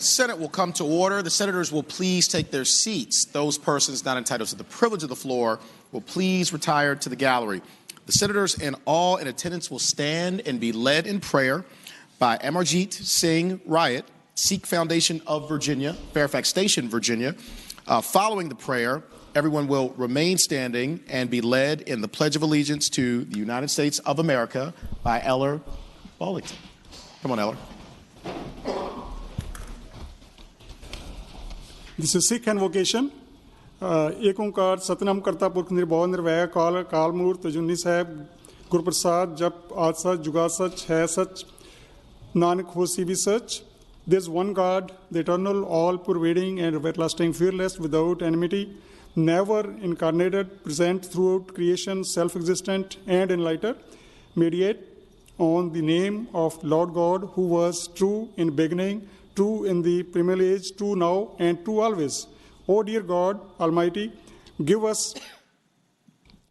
Senate will come to order. The senators will please take their seats. Those persons not entitled to the privilege of the floor will please retire to the gallery. The senators and all in attendance will stand and be led in prayer by Amarjit Singh Riot, Sikh Foundation of Virginia, Fairfax Station, Virginia. Following the prayer, everyone will remain standing and be led in the Pledge of Allegiance to the United States of America by Eller Ballington. Come on, Eller. This is Sikh invocation. एक ओंकार सतनाम करता पुरख निर्भव निर्वैर काल मूर्त जुन्नी साहब गुरप्रसाद जप आज सच जुगा सच है सच नानक होसी भी सच. There's one God, the eternal, all-pervading and everlasting, fearless, without enmity, never incarnated, present throughout creation, self-existent and enlightened, mediate on the name of Lord God, who was true in beginning, true in the primeval age, true now, and true always. O dear God Almighty, give us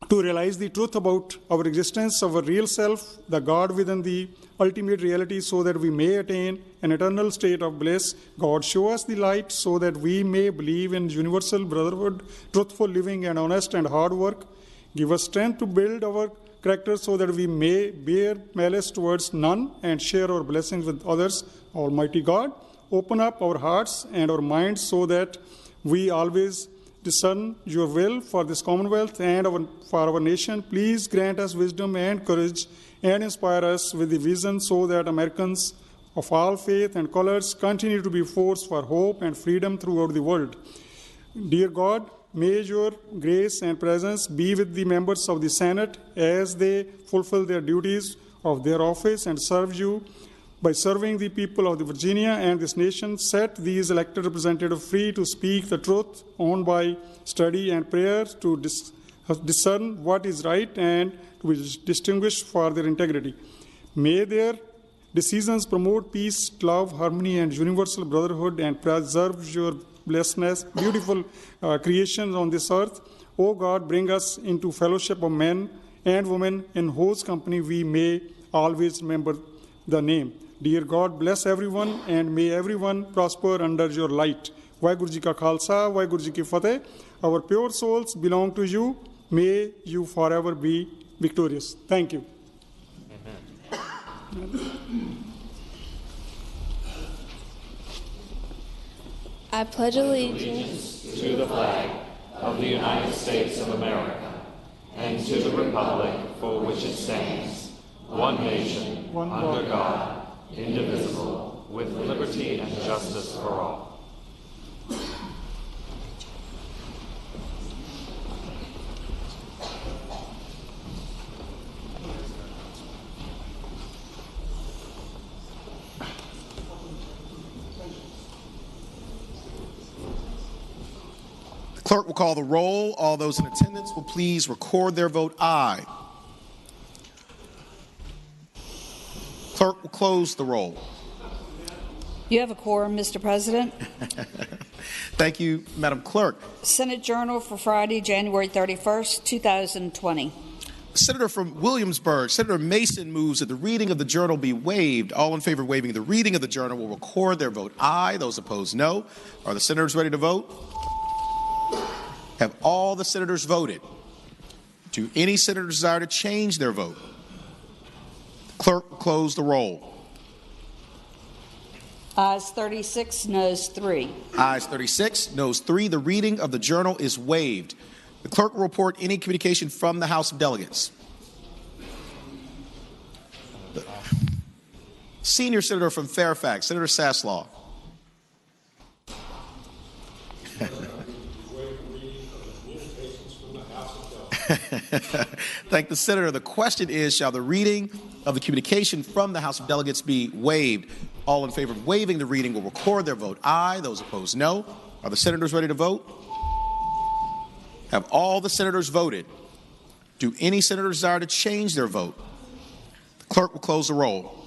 to realize the truth about our existence, our real self, the God within the ultimate reality, so that we may attain an eternal state of bliss. God, show us the light so that we may believe in universal brotherhood, truthful living, and honest and hard work. Give us strength to build our character so that we may bear malice towards none and share our blessings with others. Almighty God, open up our hearts and our minds so that we always discern your will for this Commonwealth and for our nation. Please grant us wisdom and courage and inspire us with the vision so that Americans of all faith and colors continue to be a force for hope and freedom throughout the world. Dear God, may your grace and presence be with the members of the Senate as they fulfill their duties of their office and serve you by serving the people of the Virginia and this nation. Set these elected representatives free to speak the truth, owned by study and prayer, to discern what is right and to be distinguished for their integrity. May their decisions promote peace, love, harmony, and universal brotherhood, and preserve your blessedness, beautiful creations on this earth. O God, bring us into fellowship of men and women in whose company we may always remember the name. Dear God, bless everyone and may everyone prosper under your light. Vaheguru Ji ka Khalsa, Vaheguru Ji ki Fateh. Our pure souls belong to you. May you forever be victorious. Thank you. Amen. I pledge allegiance to the flag of the United States of America and to the republic for which it stands, one nation, under God, indivisible, with liberty and justice for all. The clerk will call the roll. All those in attendance will please record their vote aye. Clerk will close the roll. You have a quorum, Mr. President. Thank you, Madam Clerk. Senate Journal for Friday, January 31st, 2020. Senator from Williamsburg, Senator Mason moves that the reading of the journal be waived. All in favor of waiving the reading of the journal will record their vote aye. Those opposed, no. Are the senators ready to vote? Have all the senators voted? Do any senator desire to change their vote? Clerk will close the roll. Ayes 36, noes 3. Ayes 36, noes 3. The reading of the journal is waived. The clerk will report any communication from the House of Delegates. The senior senator from Fairfax, Senator Saslaw. Thank the senator. The question is, shall the reading of the communication from the House of Delegates be waived? All in favor of waiving the reading will record their vote aye. Those opposed, no. Are the senators ready to vote? Have all the senators voted? Do any senators desire to change their vote? The clerk will close the roll.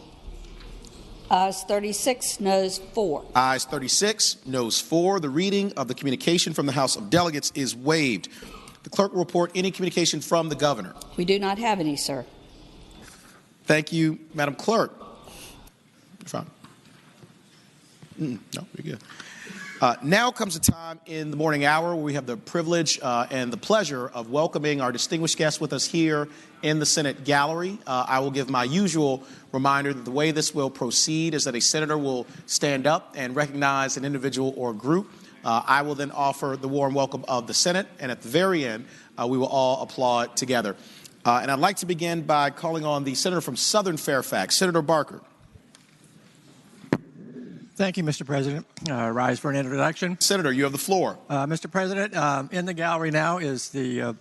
Ayes 36, noes 4. Ayes 36, noes 4. The reading of the communication from the House of Delegates is waived. The clerk will report any communication from the governor. We do not have any, sir. Thank you, Madam Clerk. You're fine. No, you're good. Now comes a time in the morning hour where we have the privilege and the pleasure of welcoming our distinguished guests with us here in the Senate gallery. I will give my usual reminder that the way this will proceed is that a senator will stand up and recognize an individual or group. I will then offer the warm welcome of the Senate, and at the very end, we will all applaud together. And I'd like to begin by calling on the senator from Southern Fairfax, Senator Barker. Thank you, Mr. President. Rise for an introduction. Senator, you have the floor. Mr. President, in the gallery now is the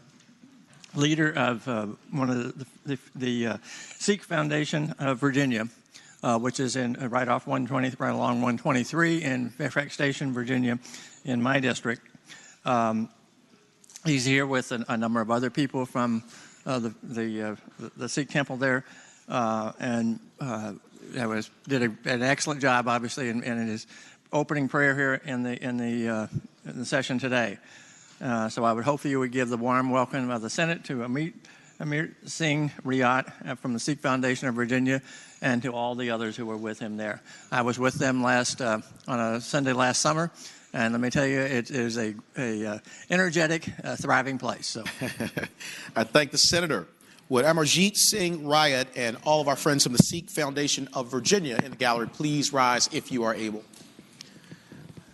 leader of one of the Sikh Foundation of Virginia, which is in right off 120, right along 123 in Fairfax Station, Virginia, in my district. He's here with a number of other people from the Sikh temple there, and did an excellent job, obviously, in his opening prayer here in the session today. So I would hope that you would give the warm welcome of the Senate to Amir Singh Riyat from the Sikh Foundation of Virginia, and to all the others who were with him there. I was with them on a Sunday last summer, and let me tell you, it is a energetic, thriving place. So, I thank the senator. Would Amarjit Singh Riyat and all of our friends from the Sikh Foundation of Virginia in the gallery please rise if you are able.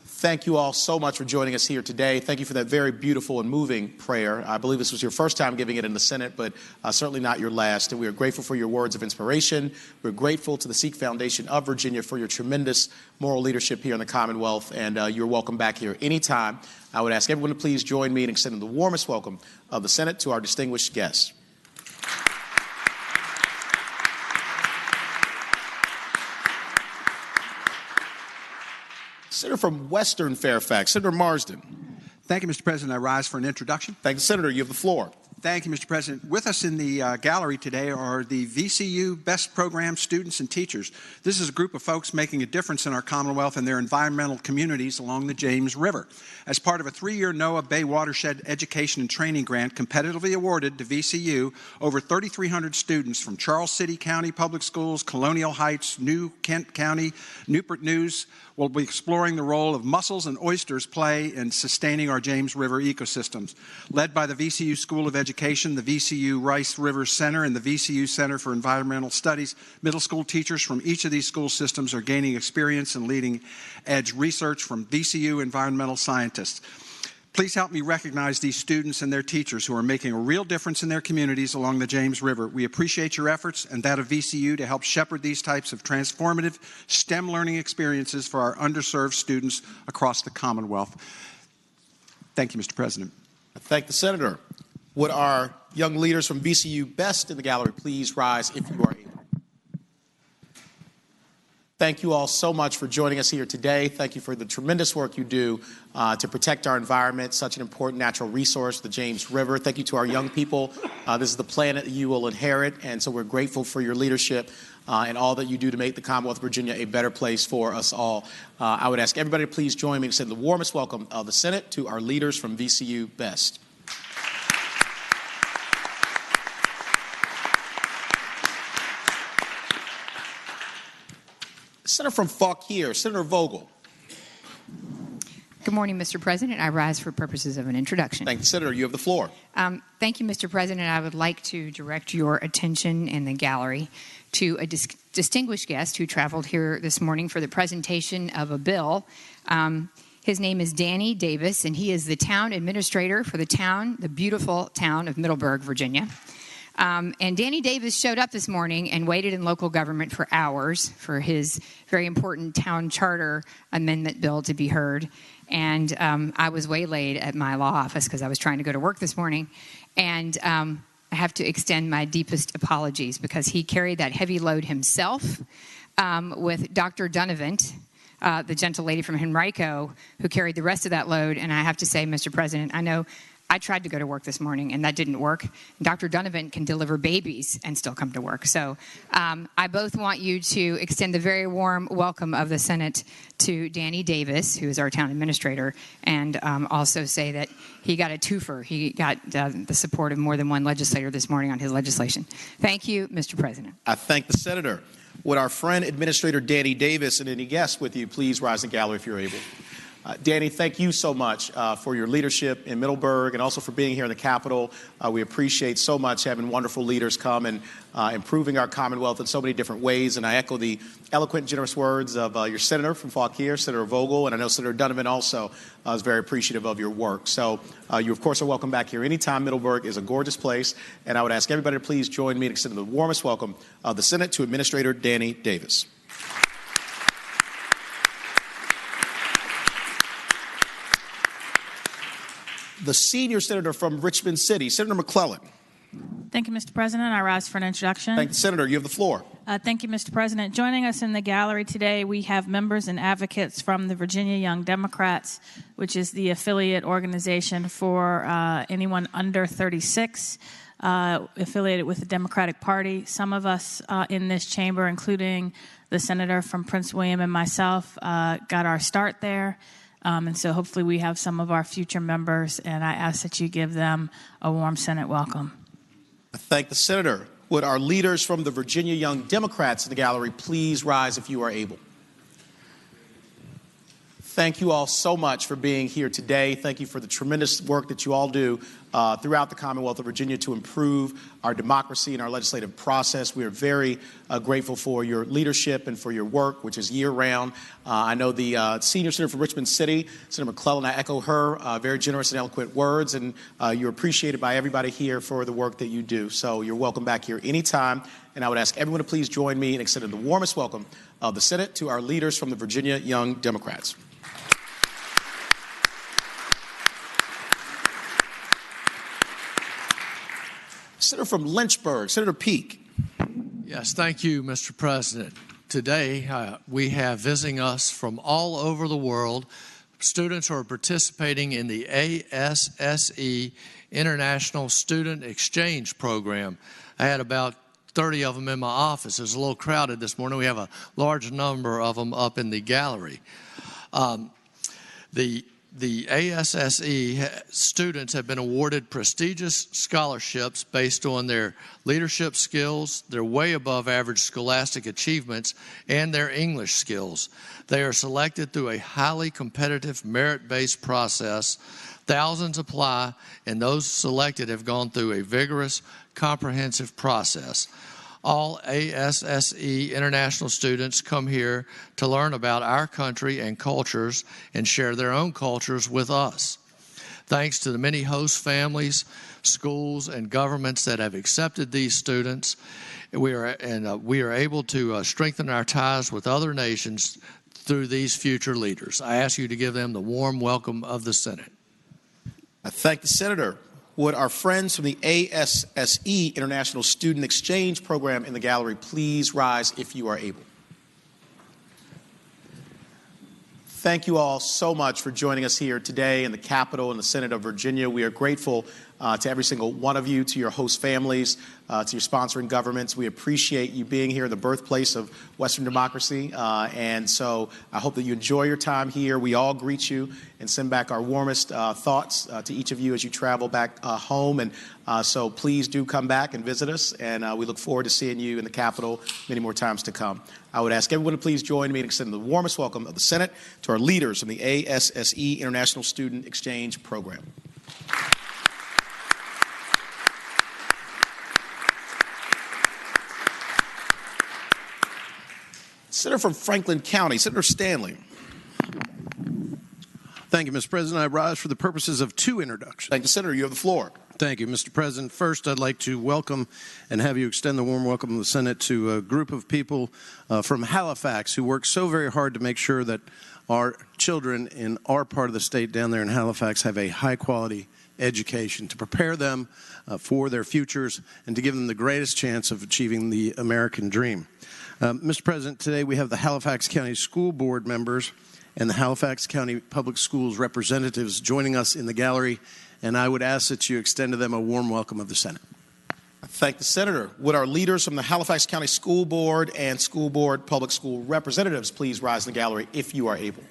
Thank you all so much for joining us here today. Thank you for that very beautiful and moving prayer. I believe this was your first time giving it in the Senate, but certainly not your last. And we are grateful for your words of inspiration. We're grateful to the Sikh Foundation of Virginia for your tremendous moral leadership here in the Commonwealth, and you're welcome back here anytime. I would ask everyone to please join me in extending the warmest welcome of the Senate to our distinguished guests. Senator from Western Fairfax, Senator Marsden. Thank you, Mr. President. I rise for an introduction. Thank you, Senator. You have the floor. Thank you, Mr. President. With us in the gallery today are the VCU Best Program students and teachers. This is a group of folks making a difference in our Commonwealth and their environmental communities along the James River. As part of a 3-year NOAA Bay Watershed Education and Training Grant competitively awarded to VCU, over 3,300 students from Charles City County Public Schools, Colonial Heights, New Kent County, Newport News will be exploring the role of mussels and oysters play in sustaining our James River ecosystems. Led by the VCU School of Education, the VCU Rice River Center, and the VCU Center for Environmental Studies, middle school teachers from each of these school systems are gaining experience in leading edge research from VCU environmental scientists. Please help me recognize these students and their teachers who are making a real difference in their communities along the James River. We appreciate your efforts and that of VCU to help shepherd these types of transformative STEM learning experiences for our underserved students across the Commonwealth. Thank you, Mr. President. I thank the senator. Would our young leaders from VCU Best in the gallery please rise if you are able. Thank you all so much for joining us here today. Thank you for the tremendous work you do to protect our environment, such an important natural resource, the James River. Thank you to our young people. This is the planet that you will inherit, and so we're grateful for your leadership and all that you do to make the Commonwealth of Virginia a better place for us all. I would ask everybody to please join me in sending the warmest welcome of the Senate to our leaders from VCU Best. Senator from Fauquier, Senator Vogel. Good morning, Mr. President. I rise for purposes of an introduction. Thank you, Senator. You have the floor. Thank you, Mr. President. I would like to direct your attention in the gallery to a distinguished guest who traveled here this morning for the presentation of a bill. His name is Danny Davis, and he is the town administrator for the beautiful town of Middleburg, Virginia. And Danny Davis showed up this morning and waited in local government for hours for his very important town charter amendment bill to be heard. And I was waylaid at my law office because I was trying to go to work this morning. And I have to extend my deepest apologies because he carried that heavy load himself with Dr. Dunavant, the gentle lady from Henrico, who carried the rest of that load. And I have to say, Mr. President, I know I tried to go to work this morning, and that didn't work. Dr. Dunavant can deliver babies and still come to work. So I both want you to extend the very warm welcome of the Senate to Danny Davis, who is our town administrator, and also say that he got a twofer. He got the support of more than one legislator this morning on his legislation. Thank you, Mr. President. I thank the senator. Would our friend Administrator Danny Davis and any guests with you please rise in the gallery if you're able? Danny, thank you so much for your leadership in Middleburg and also for being here in the Capitol. We appreciate so much having wonderful leaders come and improving our Commonwealth in so many different ways. And I echo the eloquent, generous words of your senator from Fauquier, Senator Vogel, and I know Senator Donovan also is very appreciative of your work. So you, of course, are welcome back here anytime. Middleburg is a gorgeous place, and I would ask everybody to please join me in extending the warmest welcome of the Senate to Administrator Danny Davis. The senior senator from Richmond City, Senator McClellan. Thank you, Mr. President. I rise for an introduction. Thank you, Senator. You have the floor. Thank you, Mr. President. Joining us in the gallery today, we have members and advocates from the Virginia Young Democrats, which is the affiliate organization for anyone under 36, affiliated with the Democratic Party. Some of us in this chamber, including the senator from Prince William and myself, got our start there. And so hopefully we have some of our future members, and I ask that you give them a warm Senate welcome. I thank the senator. Would our leaders from the Virginia Young Democrats in the gallery please rise if you are able? Thank you all so much for being here today. Thank you for the tremendous work that you all do throughout the Commonwealth of Virginia to improve our democracy and our legislative process. We are very grateful for your leadership and for your work, which is year-round. I know the senior senator from Richmond City, Senator McClellan, I echo her very generous and eloquent words, and you're appreciated by everybody here for the work that you do. So you're welcome back here anytime, and I would ask everyone to please join me in extending the warmest welcome of the Senate to our leaders from the Virginia Young Democrats. Senator from Lynchburg, Senator Peake. Yes, thank you, Mr. President. Today, we have visiting us from all over the world students who are participating in the ASSE International Student Exchange Program. I had about 30 of them in my office. It was a little crowded this morning. We have a large number of them up in the gallery. The ASSE students have been awarded prestigious scholarships based on their leadership skills, their way above average scholastic achievements, and their English skills. They are selected through a highly competitive merit-based process. Thousands apply, and those selected have gone through a vigorous, comprehensive process. All ASSE international students come here to learn about our country and cultures and share their own cultures with us. Thanks to the many host families, schools, and governments that have accepted these students, we are able to strengthen our ties with other nations through these future leaders. I ask you to give them the warm welcome of the Senate. I thank the senator. Would our friends from the ASSE International Student Exchange Program in the gallery please rise if you are able? Thank you all so much for joining us here today in the Capitol and the Senate of Virginia. We are grateful to every single one of you, to your host families, to your sponsoring governments. We appreciate you being here, the birthplace of Western democracy. And so I hope that you enjoy your time here. We all greet you and send back our warmest thoughts to each of you as you travel back home. And so please do come back and visit us. And we look forward to seeing you in the Capitol many more times to come. I would ask everyone to please join me in extending the warmest welcome of the Senate to our leaders from the ASSE International Student Exchange Program. Senator from Franklin County, Senator Stanley. Thank you, Mr. President. I rise for the purposes of two introductions. Thank you, Senator. You have the floor. Thank you, Mr. President. First, I'd like to welcome and have you extend the warm welcome of the Senate to a group of people from Halifax who work so very hard to make sure that our children in our part of the state down there in Halifax have a high-quality education to prepare them for their futures and to give them the greatest chance of achieving the American dream. Mr. President, today we have the Halifax County School Board members and the Halifax County Public Schools representatives joining us in the gallery, and I would ask that you extend to them a warm welcome of the Senate. I thank the senator. Would our leaders from the Halifax County School Board and School Board Public School representatives please rise in the gallery if you are able?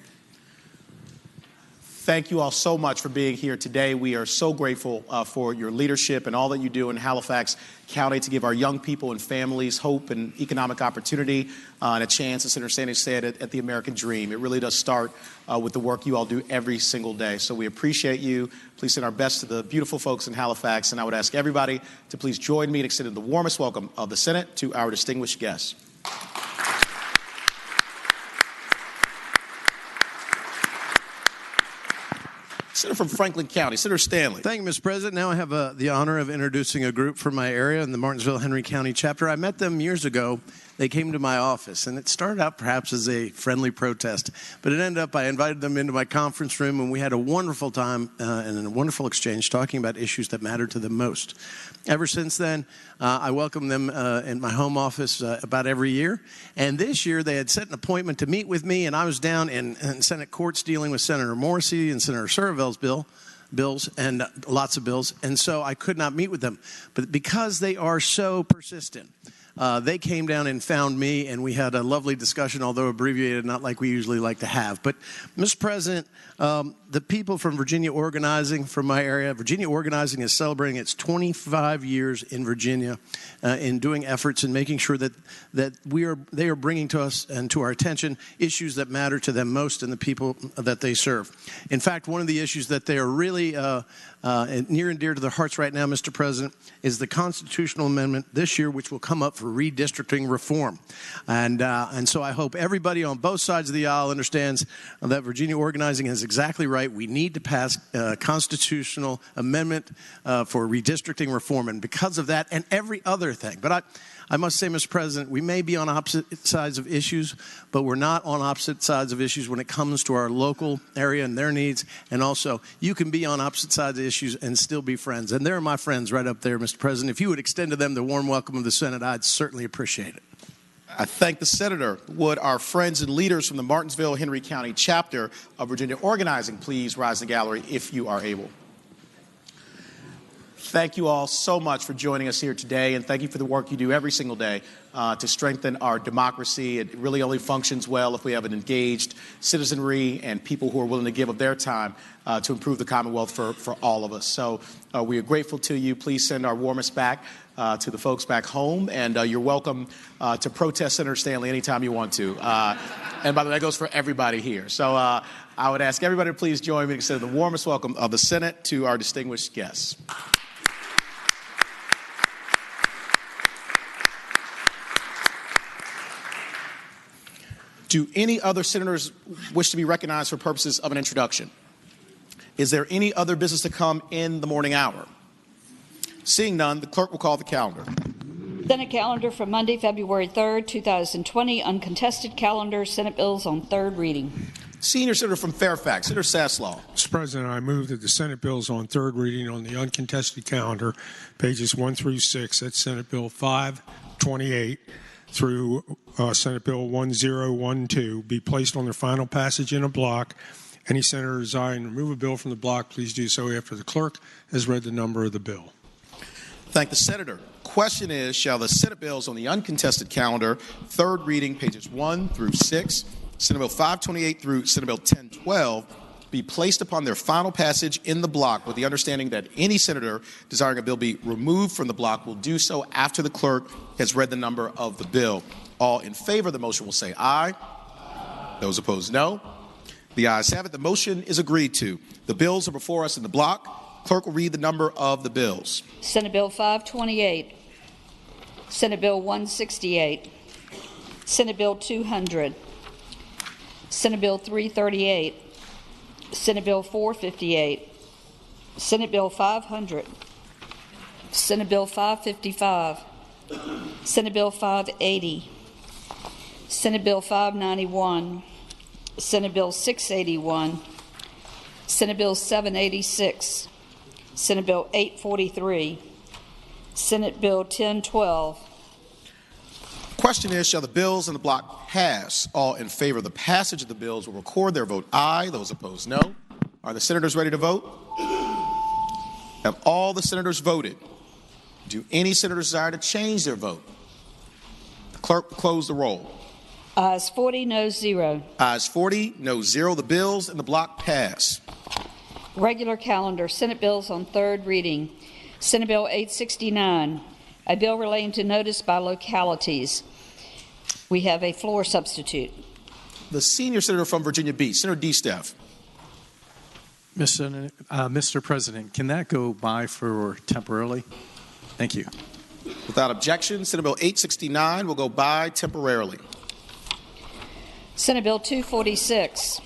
Thank you all so much for being here today. We are so grateful for your leadership and all that you do in Halifax County to give our young people and families hope and economic opportunity and a chance, as Senator Sanders said, at the American dream. It really does start with the work you all do every single day. So we appreciate you. Please send our best to the beautiful folks in Halifax. And I would ask everybody to please join me in extending the warmest welcome of the Senate to our distinguished guests. Senator from Franklin County, Senator Stanley. Thank you, Mr. President. Now I have the honor of introducing a group from my area in the Martinsville-Henry County chapter. I met them years ago. They came to my office, and it started out perhaps as a friendly protest, but it ended up I invited them into my conference room, and we had a wonderful time and a wonderful exchange talking about issues that matter to them most. Ever since then, I welcome them in my home office about every year, and this year they had set an appointment to meet with me, and I was down in Senate courts dealing with Senator Morrissey and Senator Surville's bills and lots of bills, and so I could not meet with them. But because they are so persistent, they came down and found me, and we had a lovely discussion, although abbreviated, not like we usually like to have. But, Mr. President, the people from Virginia Organizing from my area, Virginia Organizing is celebrating its 25 years in Virginia in doing efforts and making sure that they are bringing to us and to our attention issues that matter to them most and the people that they serve. In fact, one of the issues that they are really near and dear to their hearts right now, Mr. President, is the constitutional amendment this year, which will come up for redistricting reform. And so I hope everybody on both sides of the aisle understands that Virginia Organizing is exactly right. We need to pass a constitutional amendment for redistricting reform, and because of that and every other thing. But I must say, Mr. President, we may be on opposite sides of issues, but we're not on opposite sides of issues when it comes to our local area and their needs. And also, you can be on opposite sides of issues and still be friends. And they're my friends right up there, Mr. President. If you would extend to them the warm welcome of the Senate, I'd certainly appreciate it. I thank the Senator. Would our friends and leaders from the Martinsville-Henry County chapter of Virginia Organizing please rise in the gallery if you are able. Thank you all so much for joining us here today, and thank you for the work you do every single day to strengthen our democracy. It really only functions well if we have an engaged citizenry and people who are willing to give of their time to improve the Commonwealth for all of us. So we are grateful to you. Please send our warmest back to the folks back home, and you're welcome to protest Senator Stanley anytime you want to. And by the way, that goes for everybody here. So I would ask everybody to please join me to extend the warmest welcome of the Senate to our distinguished guests. Do any other senators wish to be recognized for purposes of an introduction? Is there any other business to come in the morning hour? Seeing none, the clerk will call the calendar. Senate calendar for Monday, February 3rd, 2020. Uncontested calendar. Senate bills on third reading. Senior Senator from Fairfax, Senator Saslaw. Mr. President, I move that the Senate bills on third reading on the uncontested calendar, pages 1 through 6, that's Senate Bill 528 through Senate Bill 1012, be placed on their final passage in a block. Any senator desiring to remove a bill from the block, please do so after the clerk has read the number of the bill. Thank the Senator. Question is, shall the Senate bills on the uncontested calendar, third reading, pages 1 through 6, Senate Bill 528 through Senate Bill 1012, be placed upon their final passage in the block with the understanding that any senator desiring a bill be removed from the block will do so after the clerk has read the number of the bill. All in favor of the motion will say aye. Those opposed, no. The ayes have it. The motion is agreed to. The bills are before us in the block. Clerk will read the number of the bills. Senate Bill 528, Senate Bill 168, Senate Bill 200, Senate Bill 338, Senate Bill 458, Senate Bill 500, Senate Bill 555, Senate Bill 580, Senate Bill 591, Senate Bill 681, Senate Bill 786, Senate Bill 843, Senate Bill 1012. Question is, shall the bills in the block pass? All in favor of the passage of the bills will record their vote aye. Those opposed, no. Are the senators ready to vote? Have all the senators voted? Do any senators desire to change their vote? The clerk will close the roll. Ayes 40, no 0. Ayes 40, no 0. The bills in the block pass. Regular calendar, Senate bills on third reading. Senate Bill 869, a bill relating to notice by localities. We have a floor substitute. The senior senator from Virginia Beach, Senator DeStaff. Mr. President, can that go by for temporarily? Thank you. Without objection, Senate Bill 869 will go by temporarily. Senate Bill 246,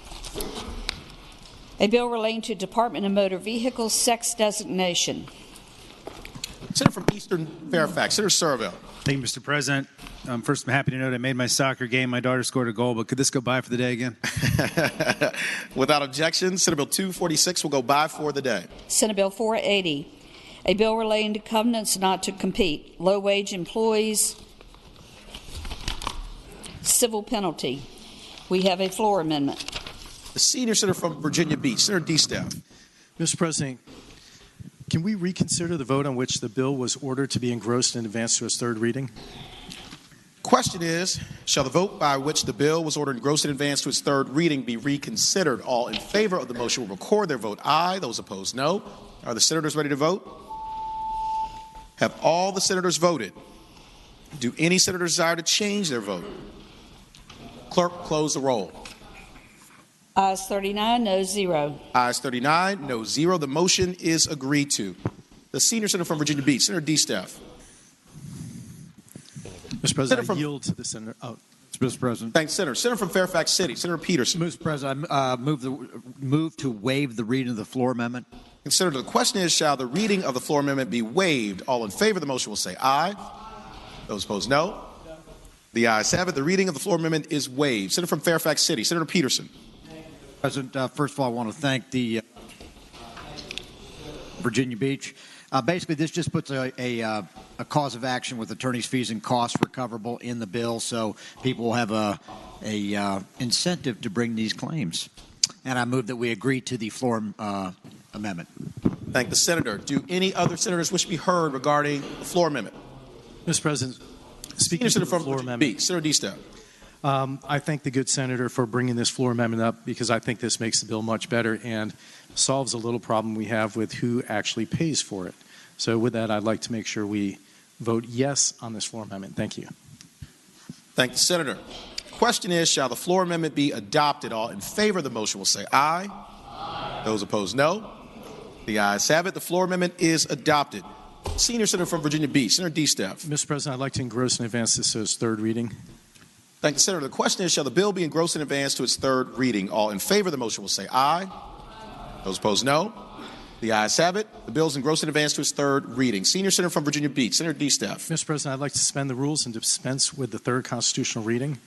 a bill relating to Department of Motor Vehicles sex designation. Senator from Eastern Fairfax, Senator Serville. Thank you, Mr. President. First, I'm happy to note I made my soccer game. My daughter scored a goal, but could this go by for the day again? Without objection, Senate Bill 246 will go by for the day. Senate Bill 480, a bill relating to covenants not to compete, low-wage employees, civil penalty. We have a floor amendment. The senior senator from Virginia Beach, Senator DeStaff. Mr. President, can we reconsider the vote on which the bill was ordered to be engrossed and advanced to its third reading? Question is, shall the vote by which the bill was ordered engrossed and advanced to its third reading be reconsidered? All in favor of the motion will record their vote aye. Those opposed, no. Are the senators ready to vote? Have all the senators voted? Do any senators desire to change their vote? Clerk, close the roll. Ayes 39, noes 0. Ayes 39, no 0. The motion is agreed to. The senior senator from Virginia Beach, Senator DeStaff. Mr. President, I yield to the senator. Oh, Mr. President. Thanks, Senator. Senator from Fairfax City, Senator Peterson. Mr. President, I move to waive the reading of the floor amendment. Senator, the question is, shall the reading of the floor amendment be waived? All in favor of the motion will say aye. Those opposed, no. The ayes have it. The reading of the floor amendment is waived. Senator from Fairfax City, Senator Peterson. President, first of all, I want to thank the Virginia Beach. Basically, this just puts a cause of action with attorney's fees and costs recoverable in the bill, so people will have a incentive to bring these claims. And I move that we agree to the floor amendment. Thank the senator. Do any other senators wish to be heard regarding the floor amendment? Mr. President, speaking to the floor amendment, Senator DeStaff. I thank the good senator for bringing this floor amendment up because I think this makes the bill much better and solves a little problem we have with who actually pays for it. So with that, I'd like to make sure we vote yes on this floor amendment. Thank you. Thank the senator. Question is, shall the floor amendment be adopted? All in favor of the motion will say aye. Aye. Those opposed, no. The ayes have it. The floor amendment is adopted. Senior senator from Virginia Beach, Senator DeStaff. Mr. President, I'd like to engross and advance this to its third reading. Thank the senator. The question is, shall the bill be engrossed and advanced to its third reading? All in favor of the motion will say aye. Those opposed, no. The ayes have it. The bill is engrossed and advanced to its third reading. Senior senator from Virginia Beach, Senator DeStaff. Mr. President, I'd like to suspend the rules and dispense with the third constitutional reading.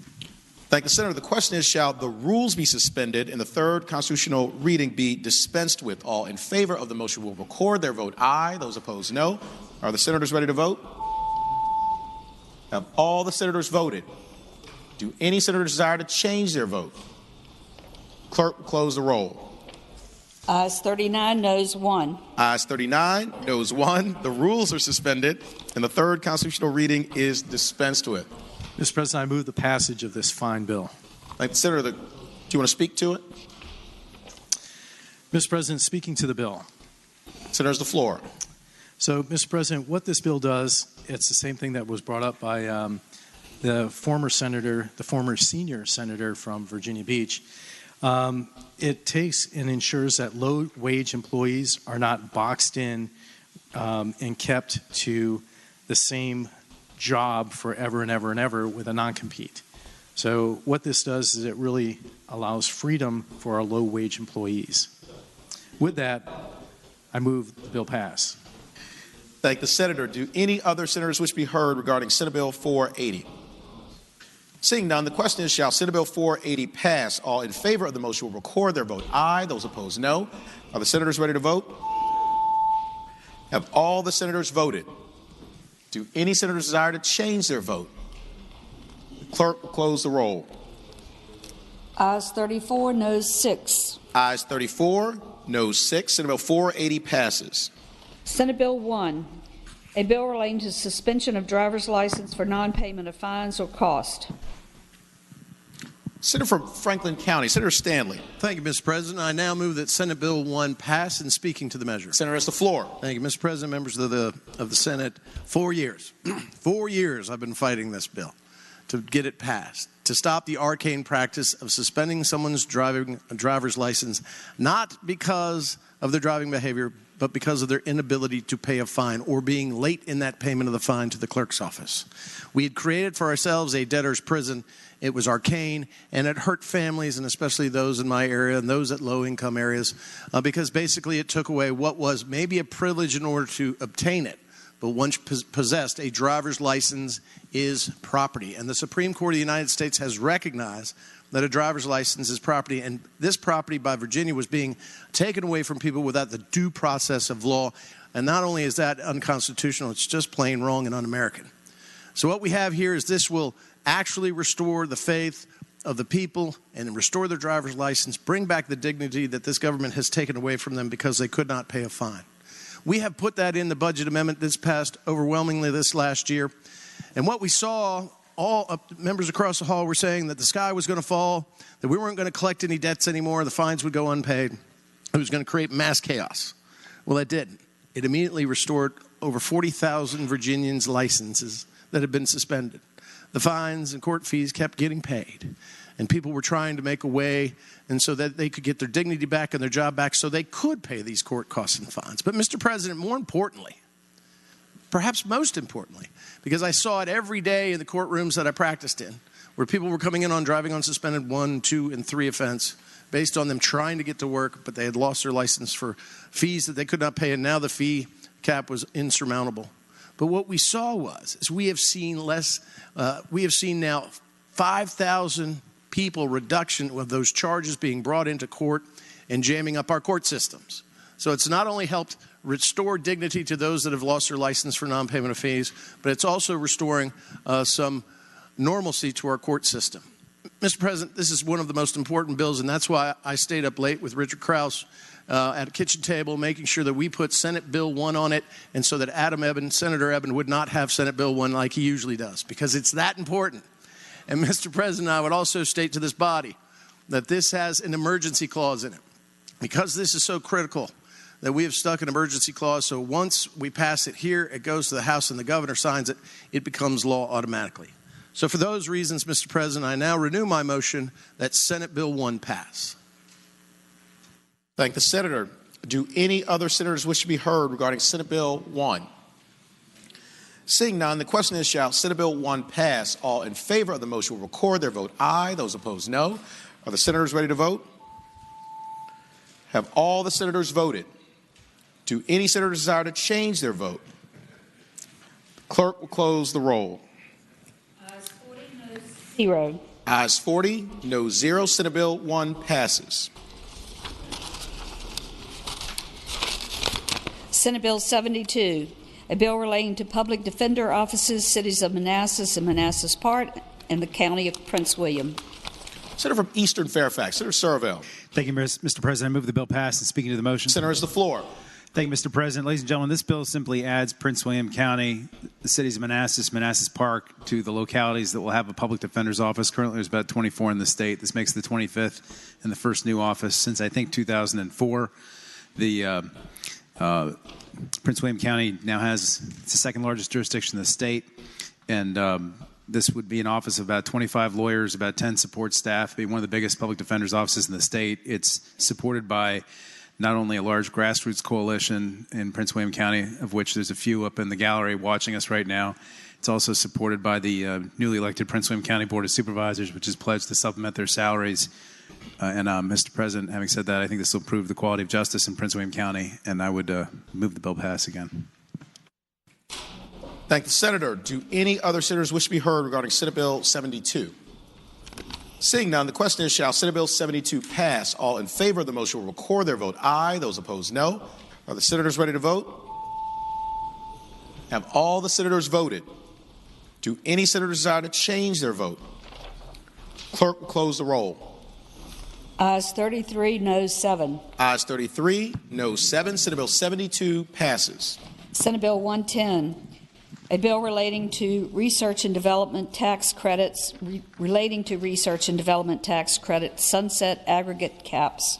Thank the senator. The question is, shall the rules be suspended and the third constitutional reading be dispensed with? All in favor of the motion will record their vote aye. Those opposed, no. Are the senators ready to vote? Have all the senators voted? Do any senators desire to change their vote? Clerk, close the roll. Ayes 39, noes 1. Ayes 39, noes 1. The rules are suspended, and the third constitutional reading is dispensed with. Mr. President, I move the passage of this fine bill. Thank the senator. Do you want to speak to it? Mr. President, speaking to the bill. Senator's the floor. So, Mr. President, what this bill does, it's the same thing that was brought up by the former senior senator from Virginia Beach. It takes and ensures that low-wage employees are not boxed in and kept to the same job forever and ever and ever with a non-compete. So what this does is it really allows freedom for our low-wage employees. With that, I move the bill pass. Thank the senator. Do any other senators wish to be heard regarding Senate Bill 480? Seeing none, the question is, shall Senate Bill 480 pass? All in favor of the motion will record their vote aye. Those opposed, no. Are the senators ready to vote? Have all the senators voted? Do any senators desire to change their vote? The clerk will close the roll. Ayes 34, noes 6. Ayes 34, noes 6. Senate Bill 480 passes. Senate Bill 1, a bill relating to suspension of driver's license for non-payment of fines or cost. Senator from Franklin County, Senator Stanley. Thank you, Mr. President. I now move that Senate Bill 1 pass and speaking to the measure. Senator has the floor. Thank you, Mr. President, members of the Senate. 4 years. 4 years I've been fighting this bill to get it passed, to stop the arcane practice of suspending someone's driver's license, not because of their driving behavior, but because of their inability to pay a fine or being late in that payment of the fine to the clerk's office. We had created for ourselves a debtor's prison. It was arcane, and it hurt families, and especially those in my area and those at low-income areas, because basically it took away what was maybe a privilege in order to obtain it. But once possessed, a driver's license is property. And the Supreme Court of the United States has recognized that a driver's license is property, and this property by Virginia was being taken away from people without the due process of law. And not only is that unconstitutional, it's just plain wrong and un-American. So what we have here is this will actually restore the faith of the people and restore their driver's license, bring back the dignity that this government has taken away from them because they could not pay a fine. We have put that in the budget amendment this passed overwhelmingly this last year. And what we saw, all members across the hall were saying that the sky was going to fall, that we weren't going to collect any debts anymore, the fines would go unpaid. It was going to create mass chaos. Well, it didn't. It immediately restored over 40,000 Virginians' licenses that had been suspended. The fines and court fees kept getting paid, and people were trying to make a way and so that they could get their dignity back and their job back so they could pay these court costs and fines. But, Mr. President, more importantly, perhaps most importantly, because I saw it every day in the courtrooms that I practiced in, where people were coming in on driving on suspended 1, 2, and 3 offense based on them trying to get to work, but they had lost their license for fees that they could not pay, and now the fee cap was insurmountable. But what we saw is we have seen now 5,000 people reduction of those charges being brought into court and jamming up our court systems. So it's not only helped restore dignity to those that have lost their license for non-payment of fees, but it's also restoring some normalcy to our court system. Mr. President, this is one of the most important bills, and that's why I stayed up late with Richard Krause at a kitchen table, making sure that we put Senate Bill 1 on it, and so that Senator Eben would not have Senate Bill 1 like he usually does, because it's that important. And Mr. President, I would also state to this body that this has an emergency clause in it. Because this is so critical that we have stuck an emergency clause, so once we pass it here, it goes to the House and the governor signs it, it becomes law automatically. So for those reasons, Mr. President, I now renew my motion that Senate Bill 1 pass. Thank the senator. Do any other senators wish to be heard regarding Senate Bill 1? Seeing none, the question is, shall Senate Bill 1 pass? All in favor of the motion will record their vote aye. Those opposed, no. Are the senators ready to vote? Have all the senators voted? Do any senators desire to change their vote? Clerk will close the roll. Ayes 40, noes 0. Ayes 40, no 0. Senate Bill 1 passes. Senate Bill 72, a bill relating to public defender offices, cities of Manassas and Manassas Park, and the county of Prince William. Senator from Eastern Fairfax, Senator Surville. Thank you, Mr. President. I move the bill pass. And speaking to the motion. Senator has the floor. Thank you, Mr. President. Ladies and gentlemen, this bill simply adds Prince William County, the cities of Manassas, Manassas Park, to the localities that will have a public defender's office. Currently, there's about 24 in the state. This makes the 25th and the first new office since, I think, 2004. The Prince William County now has it's the second largest jurisdiction in the state, and this would be an office of about 25 lawyers, about 10 support staff, be one of the biggest public defender's offices in the state. It's supported by not only a large grassroots coalition in Prince William County, of which there's a few up in the gallery watching us right now. It's also supported by the newly elected Prince William County Board of Supervisors, which is pledged to supplement their salaries. Mr. President, having said that, I think this will improve the quality of justice in Prince William County, and I would move the bill pass again. Thank the senator. Do any other senators wish to be heard regarding Senate Bill 72? Seeing none, the question is, shall Senate Bill 72 pass? All in favor of the motion will record their vote aye. Those opposed, no. Are the senators ready to vote? Have all the senators voted? Do any senators desire to change their vote? Clerk will close the roll. Ayes 33, noes 7. Ayes 33, no 7. Senate Bill 72 passes. Senate Bill 110, A bill relating to research and development tax credits, sunset aggregate caps.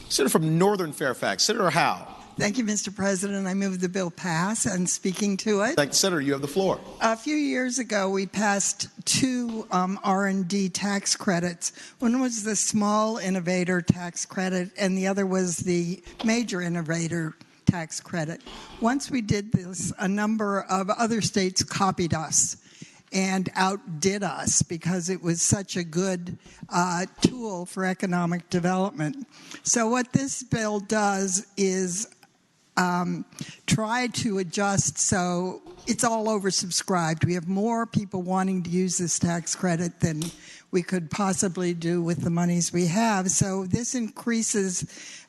Senator from Northern Fairfax, Senator Howe. Thank you, Mr. President. I move the bill pass. And speaking to it, Thank you, Senator. You have the floor. a few years ago, we passed two R&D tax credits. One was the small innovator tax credit, and the other was the major innovator tax credit. Once we did this, a number of other states copied us and outdid us because it was such a good tool for economic development. So what this bill does is try to adjust so it's all oversubscribed. We have more people wanting to use this tax credit than we could possibly do with the monies we have. So this increases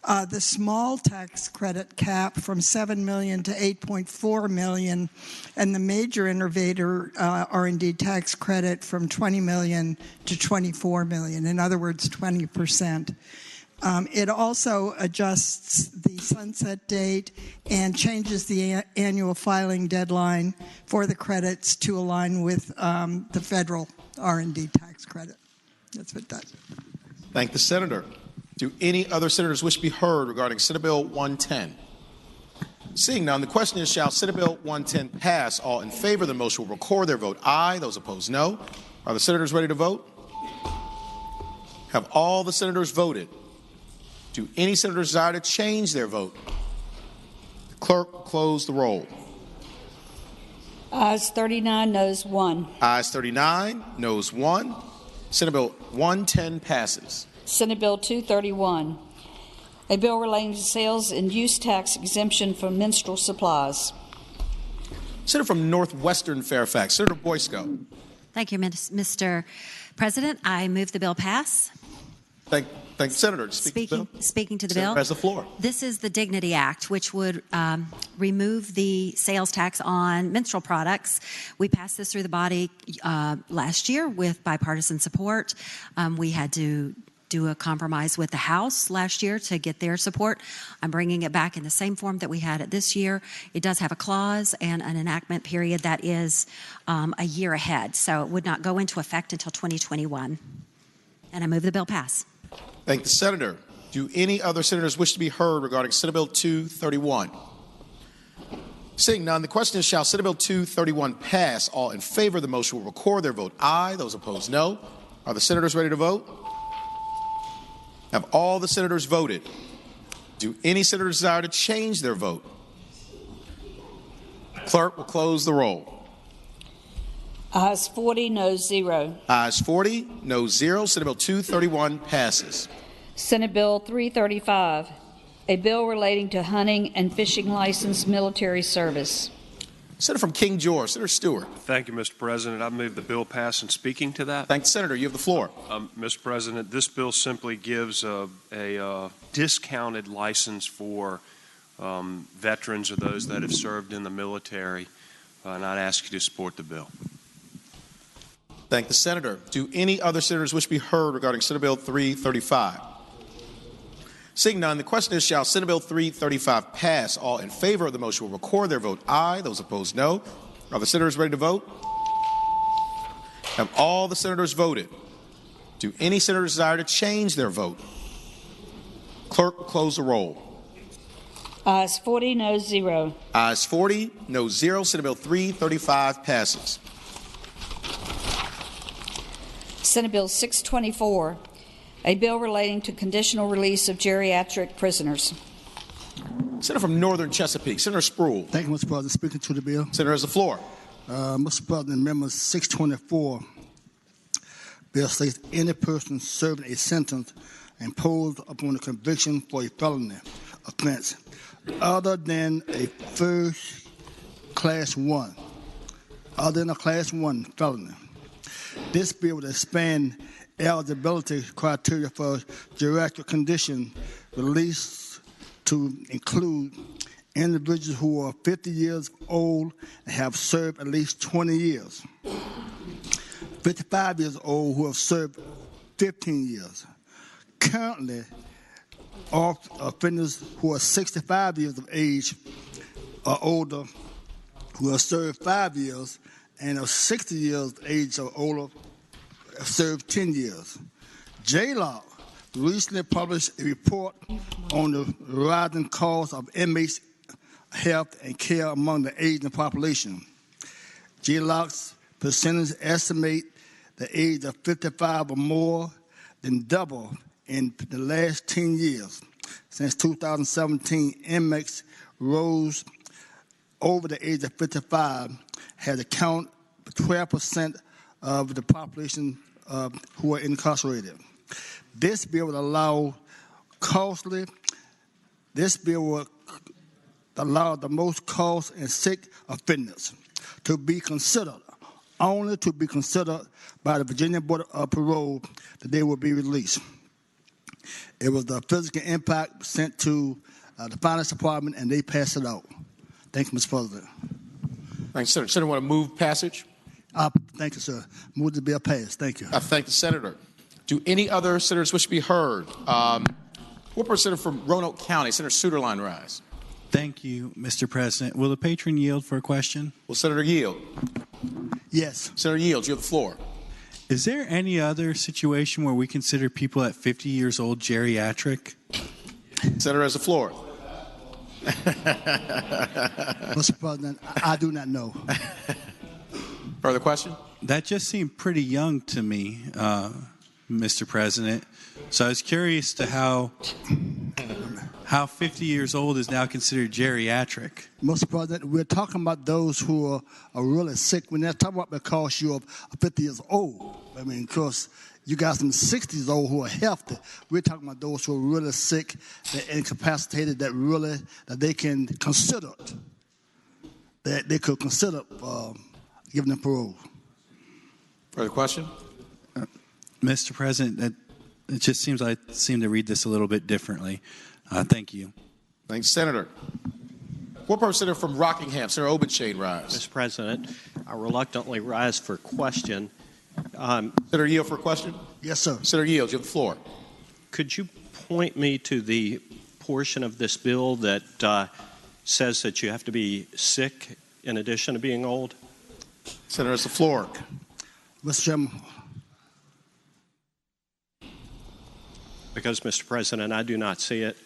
the small tax credit cap from $7 million to $8.4 million, and the major innovator R&D tax credit from $20 million to $24 million. In other words, 20%. It also adjusts the sunset date and changes the annual filing deadline for the credits to align with the federal R&D tax credit. That's what it does. Thank the Senator. Do any other senators wish to be heard regarding Senate Bill 110? Seeing none, the question is, shall Senate Bill 110 pass? All in favor of the motion will record their vote aye. Those opposed, no. Are the senators ready to vote? Have all the senators voted? Do any senators desire to change their vote? The clerk will close the roll. Ayes 39, noes 1. Ayes 39, noes 1. Senate Bill 110 passes. Senate Bill 231, a bill relating to sales and use tax exemption for menstrual supplies. Senator from Northwestern Fairfax, Senator Boysko. Thank you, Mr. President. I move the bill pass. Thank the Senator. Speaking to the Senator bill. has the floor. This is the Dignity Act, which would remove the sales tax on menstrual products. We passed this through the body last year with bipartisan support. We had to do a compromise with the House last year to get their support. I'm bringing it back in the same form that we had it this year. It does have a clause and an enactment period that is a year ahead, so it would not go into effect until 2021. And I move the bill pass. Thank the Senator. Do any other senators wish to be heard regarding Senate Bill 231? Seeing none, the question is, shall Senate Bill 231 pass? All in favor of the motion will record their vote aye. Those opposed, no. Are the senators ready to vote? Have all the senators voted? Do any senators desire to change their vote? Clerk will close the roll. Ayes 40, noes 0. Ayes 40, noes 0. Senate Bill 231 passes. Senate Bill 335, a bill relating to hunting and fishing license military service. Senator from King George, Senator Stewart. Thank you, Mr. President. I move the bill pass. And speaking to that, thank the Senator. You have the floor. Mr. President, this bill simply gives a discounted license for veterans or those that have served in the military, and I'd ask you to support the bill. Thank the Senator. Do any other senators wish to be heard regarding Senate Bill 335? Seeing none, the question is, shall Senate Bill 335 pass? All in favor of the motion will record their vote aye. Those opposed, no. Are the senators ready to vote? Have all the senators voted? Do any senators desire to change their vote? Clerk will close the roll. Ayes 40, noes 0. Ayes 40, noes 0. Senate Bill 335 passes. Senate Bill 624, a bill relating to conditional release of geriatric prisoners. Senator from Northern Chesapeake, Senator Spruill. Thank you, Mr. President. Speaking to the bill. Senator has the floor. Mr. President, Amendment 624, bill states any person serving a sentence imposed upon a conviction for a felony offense other than a first class 1, other than a class 1 felony. This bill would expand eligibility criteria for geriatric condition release to include individuals who are 50 years old and have served at least 20 years, 55 years old who have served 15 years. Currently, all offenders who are 65 years of age or older who have served 5 years and are 60 years of age or older have served 10 years. JLOC recently published a report on the rising cost of inmates' health and care among the aging population. JLOC's percentage estimate the age of 55 or more than double in the last 10 years. Since 2017, inmates rose over the age of 55 has accounted for 12% of the population who are incarcerated. This bill would allow the most cost and sick offenders to be considered, only to be considered by the Virginia Board of Parole that they will be released. It was the physical impact sent to the Finance Department, and they passed it out. Thank you, Mr. President. Thanks, Senator. Senator, want to move passage? Thank you, sir. Move the bill passed. Thank you. I thank the senator. Do any other senators wish to be heard? What senator from Roanoke County? Senator Suderline rise. Thank you, Mr. President. Will the patron yield for a question? Will Senator yield? Yes. Senator yields. You have the floor. Is there any other situation where we consider people at 50 years old geriatric? Senator has the floor. Mr. President, I do not know. Further question? That just seemed pretty young to me, Mr. President. So I was curious to how 50 years old is now considered geriatric. Mr. President, we're talking about those who are really sick. We're not talking about because you're 50 years old. I mean, because you got some 60s old who are healthy. We're talking about those who are really sick, that incapacitated, that they can consider it. That they could consider giving them parole. Further question? Mr. President, it just seems I seem to read this a little bit differently. Thank you. Thanks, Senator. What senator from Rockingham? Senator Obenshain rise. Mr. President, I reluctantly rise for question. Senator Yield for a question? Yes, sir. Senator Yield, you have the floor. Could you point me to the portion of this bill that says that you have to be sick in addition to being old? Senator has the floor. Mr. Chairman. Because, Mr. President, I do not see it.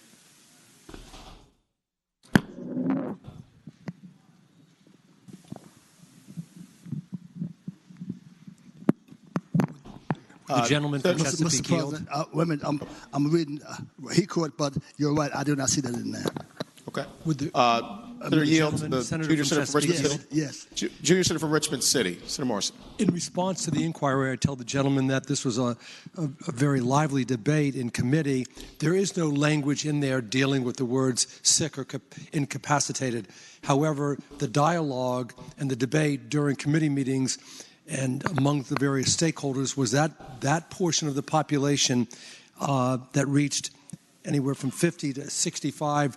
The gentleman from Chesapeake yield. Wait a minute, I'm reading. He could, but you're right. I do not see that in there. Okay. Senator Yield, the junior senator from Richmond City. Yes. Junior senator from Richmond City. Senator Morrison. In response to the inquiry, I tell the gentleman that this was a very lively debate in committee. There is no language in there dealing with the words sick or incapacitated. However, the dialogue and the debate during committee meetings and among the various stakeholders was that portion of the population that reached anywhere from 50 to 65,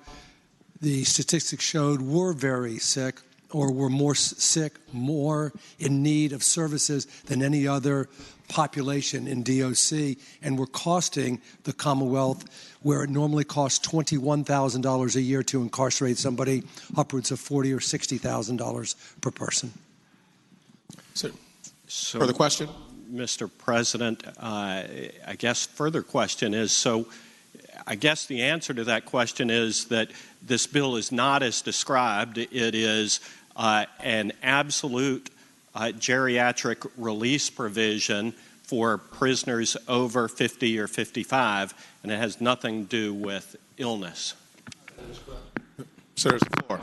the statistics showed were very sick or were more sick, more in need of services than any other population in DOC, and were costing the Commonwealth, where it normally costs $21,000 a year to incarcerate somebody, upwards of $40,000 or $60,000 per person. So, further question? Mr. President, I guess further question is, I guess the answer to that question is that this bill is not as described. It is an absolute geriatric release provision for prisoners over 50 or 55, and it has nothing to do with illness. Senator's floor.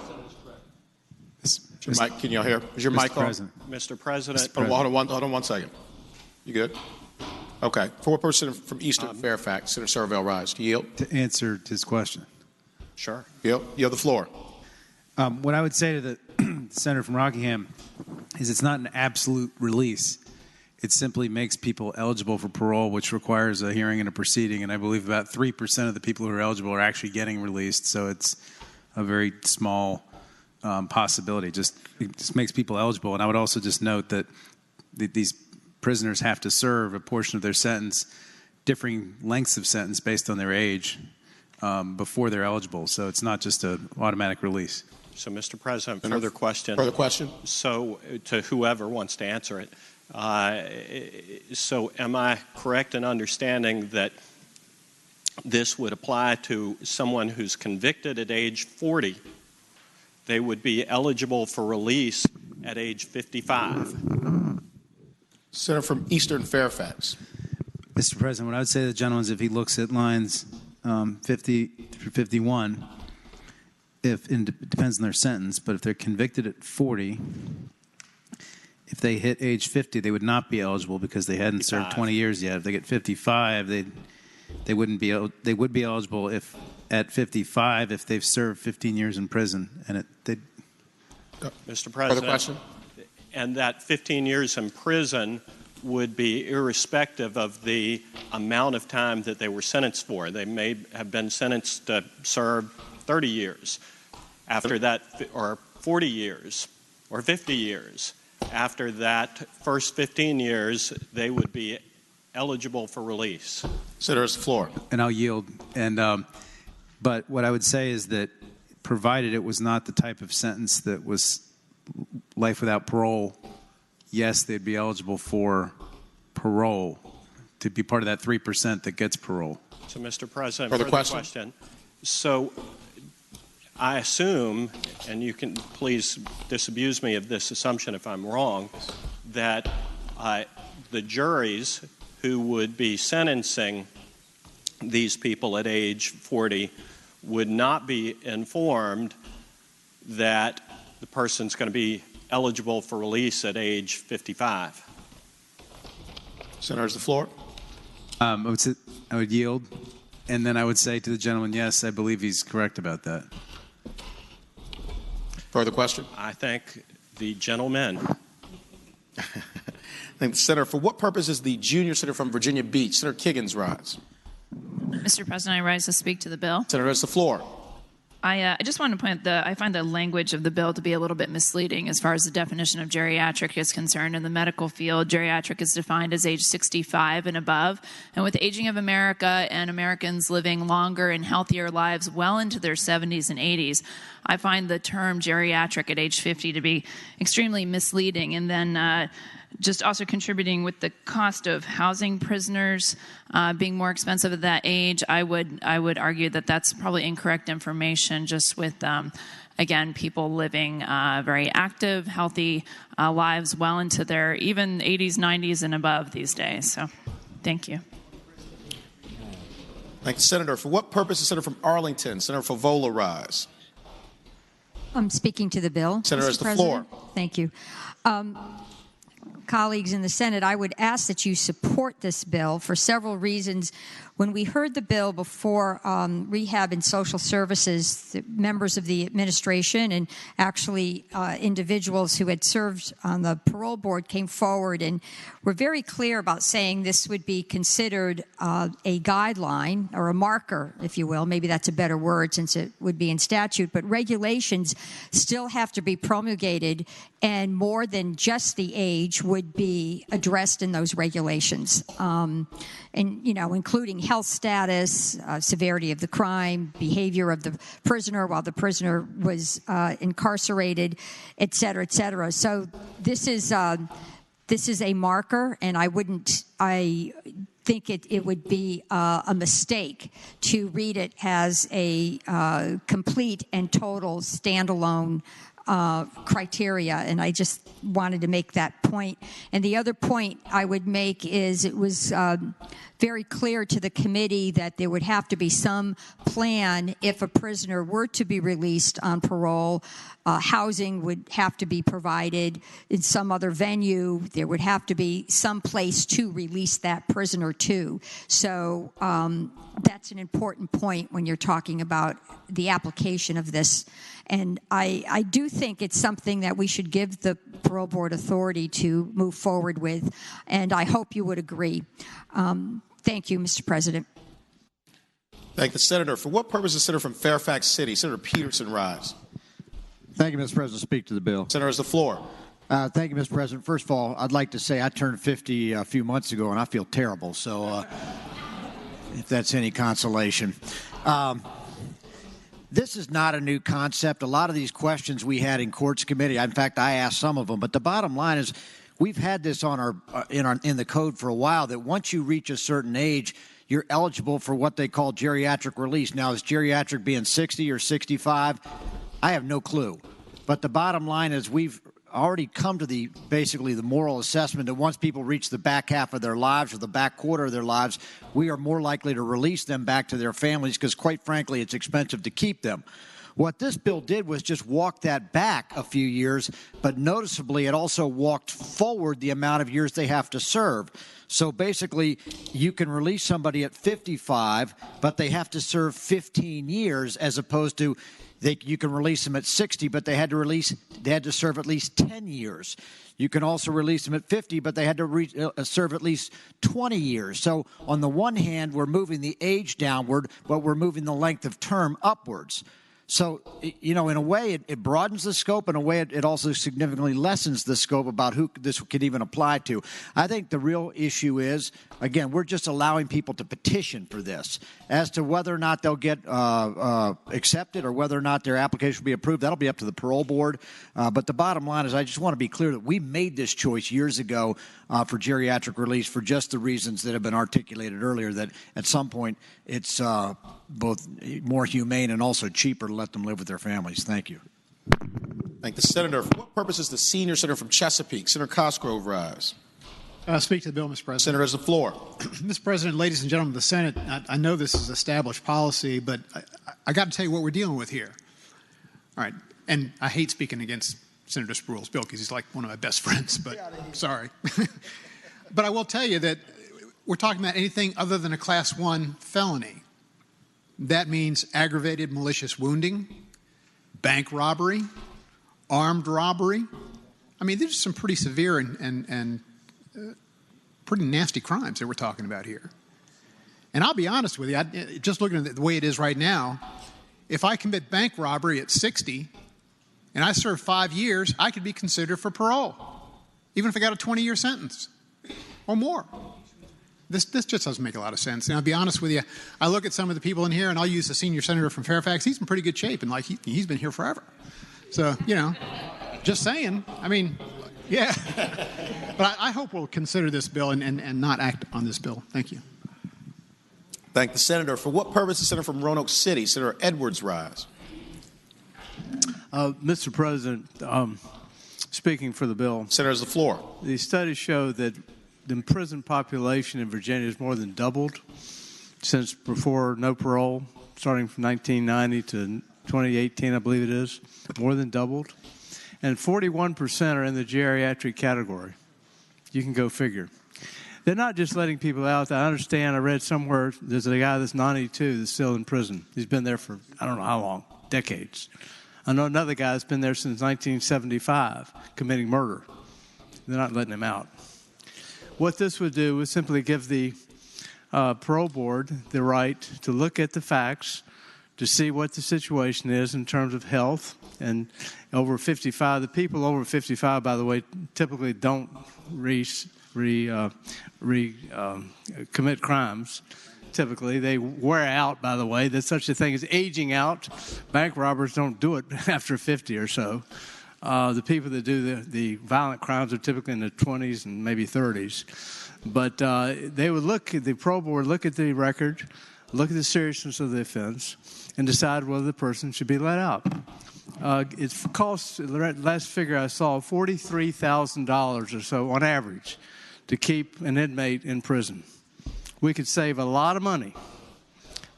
Mike, can you all hear? Is your mic on? Mr. President. Hold on one second. You good? Okay. For what person from Eastern Fairfax, Senator Sarvell rise. To yield? To answer his question. Sure. You have the floor. What I would say to the senator from Rockingham is it's not an absolute release. It simply makes people eligible for parole, which requires a hearing and a proceeding. And I believe about 3% of the people who are eligible are actually getting released. So it's a very small possibility. It just makes people eligible. And I would also just note that these prisoners have to serve a portion of their sentence, differing lengths of sentence based on their age, before they're eligible. So it's not just an automatic release. So, Mr. President, further question. Further question? So, to whoever wants to answer it. So, am I correct in understanding that this would apply to someone who's convicted at age 40? They would be eligible for release at age 55. Senator from Eastern Fairfax. Mr. President, what I would say to the gentleman is if he looks at lines 50 through 51, it depends on their sentence, but if they're convicted at 40, if they hit age 50, they would not be eligible because they hadn't served 20 years yet. If they get 55, they wouldn't be. They would be eligible if at 55 if they've served 15 years in prison. And Mr. President, further question? And that 15 years in prison would be irrespective of the amount of time that they were sentenced for. They may have been sentenced to serve 30 years after that, or 40 years, or 50 years. After that first 15 years, they would be eligible for release. Senator's floor. And I'll yield. But what I would say is that provided it was not the type of sentence that was life without parole, yes, they'd be eligible for parole to be part of that 3% that gets parole. So, Mr. President, further question. So, I assume, and you can please disabuse me of this assumption if I'm wrong, that the juries who would be sentencing these people at age 40 would not be informed that the person's going to be eligible for release at age 55. Senator's the floor. I would yield, and then I would say to the gentleman, yes, I believe he's correct about that. Further question? I thank the gentleman. Thank the senator. For what purpose is the junior senator from Virginia Beach, Senator Kiggins, rise? Mr. President, I rise to speak to the bill. Senator has the floor. I just want to point out I find the language of the bill to be a little bit misleading as far as the definition of geriatric is concerned. In the medical field, geriatric is defined as age 65 and above. And with the aging of America and Americans living longer and healthier lives well into their 70s and 80s, I find the term geriatric at age 50 to be extremely misleading. And then just also contributing with the cost of housing prisoners being more expensive at that age, I would argue that that's probably incorrect information, just with, again, people living very active, healthy lives well into their even 80s, 90s, and above these days. So thank you. Thank the senator. For what purpose is Senator from Arlington, Senator Favola, rise? I'm speaking to the bill. Senator has the floor. Thank you. Colleagues in the Senate, I would ask that you support this bill for several reasons. When we heard the bill before Rehab and Social Services, the members of the administration and actually individuals who had served on the parole board came forward and were very clear about saying this would be considered a guideline or a marker, if you will. Maybe that's a better word since it would be in statute, but regulations still have to be promulgated, and more than just the age would be addressed in those regulations. And, you know, including health status, severity of the crime, behavior of the prisoner while the prisoner was incarcerated, et cetera, et cetera. So this is a marker, and I think it would be a mistake to read it as a complete and total standalone criteria, and I just wanted to make that point. And the other point I would make is it was very clear to the committee that there would have to be some plan if a prisoner were to be released on parole. Housing would have to be provided in some other venue. There would have to be some place to release that prisoner to. So that's an important point when you're talking about the application of this. And I do think it's something that we should give the parole board authority to move forward with, and I hope you would agree. Thank you, Mr. President. Thank the senator. For what purpose is Senator from Fairfax City, Senator Peterson, rise? Thank you, Mr. President. Speak to the bill. Senator has the floor. Thank you, Mr. President. First of all, I'd like to say I turned 50 a few months ago, and I feel terrible. So if that's any consolation. This is not a new concept. A lot of these questions we had in courts committee, in fact, I asked some of them, but the bottom line is we've had this on in the code for a while that once you reach a certain age, you're eligible for what they call geriatric release. Now, is geriatric being 60 or 65? I have no clue. But the bottom line is we've already come to basically the moral assessment that once people reach the back half of their lives or the back quarter of their lives, we are more likely to release them back to their families because, quite frankly, it's expensive to keep them. What this bill did was just walk that back a few years, but noticeably it also walked forward the amount of years they have to serve. So basically, you can release somebody at 55, but they have to serve 15 years as opposed to you can release them at 60, but they had to serve at least 10 years. You can also release them at 50, but they had to serve at least 20 years. So on the one hand, we're moving the age downward, but we're moving the length of term upwards. So, in a way, it broadens the scope. In a way, it also significantly lessens the scope about who this could even apply to. I think the real issue is, again, we're just allowing people to petition for this. As to whether or not they'll get accepted or whether or not their application will be approved, that'll be up to the parole board. But the bottom line is I just want to be clear that we made this choice years ago for geriatric release for just the reasons that have been articulated earlier, that at some point it's both more humane and also cheaper to let them live with their families. Thank you. Thank the senator. For what purpose is the senior senator from Chesapeake, Senator Cosgrove, rise? Speak to the bill, Mr. President. Senator has the floor. Mr. President, ladies and gentlemen of the Senate, I know this is established policy, but I got to tell you what we're dealing with here. All right, and I hate speaking against Senator Spruill's bill because he's like one of my best friends, but sorry. But I will tell you that we're talking about anything other than a Class 1 felony. That means aggravated malicious wounding, bank robbery, armed robbery. I mean, these are some pretty severe and pretty nasty crimes that we're talking about here. And I'll be honest with you, just looking at the way it is right now, if I commit bank robbery at 60 and I serve 5 years, I could be considered for parole, even if I got a 20-year sentence or more. This just doesn't make a lot of sense. And I'll be honest with you, I look at some of the people in here, and I'll use the senior senator from Fairfax. He's in pretty good shape, and like he's been here forever. So, just saying. I mean, yeah. But I hope we'll consider this bill and not act on this bill. Thank you. Thank the senator. For what purpose the senator from Roanoke City, Senator Edwards, rise? Mr. President, speaking for the bill. Senator has the floor. The studies show that the prison population in Virginia has more than doubled since before no parole, starting from 1990 to 2018, I believe it is, more than doubled. And 41% are in the geriatric category. You can go figure. They're not just letting people out. I understand, I read somewhere, there's a guy that's 92 that's still in prison. He's been there for, I don't know how long, decades. I know another guy that's been there since 1975, committing murder. They're not letting him out. What this would do is simply give the parole board the right to look at the facts, to see what the situation is in terms of health. And over 55, the people over 55, by the way, typically don't commit crimes. Typically, they wear out, by the way. There's such a thing as aging out. Bank robbers don't do it after 50 or so. The people that do the violent crimes are typically in their 20s and maybe 30s. But they would the parole board look at the record, look at the seriousness of the offense, and decide whether the person should be let out. It costs, the last figure I saw, $43,000 or so on average to keep an inmate in prison. We could save a lot of money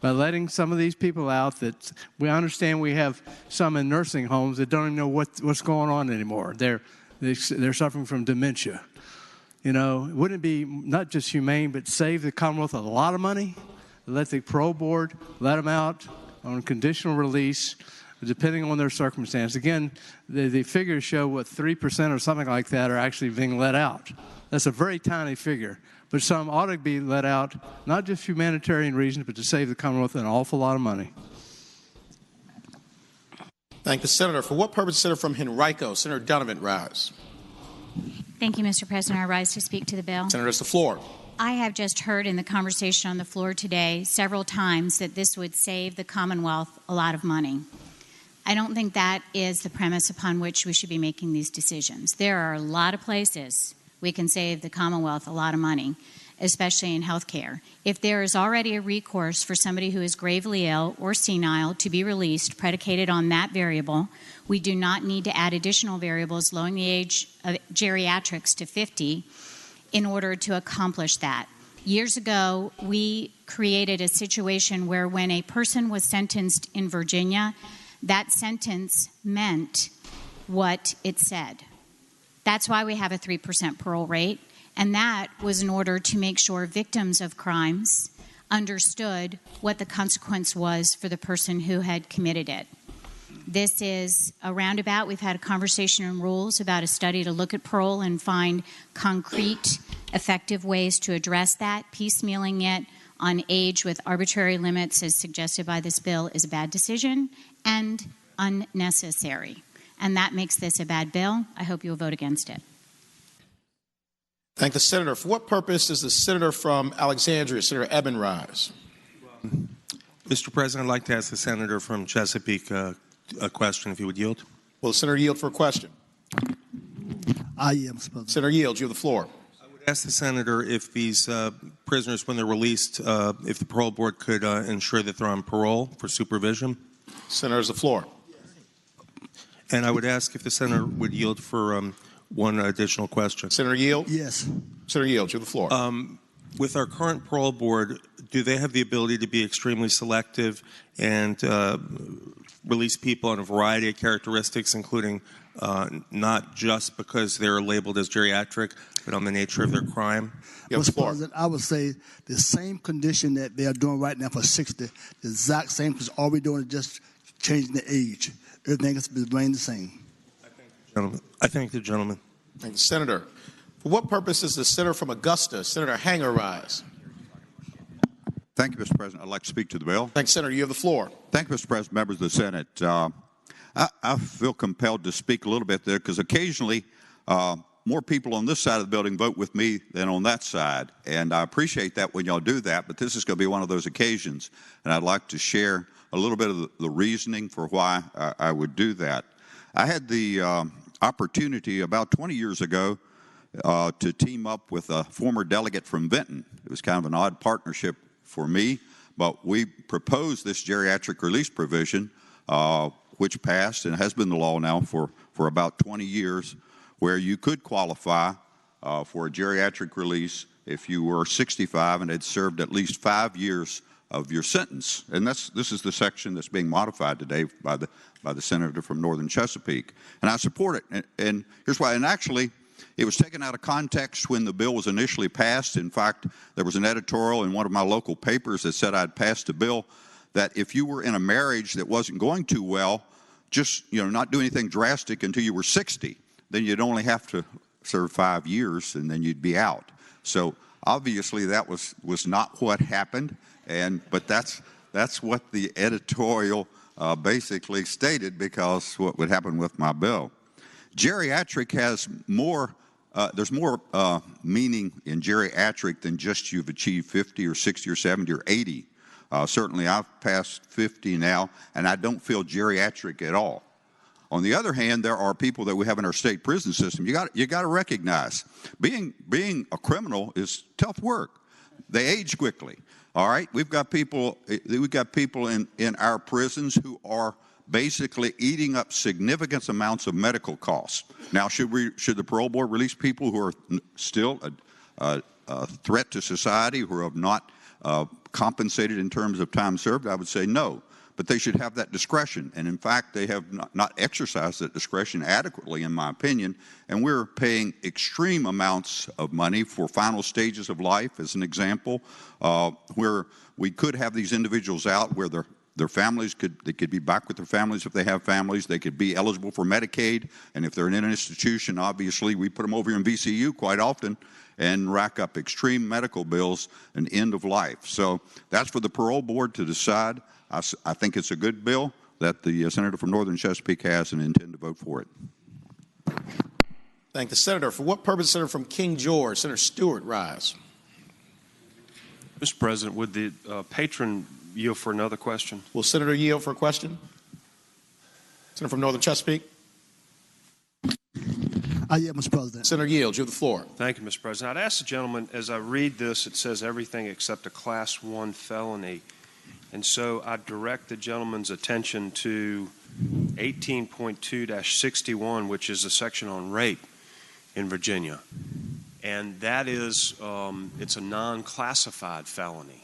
by letting some of these people out that we understand we have some in nursing homes that don't even know what's going on anymore. They're suffering from dementia. Wouldn't it be not just humane, but save the Commonwealth a lot of money? Let the parole board let them out on conditional release, depending on their circumstance. Again, the figures show 3% or something like that are actually being let out. That's a very tiny figure. But some ought to be let out, not just for humanitarian reasons, but to save the Commonwealth an awful lot of money. Thank the senator. For what purpose, Senator from Henrico, Senator Donovan, rise? Thank you, Mr. President. I rise to speak to the bill. Senator has the floor. I have just heard in the conversation on the floor today several times that this would save the Commonwealth a lot of money. I don't think that is the premise upon which we should be making these decisions. There are a lot of places we can save the Commonwealth a lot of money, especially in health care. If there is already a recourse for somebody who is gravely ill or senile to be released predicated on that variable, we do not need to add additional variables lowering the age of geriatrics to 50 in order to accomplish that. Years ago, we created a situation where when a person was sentenced in Virginia, that sentence meant what it said. That's why we have a 3% parole rate, and that was in order to make sure victims of crimes understood what the consequence was for the person who had committed it. This is a roundabout. We've had a conversation in rules about a study to look at parole and find concrete, effective ways to address that. Piecemealing it on age with arbitrary limits, as suggested by this bill, is a bad decision and unnecessary. And that makes this a bad bill. I hope you will vote against it. Thank the senator. For what purpose does the senator from Alexandria, Senator Eben, rise? Mr. President, I'd like to ask the senator from Chesapeake a question, if you would yield. Will the senator yield for a question? I am, Mr. President. Senator yields. You have the floor. I would ask the senator if these prisoners, when they're released, if the parole board could ensure that they're on parole for supervision. Senator has the floor. And I would ask if the senator would yield for one additional question. Senator yield? Yes. Senator yields. You have the floor. With our current parole board, do they have the ability to be extremely selective and release people on a variety of characteristics, including not just because they're labeled as geriatric, but on the nature of their crime? Mr. President, I would say the same condition that they are doing right now for 60, the exact same, because all we're doing is just changing the age. Everything has been remained the same. I thank the gentleman. Thank the senator. For what purpose does the senator from Augusta, Senator Hanger, rise? Thank you, Mr. President. I'd like to speak to the bill. Thanks, Senator. You have the floor. Thank you, Mr. President, members of the Senate. I feel compelled to speak a little bit there because occasionally more people on this side of the building vote with me than on that side. And I appreciate that when y'all do that, but this is going to be one of those occasions. And I'd like to share a little bit of the reasoning for why I would do that. I had the opportunity about 20 years ago to team up with a former delegate from Benton. It was kind of an odd partnership for me, but we proposed this geriatric release provision, which passed and has been the law now for about 20 years, where you could qualify for a geriatric release if you were 65 and had served at least 5 years of your sentence. And this is the section that's being modified today by the senator from Northern Chesapeake. And I support it. And here's why. And actually, it was taken out of context when the bill was initially passed. In fact, there was an editorial in one of my local papers that said I'd passed a bill that if you were in a marriage that wasn't going too well, just not do anything drastic until you were 60, then you'd only have to serve 5 years and then you'd be out. So obviously that was not what happened, but that's what the editorial basically stated, because what would happen with my bill. Geriatric has more, there's more meaning in geriatric than just you've achieved 50 or 60 or 70 or 80. Certainly I've passed 50 now, and I don't feel geriatric at all. On the other hand, there are people that we have in our state prison system. You got to recognize being a criminal is tough work. They age quickly. All right, we've got people in our prisons who are basically eating up significant amounts of medical costs. Now, should the parole board release people who are still a threat to society, who have not compensated in terms of time served? I would say no. But they should have that discretion. And in fact, they have not exercised that discretion adequately, in my opinion. And we're paying extreme amounts of money for final stages of life, as an example, where we could have these individuals out where their families could be back with their families if they have families. They could be eligible for Medicaid. And if they're in an institution, obviously, we put them over here in VCU quite often and rack up extreme medical bills and end of life. So that's for the parole board to decide. I think it's a good bill that the senator from Northern Chesapeake has, and intend to vote for it. Thank the senator. For what purpose, senator from King George, Senator Stewart, rise? Mr. President, would the patron yield for another question? Will Senator yield for a question? Senator from Northern Chesapeake. Yeah, Mr. President. Senator Yield, you have the floor. Thank you, Mr. President. I'd ask the gentleman, as I read this, it says everything except a Class 1 felony. And so I direct the gentleman's attention to 18.2-61, which is a section on rape in Virginia. And that is, it's a non-classified felony.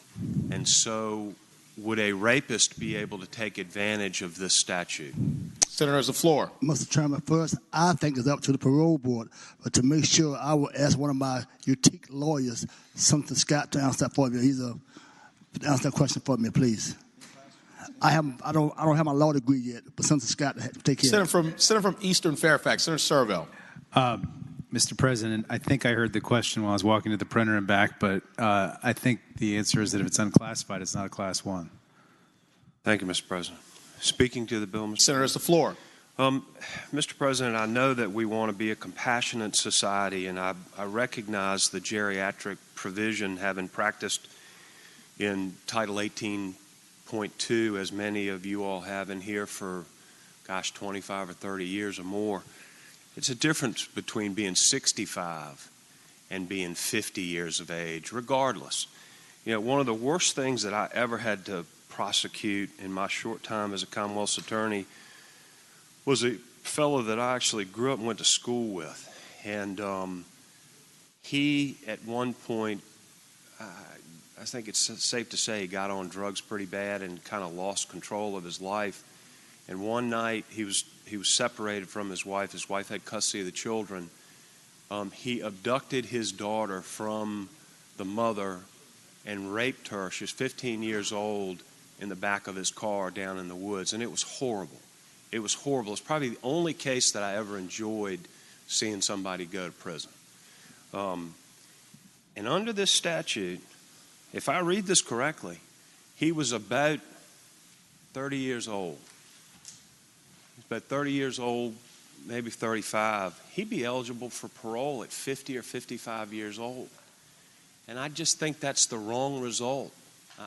And so would a rapist be able to take advantage of this statute? Senator has the floor. Mr. Chairman, first, I think it's up to the parole board, but to make sure, I will ask one of my Utique lawyers, Senator Scott, to answer that for me. Answer that question for me, please. I don't have my law degree yet, but Senator Scott take care. Senator from Eastern Fairfax, Senator Servell. Mr. President, I think I heard the question while I was walking to the printer and back, but I think the answer is that if it's unclassified, it's not a Class 1. Thank you, Mr. President. Speaking to the bill, Mr. Senator has the floor. Mr. President, I know that we want to be a compassionate society, and I recognize the geriatric provision having practiced in Title 18.2, as many of you all have in here for, 25 or 30 years or more. It's a difference between being 65 and being 50 years of age, regardless. You know, one of the worst things that I ever had to prosecute in my short time as a Commonwealth's attorney was a fellow that I actually grew up and went to school with. And he, at one point, I think it's safe to say he got on drugs pretty bad and kind of lost control of his life. And one night, he was separated from his wife. His wife had custody of the children. He abducted his daughter from the mother and raped her. She was 15 years old, in the back of his car down in the woods. And it was horrible. It was horrible. It's probably the only case that I ever enjoyed seeing somebody go to prison. And under this statute, if I read this correctly, he was about 30 years old. He's about 30 years old, maybe 35. He'd be eligible for parole at 50 or 55 years old. And I just think that's the wrong result.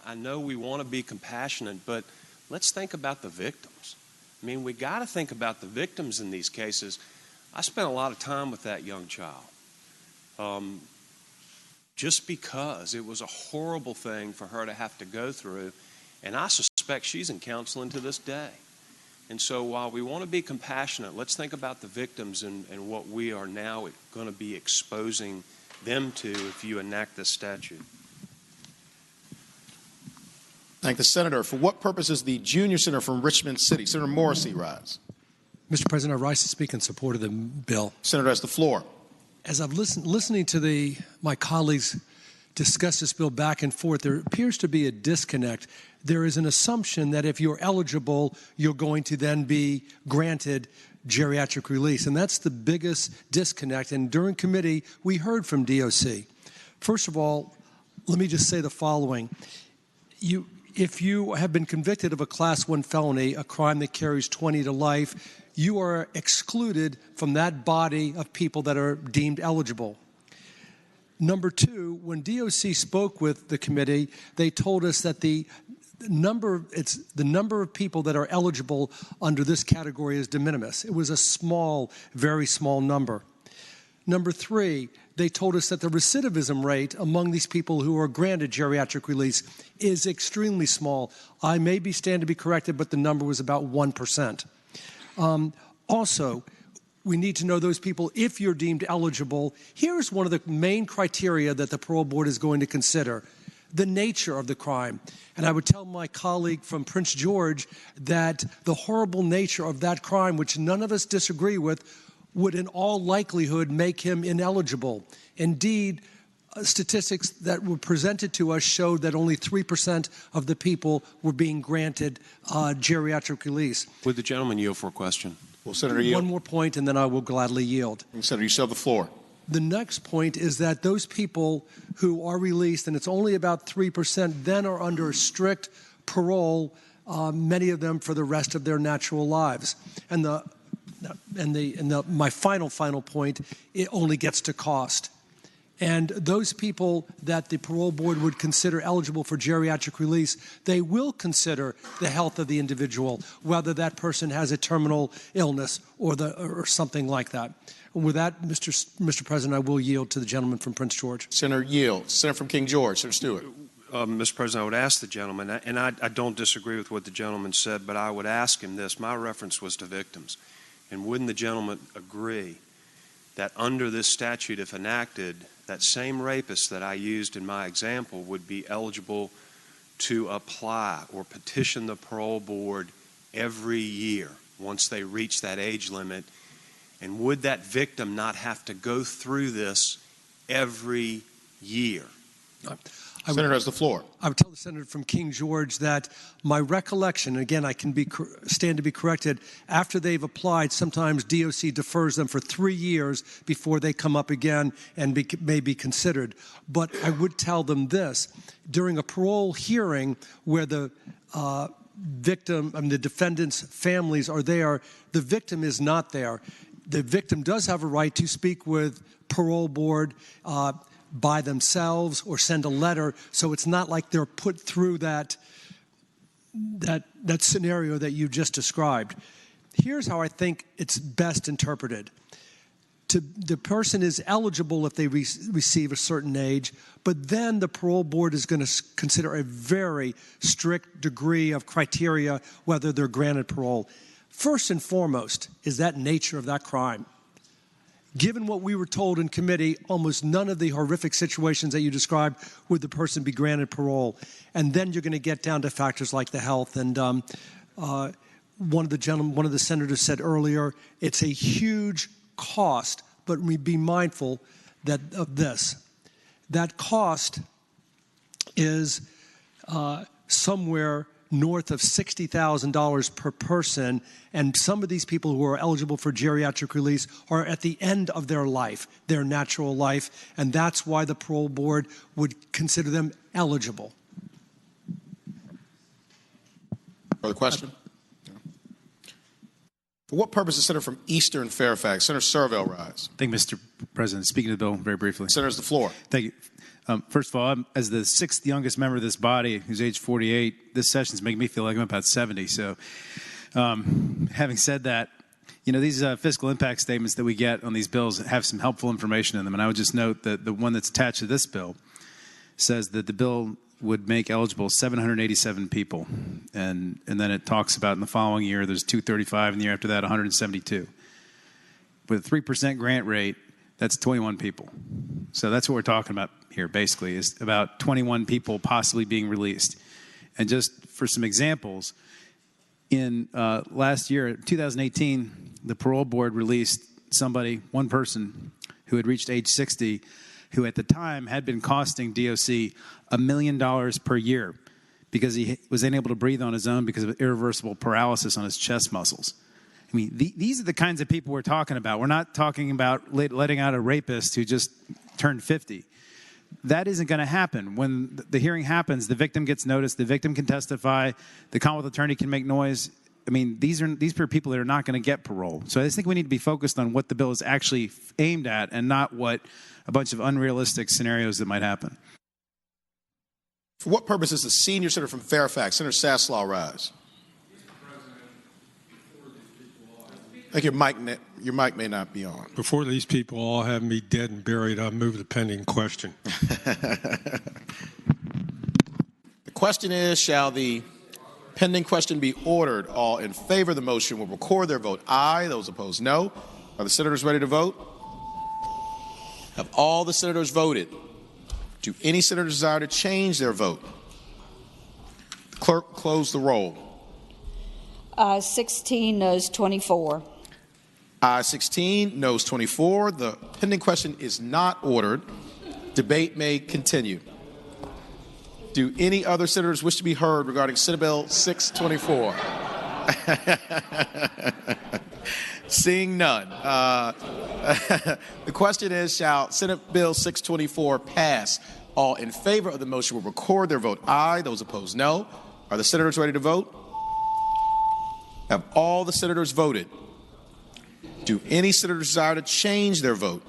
I know we want to be compassionate, but let's think about the victims. I mean, we got to think about the victims in these cases. I spent a lot of time with that young child. Just because it was a horrible thing for her to have to go through, and I suspect she's in counseling to this day. And so while we want to be compassionate, let's think about the victims and what we are now going to be exposing them to if you enact this statute. Thank the senator. For what purpose is the junior senator from Richmond City, Senator Morrissey, rise? Mr. President, I rise to speak in support of the bill. Senator has the floor. As I've listening to my colleagues discuss this bill back and forth, there appears to be a disconnect. There is an assumption that if you're eligible, you're going to then be granted geriatric release, and that's the biggest disconnect. And during committee, we heard from DOC. First of all, let me just say the following. If you have been convicted of a Class 1 felony, a crime that carries 20 to life, you are excluded from that body of people that are deemed eligible. Number two, when DOC spoke with the committee, they told us that the number of people that are eligible under this category is de minimis. It was a small, very small number. Number three, they told us that the recidivism rate among these people who are granted geriatric release is extremely small. I may stand to be corrected, but the number was about 1%. Also, we need to know those people, if you're deemed eligible, here's one of the main criteria that the parole board is going to consider: the nature of the crime. And I would tell my colleague from Prince George that the horrible nature of that crime, which none of us disagree with, would in all likelihood make him ineligible. Indeed, statistics that were presented to us showed that only 3% of the people were being granted geriatric release. Would the gentleman yield for a question? Well, Senator, yield. One more point, and then I will gladly yield. Senator, you still have the floor. The next point is that those people who are released, and it's only about 3%, then are under strict parole, many of them for the rest of their natural lives. And my final point, it only gets to cost. And those people that the parole board would consider eligible for geriatric release, they will consider the health of the individual, whether that person has a terminal illness or something like that. And with that, Mr. President, I will yield to the gentleman from Prince George. Senator yield. Senator from King George, Senator Stewart. Mr. President, I would ask the gentleman, and I don't disagree with what the gentleman said, but I would ask him this. My reference was to victims. And wouldn't the gentleman agree that under this statute, if enacted, that same rapist that I used in my example would be eligible to apply or petition the parole board every year once they reach that age limit? And would that victim not have to go through this every year? Senator has the floor. I would tell the senator from King George that my recollection, again, I can stand to be corrected, after they've applied, sometimes DOC defers them for 3 years before they come up again and may be considered. But I would tell them this, during a parole hearing where the the defendant's families are there, the victim is not there. The victim does have a right to speak with parole board by themselves or send a letter, so it's not like they're put through that scenario that you just described. Here's how I think it's best interpreted. The person is eligible if they receive a certain age, but then the parole board is going to consider a very strict degree of criteria whether they're granted parole. First and foremost is that nature of that crime. Given what we were told in committee, almost none of the horrific situations that you described would the person be granted parole. And then you're going to get down to factors like the health. And one of the senators said earlier, it's a huge cost, but we be mindful of this. That cost is somewhere north of $60,000 per person, and some of these people who are eligible for geriatric release are at the end of their life, their natural life, and that's why the parole board would consider them eligible. Further question? For what purpose is Senator from Eastern Fairfax? Senator Servell rise. Thank you, Mr. President. Speaking of the bill very briefly. Senator's the floor. Thank you. First of all, I'm, as the sixth youngest member of this body, who's age 48, this session's making me feel like I'm about 70. So having said that, these fiscal impact statements that we get on these bills have some helpful information in them. And I would just note that the one that's attached to this bill says that the bill would make eligible 787 people. And then it talks about in the following year, there's 235, and the year after that, 172. With a 3% grant rate, that's 21 people. So that's what we're talking about here, basically, is about 21 people possibly being released. And just for some examples, in last year, 2018, the parole board released one person who had reached age 60, who at the time had been costing DOC $1 million per year because he was unable to breathe on his own because of irreversible paralysis on his chest muscles. I mean, these are the kinds of people we're talking about. We're not talking about letting out a rapist who just turned 50. That isn't going to happen. When the hearing happens, the victim gets noticed, the victim can testify, the Commonwealth attorney can make noise. I mean, these are people that are not going to get parole. So I just think we need to be focused on what the bill is actually aimed at and not what a bunch of unrealistic scenarios that might happen. For what purpose is the senior senator from Fairfax, Senator Saslaw, rise? I think your mic may not be on. Before these people all have me dead and buried, I move the pending question. The question is, shall the pending question be ordered? All in favor of the motion will record their vote aye. Those opposed, no. Are the senators ready to vote? Have all the senators voted? Do any senators desire to change their vote? The clerk, close the roll. 16, noes 24. Ayes 16, noes 24. The pending question is not ordered. Debate may continue. Do any other senators wish to be heard regarding Senate Bill 624? Seeing none. The question is, shall Senate Bill 624 pass? All in favor of the motion will record their vote aye. Those opposed, no. Are the senators ready to vote? Have all the senators voted? Do any senators desire to change their vote?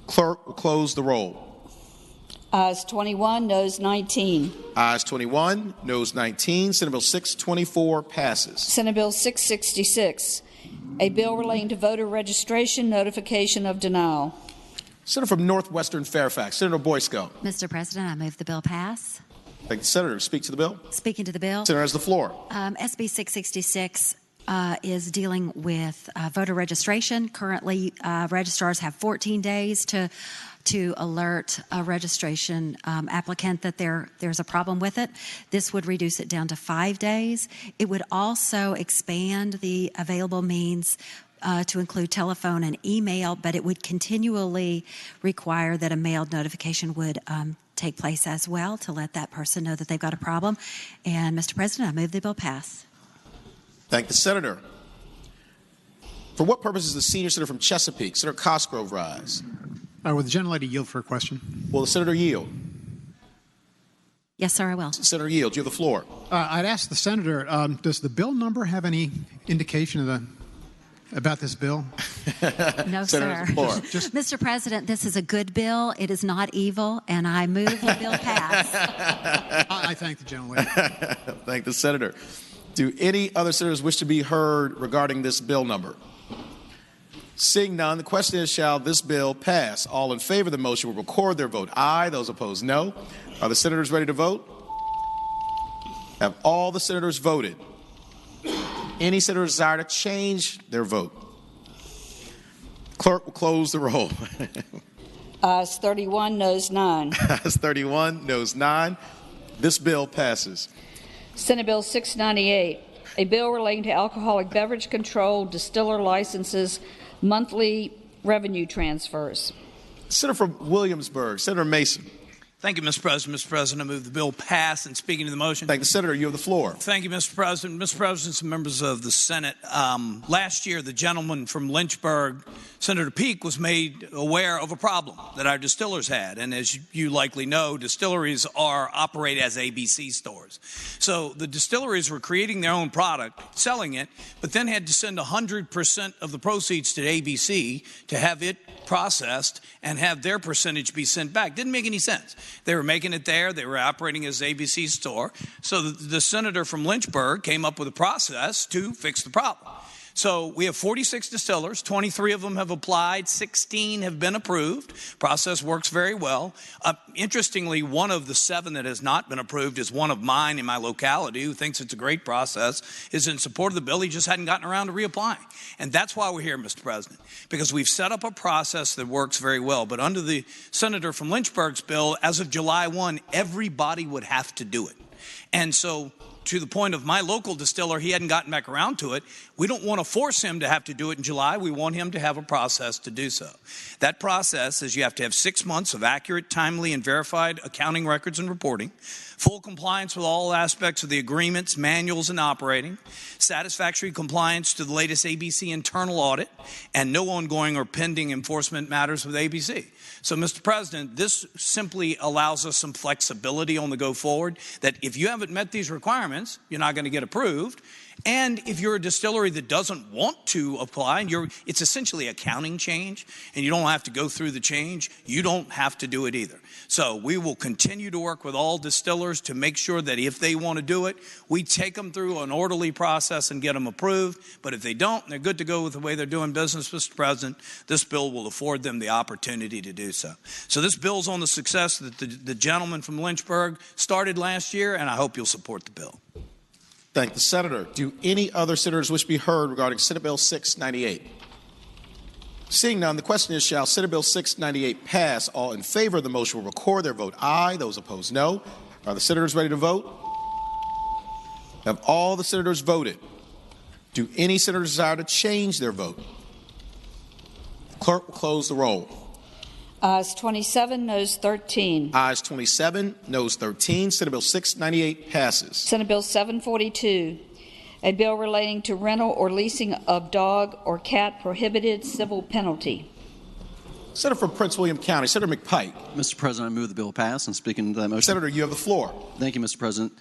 Clerk will close the roll. Ayes 21, noes 19. Ayes 21, noes 19. Senate Bill 624 passes. Senate Bill 666, a bill relating to voter registration, notification of denial. Senator from Northwestern Fairfax, Senator Boysko. Mr. President, I move the bill pass. Thank you, Senator. Speak to the bill. Speaking to the bill. Senator has the floor. SB 666 is dealing with voter registration. Currently, registrars have 14 days to alert a registration applicant that there's a problem with it. This would reduce it down to 5 days. It would also expand the available means to include telephone and email, but it would continually require that a mailed notification would take place as well to let that person know that they've got a problem. And, Mr. President, I move the bill pass. Thank the Senator. For what purpose does the senior senator from Chesapeake, Senator Cosgrove, rise? Would the gentlelady yield for a question? Will the senator yield? Yes, sir, I will. Senator yield. You have the floor. I'd ask the senator, does the bill number have any indication about this bill? No, sir. Mr. President, this is a good bill. It is not evil, and I move the bill pass. I thank the gentlelady. Thank the senator. Do any other senators wish to be heard regarding this bill number? Seeing none, the question is, shall this bill pass? All in favor of the motion will record their vote aye. Those opposed, no. Are the senators ready to vote? Have all the senators voted? Any senator desire to change their vote? Clerk will close the roll. Ayes 31, noes 9. Ayes 31, noes 9. This bill passes. Senate Bill 698, a bill relating to alcoholic beverage control, distiller licenses, monthly revenue transfers. Senator from Williamsburg, Senator Mason. Thank you, Mr. President. Mr. President, I move the bill pass. And speaking to the motion. Thank the Senator. You have the floor. Thank you, Mr. President. Mr. President, some members of the Senate. Last year, the gentleman from Lynchburg, Senator Peake, was made aware of a problem that our distillers had. And as you likely know, distilleries operate as ABC stores. So the distilleries were creating their own product, selling it, but then had to send 100% of the proceeds to ABC to have it processed and have their percentage be sent back. Didn't make any sense. They were making it there. They were operating as ABC store. So the senator from Lynchburg came up with a process to fix the problem. So we have 46 distillers. 23 of them have applied. 16 have been approved. Process works very well. Interestingly, one of the 7 that has not been approved is one of mine in my locality who thinks it's a great process, is in support of the bill. He just hadn't gotten around to reapplying. And that's why we're here, Mr. President, because we've set up a process that works very well. But under the senator from Lynchburg's bill, as of July 1, everybody would have to do it. And so to the point of my local distiller, he hadn't gotten back around to it. We don't want to force him to have to do it in July. We want him to have a process to do so. That process is you have to have 6 months of accurate, timely, and verified accounting records and reporting, full compliance with all aspects of the agreements, manuals, and operating, satisfactory compliance to the latest ABC internal audit, and no ongoing or pending enforcement matters with ABC. So, Mr. President, this simply allows us some flexibility on the go forward that if you haven't met these requirements, you're not going to get approved. And if you're a distillery that doesn't want to apply, and it's essentially accounting change, and you don't have to go through the change, you don't have to do it either. So we will continue to work with all distillers to make sure that if they want to do it, we take them through an orderly process and get them approved. But if they don't, and they're good to go with the way they're doing business, Mr. President, this bill will afford them the opportunity to do so. So this bill's on the success that the gentleman from Lynchburg started last year, and I hope you'll support the bill. Thank the Senator. Do any other senators wish to be heard regarding Senate Bill 698? Seeing none, the question is, shall Senate Bill 698 pass? All in favor of the motion will record their vote aye. Those opposed, no. Are the senators ready to vote? Have all the senators voted? Do any senators desire to change their vote? The clerk will close the roll. Ayes 27, noes 13. Ayes 27, noes 13. Senate Bill 698 passes. Senate Bill 742, a bill relating to rental or leasing of dog or cat prohibited civil penalty. Senator from Prince William County, Senator McPike. Mr. President, I move the bill pass, and speaking to that motion. Senator, you have the floor. Thank you, Mr. President.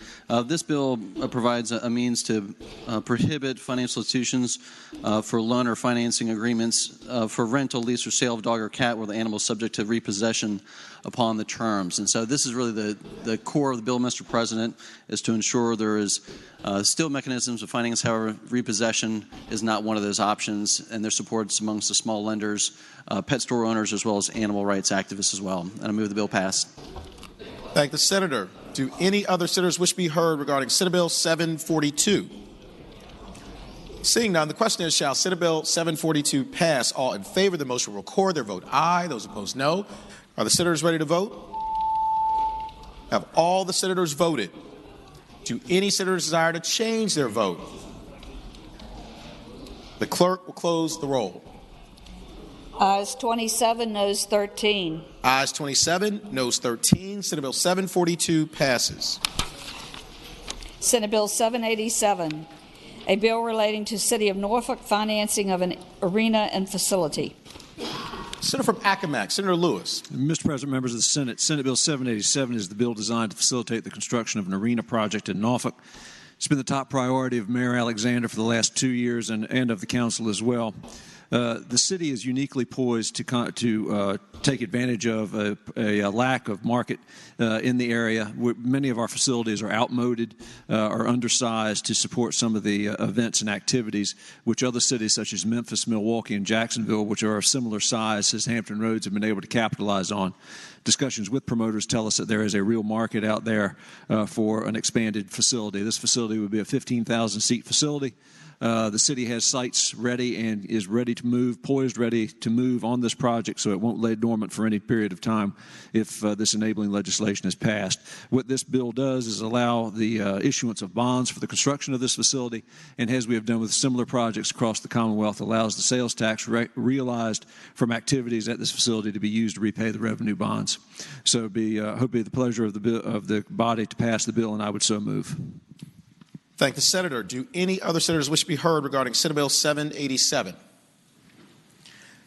This bill provides a means to prohibit financial institutions for loan or financing agreements for rental, lease, or sale of dog or cat where the animal is subject to repossession upon the terms. And so this is really the core of the bill, Mr. President, is to ensure there is still mechanisms of finance. However, repossession is not one of those options, and there's supports amongst the small lenders, pet store owners, as well as animal rights activists as well. And I move the bill pass. Thank the Senator. Do any other senators wish to be heard regarding Senate Bill 742? Seeing none, the question is, shall Senate Bill 742 pass? All in favor of the motion will record their vote aye. Those opposed, no. Are the senators ready to vote? Have all the senators voted? Do any senators desire to change their vote? The clerk will close the roll. Ayes 27, noes 13. Ayes 27, noes 13. Senate Bill 742 passes. Senate Bill 787, a bill relating to City of Norfolk financing of an arena and facility. Senator from Accomack, Senator Lewis. Mr. President, members of the Senate, Senate Bill 787 is the bill designed to facilitate the construction of an arena project in Norfolk. It's been the top priority of Mayor Alexander for the last 2 years and of the council as well. The city is uniquely poised to take advantage of a lack of market in the area. Many of our facilities are outmoded or undersized to support some of the events and activities which other cities such as Memphis, Milwaukee, and Jacksonville, which are of similar size as Hampton Roads, have been able to capitalize on. Discussions with promoters tell us that there is a real market out there for an expanded facility. This facility would be a 15,000-seat facility. The city has sites ready and is ready to move, ready to move on this project, so it won't lay dormant for any period of time if this enabling legislation is passed. What this bill does is allow the issuance of bonds for the construction of this facility, and as we have done with similar projects across the Commonwealth, allows the sales tax realized from activities at this facility to be used to repay the revenue bonds. So hope it be the pleasure of the body to pass the bill, and I would so move. Thank the Senator. Do any other senators wish to be heard regarding Senate Bill 787?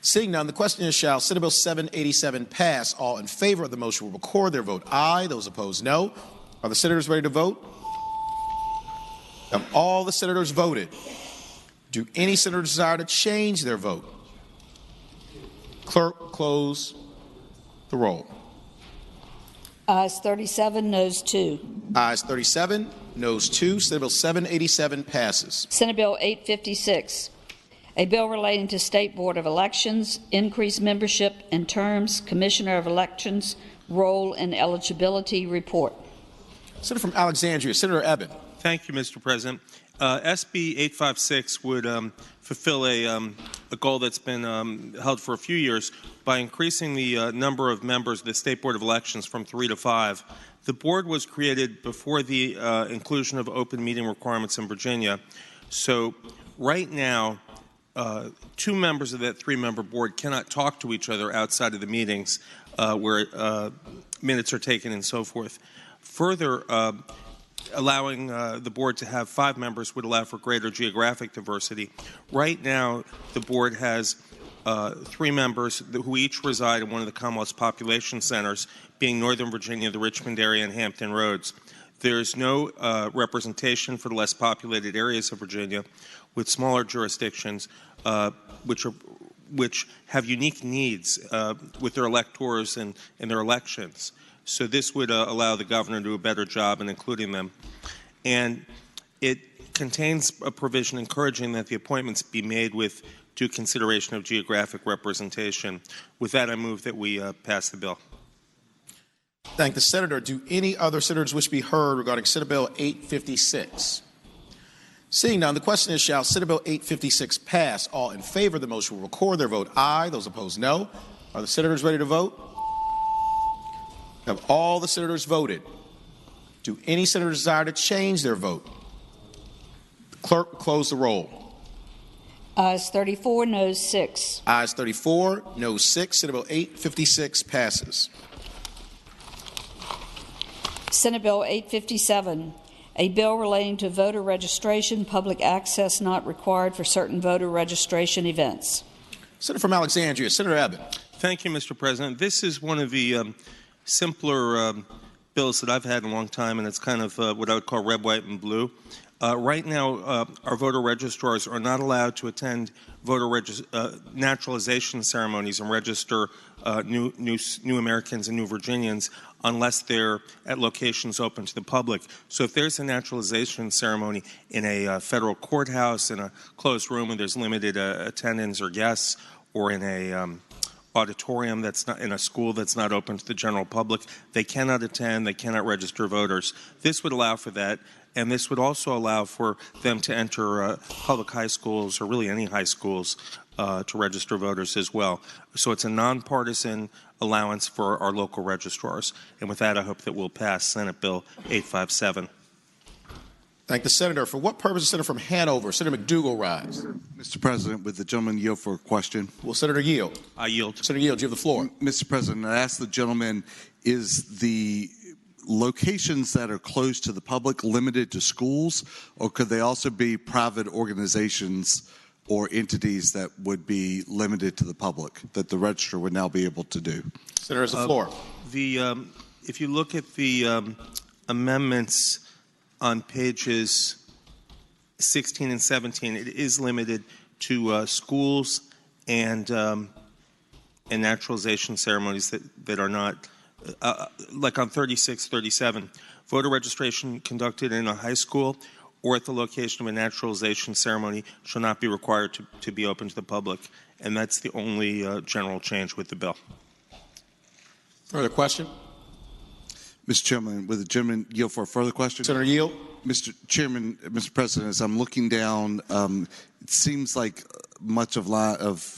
Seeing none, the question is, shall Senate Bill 787 pass? All in favor of the motion will record their vote aye. Those opposed, no. Are the senators ready to vote? Have all the senators voted? Do any senators desire to change their vote? Clerk, close the roll. Ayes 37, noes 2. Ayes 37, noes 2. Senate Bill 787 passes. Senate Bill 856, a bill relating to State Board of Elections, increased membership and terms, Commissioner of Elections, role and eligibility report. Senator from Alexandria, Senator Eben. Thank you, Mr. President. SB 856 would fulfill a goal that's been held for a few years by increasing the number of members of the State Board of Elections from 3 to 5. The board was created before the inclusion of open meeting requirements in Virginia. So right now, 2 members of that 3-member board cannot talk to each other outside of the meetings where minutes are taken and so forth. Further, allowing the board to have 5 members would allow for greater geographic diversity. Right now, the board has 3 members who each reside in one of the Commonwealth's population centers, being Northern Virginia, the Richmond area, and Hampton Roads. There's no representation for the less populated areas of Virginia, with smaller jurisdictions which have unique needs with their electors and their elections. So this would allow the governor to do a better job in including them. And it contains a provision encouraging that the appointments be made with due consideration of geographic representation. With that, I move that we pass the bill. Thank the Senator. Do any other senators wish to be heard regarding Senate Bill 856? Seeing none, the question is, shall Senate Bill 856 pass? All in favor of the motion will record their vote aye. Those opposed, no. Are the senators ready to vote? Have all the senators voted? Do any senators desire to change their vote? The clerk will close the roll. Ayes 34, noes 6. Ayes 34, noes 6. Senate Bill 856 passes. Senate Bill 857, a bill relating to voter registration, public access not required for certain voter registration events. Senator from Alexandria, Senator Abbott. Thank you, Mr. President. This is one of the simpler bills that I've had in a long time, and it's kind of what I would call red, white, and blue. Right now, our voter registrars are not allowed to attend voter naturalization ceremonies and register new Americans and new Virginians unless they're at locations open to the public. So if there's a naturalization ceremony in a federal courthouse, in a closed room where there's limited attendance or guests, or in a auditorium that's not in a school that's not open to the general public, they cannot attend, they cannot register voters. This would allow for that, and this would also allow for them to enter public high schools, or really any high schools, to register voters as well. So it's a nonpartisan allowance for our local registrars. And with that, I hope that we'll pass Senate Bill 857. Thank the senator. For what purpose is Senator from Hanover? Senator McDougall rise. Mr. President, would the gentleman yield for a question? Will Senator yield? I yield. Senator Yield, you have the floor. Mr. President, I ask the gentleman, is the locations that are closed to the public limited to schools, or could they also be private organizations or entities that would be limited to the public that the registrar would now be able to do? Senator has the floor. If you look at the amendments on pages 16 and 17, it is limited to schools and naturalization ceremonies that are not, like on 36, 37, voter registration conducted in a high school or at the location of a naturalization ceremony shall not be required to be open to the public. And that's the only general change with the bill. Further question? Mr. Chairman, would the gentleman yield for a further question? Senator Yield. Mr. Chairman, Mr. President, as I'm looking down, it seems like much of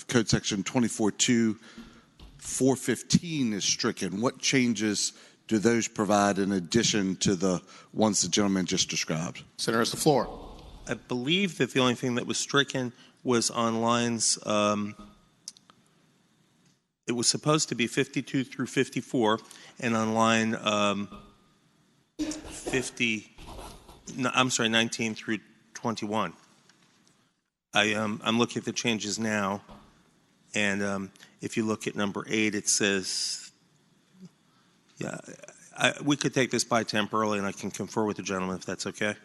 Code Section 24.2.415 is stricken. What changes do those provide in addition to the ones the gentleman just described? Senator has the floor. I believe that the only thing that was stricken was on lines, it was supposed to be 52 through 54, and on line 19 through 21. I'm looking at the changes now, and if you look at number 8, it says, we could take this by temporarily, and I can confer with the gentleman if that's okay.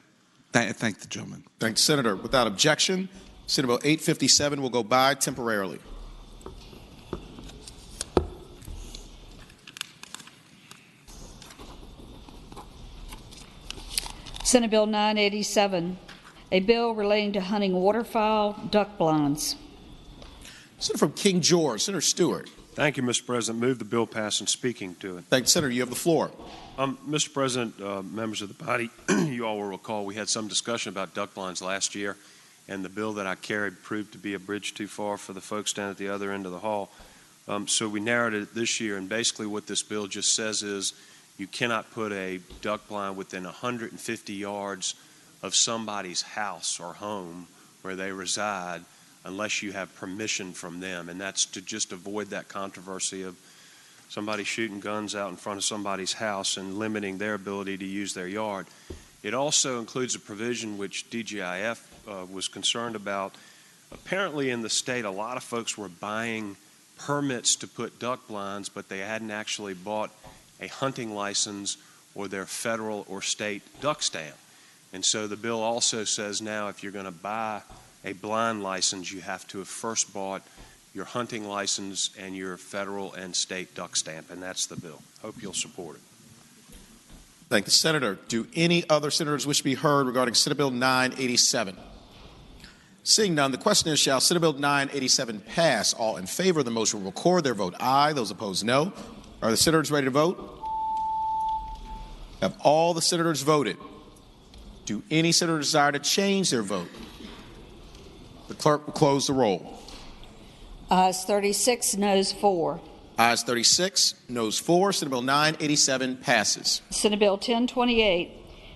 Thank the gentleman. Thank the senator. Without objection, Senate Bill 857 will go by temporarily. Senate Bill 987, a bill relating to hunting waterfowl duck blinds. Senator from King George, Senator Stewart. Thank you, Mr. President. Move the bill pass and speaking to it. Thank you, Senator. You have the floor. Mr. President, members of the body, you all will recall we had some discussion about duck blinds last year, and the bill that I carried proved to be a bridge too far for the folks down at the other end of the hall. So we narrowed it this year, and basically what this bill just says is you cannot put a duck blind within 150 yards of somebody's house or home where they reside unless you have permission from them. And that's to just avoid that controversy of somebody shooting guns out in front of somebody's house and limiting their ability to use their yard. It also includes a provision which DGIF was concerned about. Apparently in the state, a lot of folks were buying permits to put duck blinds, but they hadn't actually bought a hunting license or their federal or state duck stamp. And so the bill also says now if you're going to buy a blind license, you have to have first bought your hunting license and your federal and state duck stamp, and that's the bill. Hope you'll support it. Thank the senator. Do any other senators wish to be heard regarding Senate Bill 987? Seeing none, the question is, shall Senate Bill 987 pass? All in favor of the motion will record their vote aye. Those opposed, no. Are the senators ready to vote? Have all the senators voted? Do any senator desire to change their vote? The clerk will close the roll. Ayes 36, noes 4. Ayes 36, noes 4. Senate Bill 987 passes. Senate Bill 1028,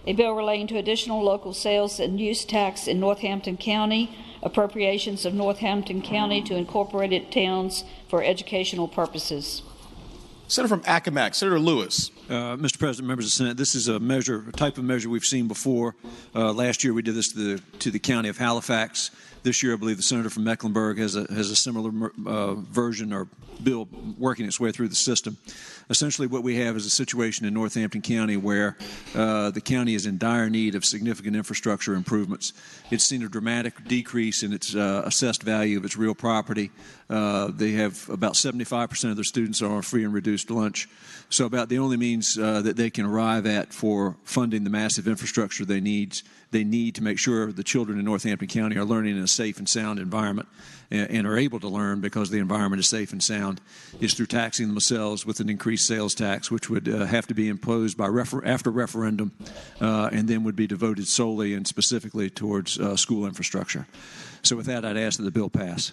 a bill relating to additional local sales and use tax in Northampton County, appropriations of Northampton County to incorporated towns for educational purposes. Senator from Accomack, Senator Lewis. Mr. President, members of the Senate, this is a type of measure we've seen before. Last year we did this to the county of Halifax. This year I believe the senator from Mecklenburg has a similar version or bill working its way through the system. Essentially what we have is a situation in Northampton County where the county is in dire need of significant infrastructure improvements. It's seen a dramatic decrease in its assessed value of its real property. They have about 75% of their students are on free and reduced lunch. So about the only means that they can arrive at for funding the massive infrastructure they need to make sure the children in Northampton County are learning in a safe and sound environment and are able to learn because the environment is safe and sound is through taxing themselves with an increased sales tax, which would have to be imposed by after referendum and then would be devoted solely and specifically towards school infrastructure. So with that, I'd ask that the bill pass.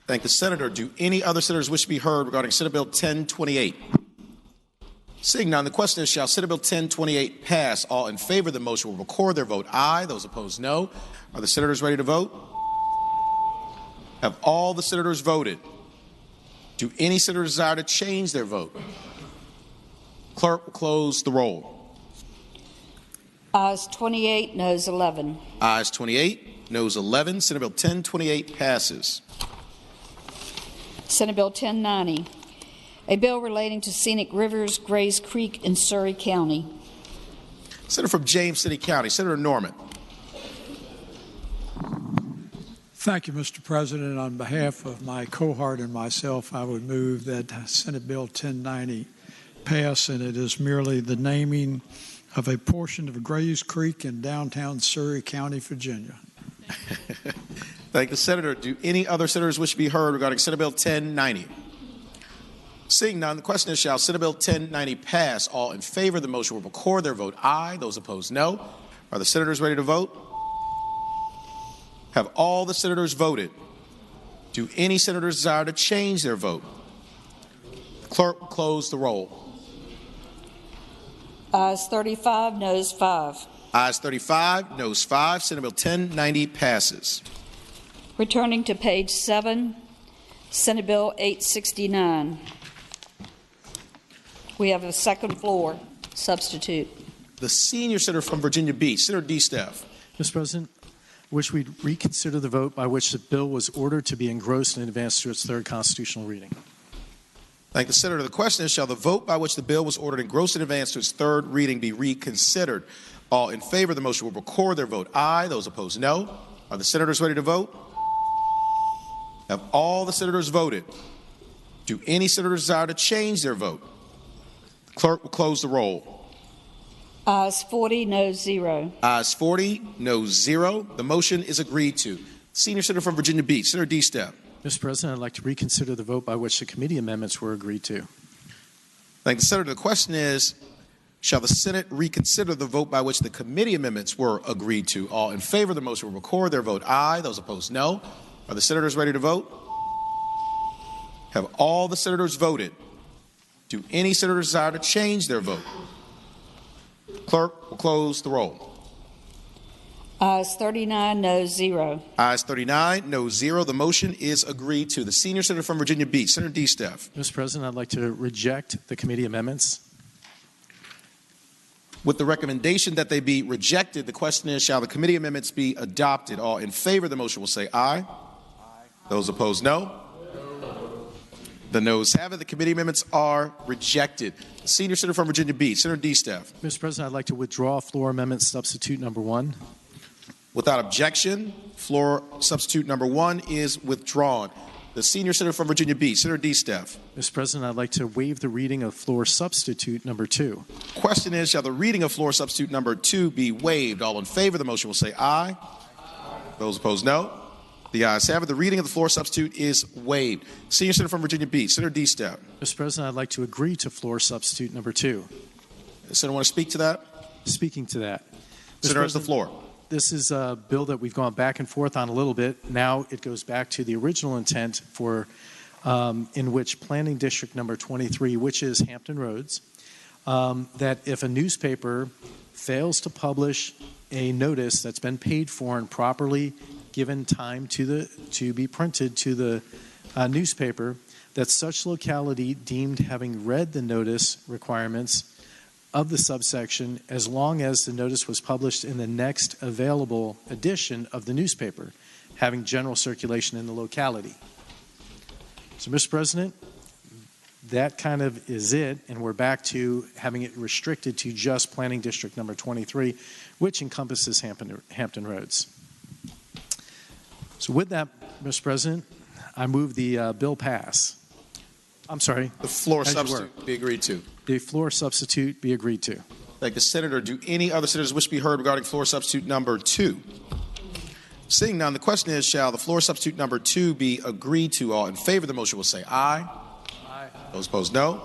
Thank the senator. Do any other senators wish to be heard regarding Senate Bill 1028? Seeing none, the question is, shall Senate Bill 1028 pass? All in favor of the motion will record their vote aye. Those opposed, no. Are the senators ready to vote? Have all the senators voted? Do any senators desire to change their vote? Clerk will close the roll. Ayes 28, noes 11. Ayes 28, noes 11. Senate Bill 1028 passes. Senate Bill 1090, a bill relating to scenic rivers, Grays Creek in Surrey County. Senator from James City County, Senator Norman. Thank you, Mr. President. On behalf of my cohort and myself, I would move that Senate Bill 1090 pass, and it is merely the naming of a portion of Grays Creek in downtown Surrey County, Virginia. Thank the senator. Do any other senators wish to be heard regarding Senate Bill 1090? Seeing none, the question is, shall Senate Bill 1090 pass? All in favor of the motion will record their vote aye. Those opposed, no. Are the senators ready to vote? Have all the senators voted? Do any senators desire to change their vote? The clerk will close the roll. Ayes 35, noes 5. Ayes 35, noes 5. Senate Bill 1090 passes. Returning to page 7, Senate Bill 869. We have a second floor substitute. The senior senator from Virginia Beach, Senator DeStaff. Mr. President, wish we reconsider the vote by which the bill was ordered to be engrossed and advanced to its third constitutional reading. Thank the senator. The question is, shall the vote by which the bill was ordered engrossed and advanced to its third reading be reconsidered? All in favor of the motion will record their vote aye. Those opposed, no. Are the senators ready to vote? Have all the senators voted? Do any senators desire to change their vote? The clerk will close the roll. Ayes 40, noes 0. Ayes 40, noes 0. The motion is agreed to. Senior senator from Virginia Beach, Senator DeStaff. Mr. President, I'd like to reconsider the vote by which the committee amendments were agreed to. Thank the senator. The question is, shall the Senate reconsider the vote by which the committee amendments were agreed to? All in favor of the motion will record their vote aye. Those opposed, no. Are the senators ready to vote? Have all the senators voted? Do any senators desire to change their vote? Clerk will close the roll. Ayes 39, noes 0. Ayes 39, noes 0. The motion is agreed to. The senior senator from Virginia Beach, Senator DeStaff. Mr. President, I'd like to reject the committee amendments. With the recommendation that they be rejected, the question is, shall the committee amendments be adopted? All in favor of the motion will say aye. Those opposed, no. The noes have it. The committee amendments are rejected. The senior senator from Virginia Beach, Senator DeStaff. Mr. President, I'd like to withdraw floor amendment substitute number 1. Without objection, floor substitute number 1 is withdrawn. The senior senator from Virginia Beach, Senator DeStaff. Mr. President, I'd like to waive the reading of floor substitute number 2. Question is, shall the reading of floor substitute number 2 be waived? All in favor of the motion will say aye. Those opposed, no. The ayes have it. The reading of the floor substitute is waived. Senior senator from Virginia Beach, Senator DeStaff. Mr. President, I'd like to agree to floor substitute number 2. Does senator want to speak to that? Speaking to that. Senator has the floor. This is a bill that we've gone back and forth on a little bit. Now it goes back to the original intent for in which Planning District number 23, which is Hampton Roads, that if a newspaper fails to publish a notice that's been paid for and properly given time to be printed to the newspaper, that such locality deemed having read the notice requirements of the subsection as long as the notice was published in the next available edition of the newspaper, having general circulation in the locality. So, Mr. President, that kind of is it, and we're back to having it restricted to just Planning District number 23, which encompasses Hampton Roads. So with that, Mr. President, I move the bill pass. I'm sorry. The floor substitute be agreed to. The floor substitute be agreed to. Thank the Senator. Do any other senators wish to be heard regarding floor substitute number 2? Seeing none, the question is, shall the floor substitute number 2 be agreed to? All in favor of the motion will say aye. Aye. Those opposed, no.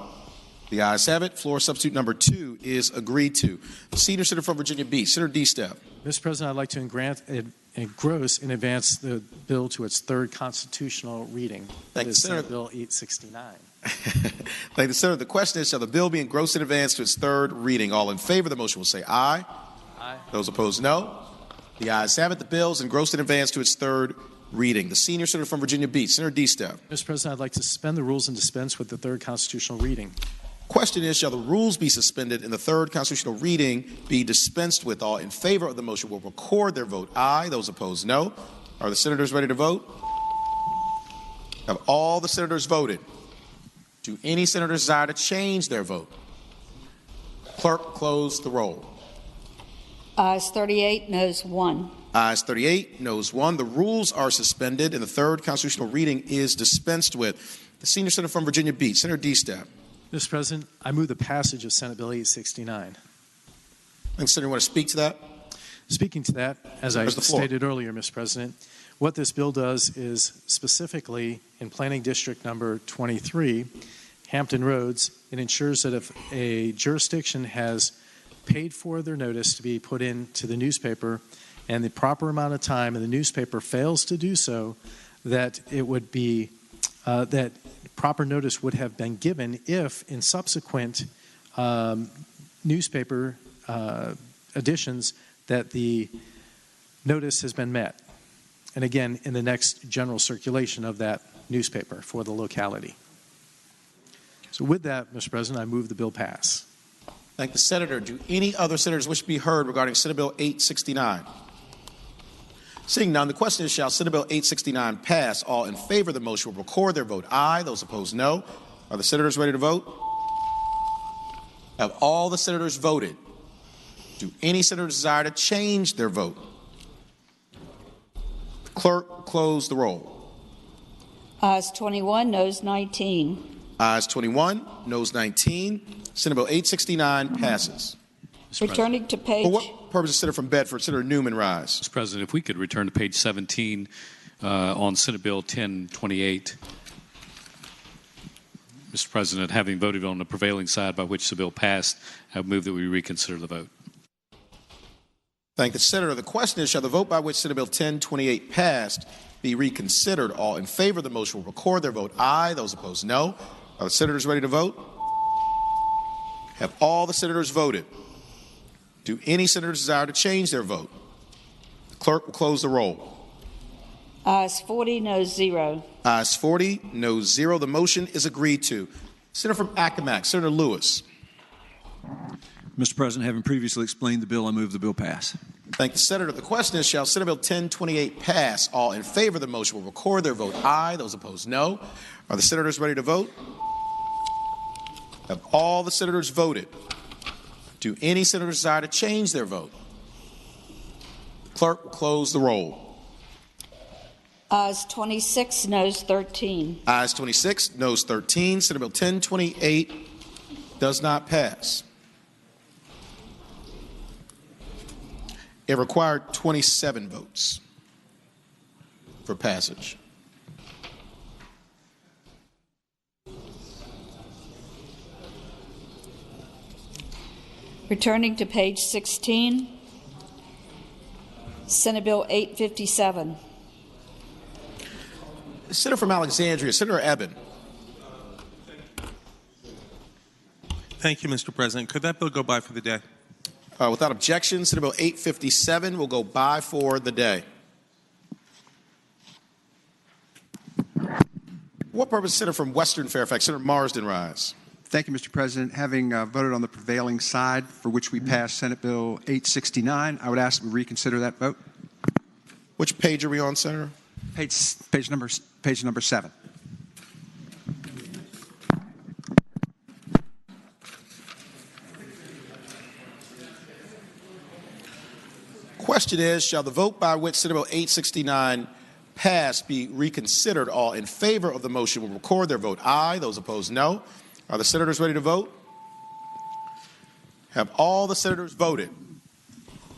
The ayes have it. Floor substitute number 2 is agreed to. The senior senator from Virginia Beach, Senator D-Step. Mr. President, I'd like to engross in advance the bill to its third constitutional reading. Thank you, Senator. Bill 869. Thank the Senator. The question is, shall the bill be engrossed in advance to its third reading? All in favor of the motion will say aye. Aye. Those opposed, no. The ayes have it. The bill is engrossed in advance to its third reading. The senior senator from Virginia Beach, Senator D-Step. Mr. President, I'd like to suspend the rules and dispense with the third constitutional reading. Question is, shall the rules be suspended and the third constitutional reading be dispensed with? All in favor of the motion will record their vote aye. Those opposed, no. Are the senators ready to vote? Have all the senators voted? Do any senators desire to change their vote? Clerk, close the roll. Ayes 38, noes 1. Ayes 38, noes 1. The rules are suspended and the third constitutional reading is dispensed with. The senior senator from Virginia Beach, Senator D-Step. Mr. President, I move the passage of Senate Bill 869. Thanks, Senator. You want to speak to that? Speaking to that, as I stated earlier, Mr. President, what this bill does is specifically in Planning District number 23, Hampton Roads, it ensures that if a jurisdiction has paid for their notice to be put into the newspaper and the proper amount of time and the newspaper fails to do so, that it would be that proper notice would have been given if in subsequent newspaper editions that the notice has been met. And again, in the next general circulation of that newspaper for the locality. So with that, Mr. President, I move the bill pass. Thank the Senator. Do any other senators wish to be heard regarding Senate Bill 869? Seeing none, the question is, shall Senate Bill 869 pass? All in favor of the motion will record their vote aye. Those opposed, no. Are the senators ready to vote? Have all the senators voted? Do any senators desire to change their vote? Clerk, close the roll. Ayes 21, noes 19. Ayes 21, noes 19. Senate Bill 869 passes. Returning to page... For what purpose, Senator from Bedford, Senator Newman rise. Mr. President, if we could return to page 17 on Senate Bill 1028. Mr. President, having voted on the prevailing side by which the bill passed, I move that we reconsider the vote. Thank the Senator. The question is, shall the vote by which Senate Bill 1028 passed be reconsidered? All in favor of the motion will record their vote aye. Those opposed, no. Are the senators ready to vote? Have all the senators voted? Do any senators desire to change their vote? The clerk will close the roll. Ayes 40, noes 0. Ayes 40, noes 0. The motion is agreed to. Senator from Accomack, Senator Lewis. Mr. President, having previously explained the bill, I move the bill pass. Thank the Senator. The question is, shall Senate Bill 1028 pass? All in favor of the motion will record their vote aye. Those opposed, no. Are the senators ready to vote? Have all the senators voted? Do any senators desire to change their vote? The clerk will close the roll. Ayes 26, noes 13. Ayes 26, noes 13. Senate Bill 1028 does not pass. It required 27 votes for passage. Returning to page 16, Senate Bill 857. Senator from Alexandria, Senator Eben. Thank you, Mr. President. Could that bill go by for the day? Without objection, Senate Bill 857 will go by for the day. what purpose Senator from Western Fairfax, Senator Marsden, rise? Thank you, Mr. President. Having voted on the prevailing side for which we passed Senate Bill 869, I would ask that we reconsider that vote. Which page are we on, Senator? Page number 7. Question is, shall the vote by which Senate Bill 869 passed be reconsidered? All in favor of the motion will record their vote aye. Those opposed, no. Are the senators ready to vote? Have all the senators voted?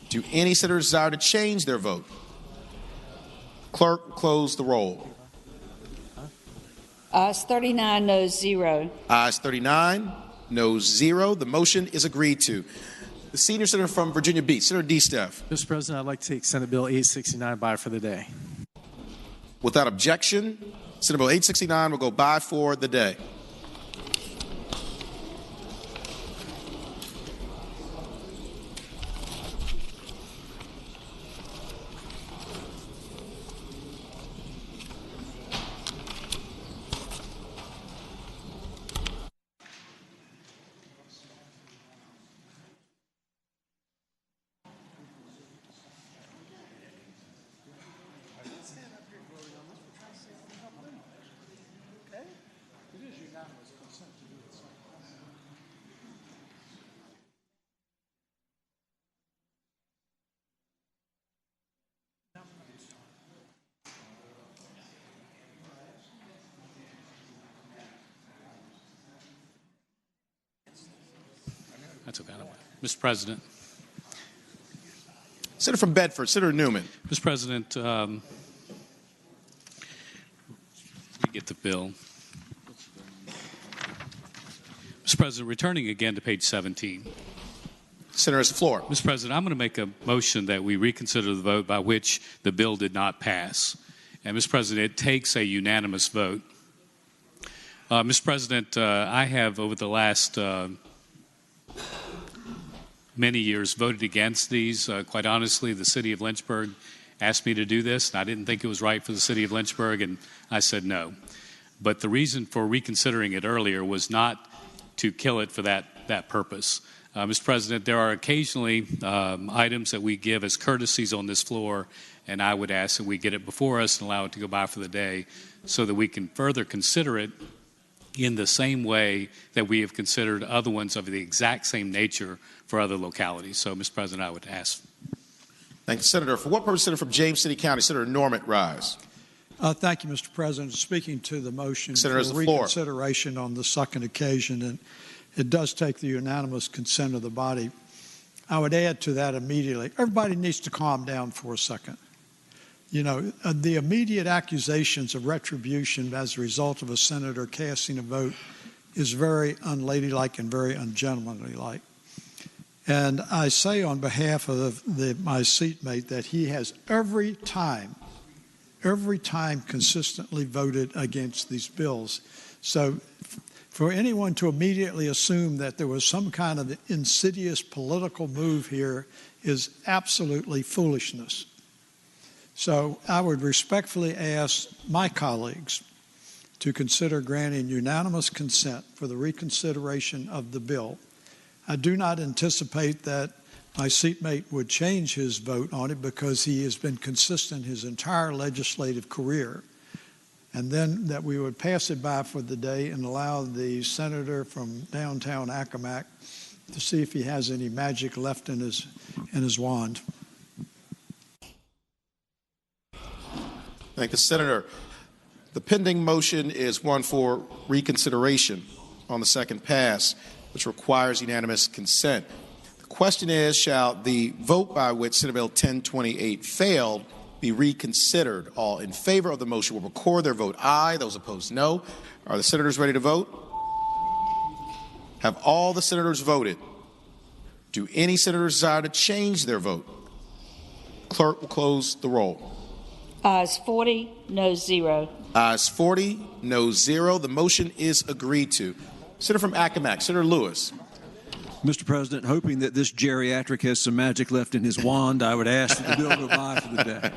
Do any senators desire to change their vote? Clerk, close the roll. Ayes 39, noes 0. Ayes 39, noes 0. The motion is agreed to. The senior senator from Virginia Beach, Senator DeSteff. Mr. President, I'd like to take Senate Bill 869 by for the day. Without objection, Senate Bill 869 will go by for the day. That's okay. Mr. President. Senator from Bedford, Senator Newman. Mr. President, we get the bill. Mr. President, returning again to page 17. Senator has the floor. Mr. President, I'm going to make a motion that we reconsider the vote by which the bill did not pass. And, Mr. President, it takes a unanimous vote. Mr. President, I have, over the last many years, voted against these. Quite honestly, the city of Lynchburg asked me to do this, and I didn't think it was right for the city of Lynchburg, and I said no. But the reason for reconsidering it earlier was not to kill it for that purpose. Mr. President, there are occasionally items that we give as courtesies on this floor, and I would ask that we get it before us and allow it to go by for the day so that we can further consider it in the same way that we have considered other ones of the exact same nature for other localities. So, Mr. President, I would ask. Thank you, Senator. For what purpose, Senator from James City County, Senator Norman, rise. Thank you, Mr. President. Speaking to the motion Senator, for reconsideration on the second occasion, and it does take the unanimous consent of the body. I would add to that immediately. Everybody needs to calm down for a second. You know, the immediate accusations of retribution as a result of a senator casting a vote is very unladylike and very ungentlemanly-like. And I say on behalf of my seatmate that he has every time consistently voted against these bills. So for anyone to immediately assume that there was some kind of insidious political move here is absolutely foolishness. So I would respectfully ask my colleagues to consider granting unanimous consent for the reconsideration of the bill. I do not anticipate that my seatmate would change his vote on it because he has been consistent his entire legislative career. And then that we would pass it by for the day and allow the senator from downtown Accomack to see if he has any magic left in his wand. Thank you, Senator. The pending motion is one for reconsideration on the second pass, which requires unanimous consent. The question is, shall the vote by which Senate Bill 1028 failed be reconsidered? All in favor of the motion will record their vote aye. Those opposed, no. Are the senators ready to vote? Have all the senators voted? Do any senators desire to change their vote? Clerk will close the roll. Ayes 40, noes 0. Ayes 40, noes 0. The motion is agreed to. Senator from Accomack, Senator Lewis. Mr. President, hoping that this geriatric has some magic left in his wand, I would ask that the bill go by for the day.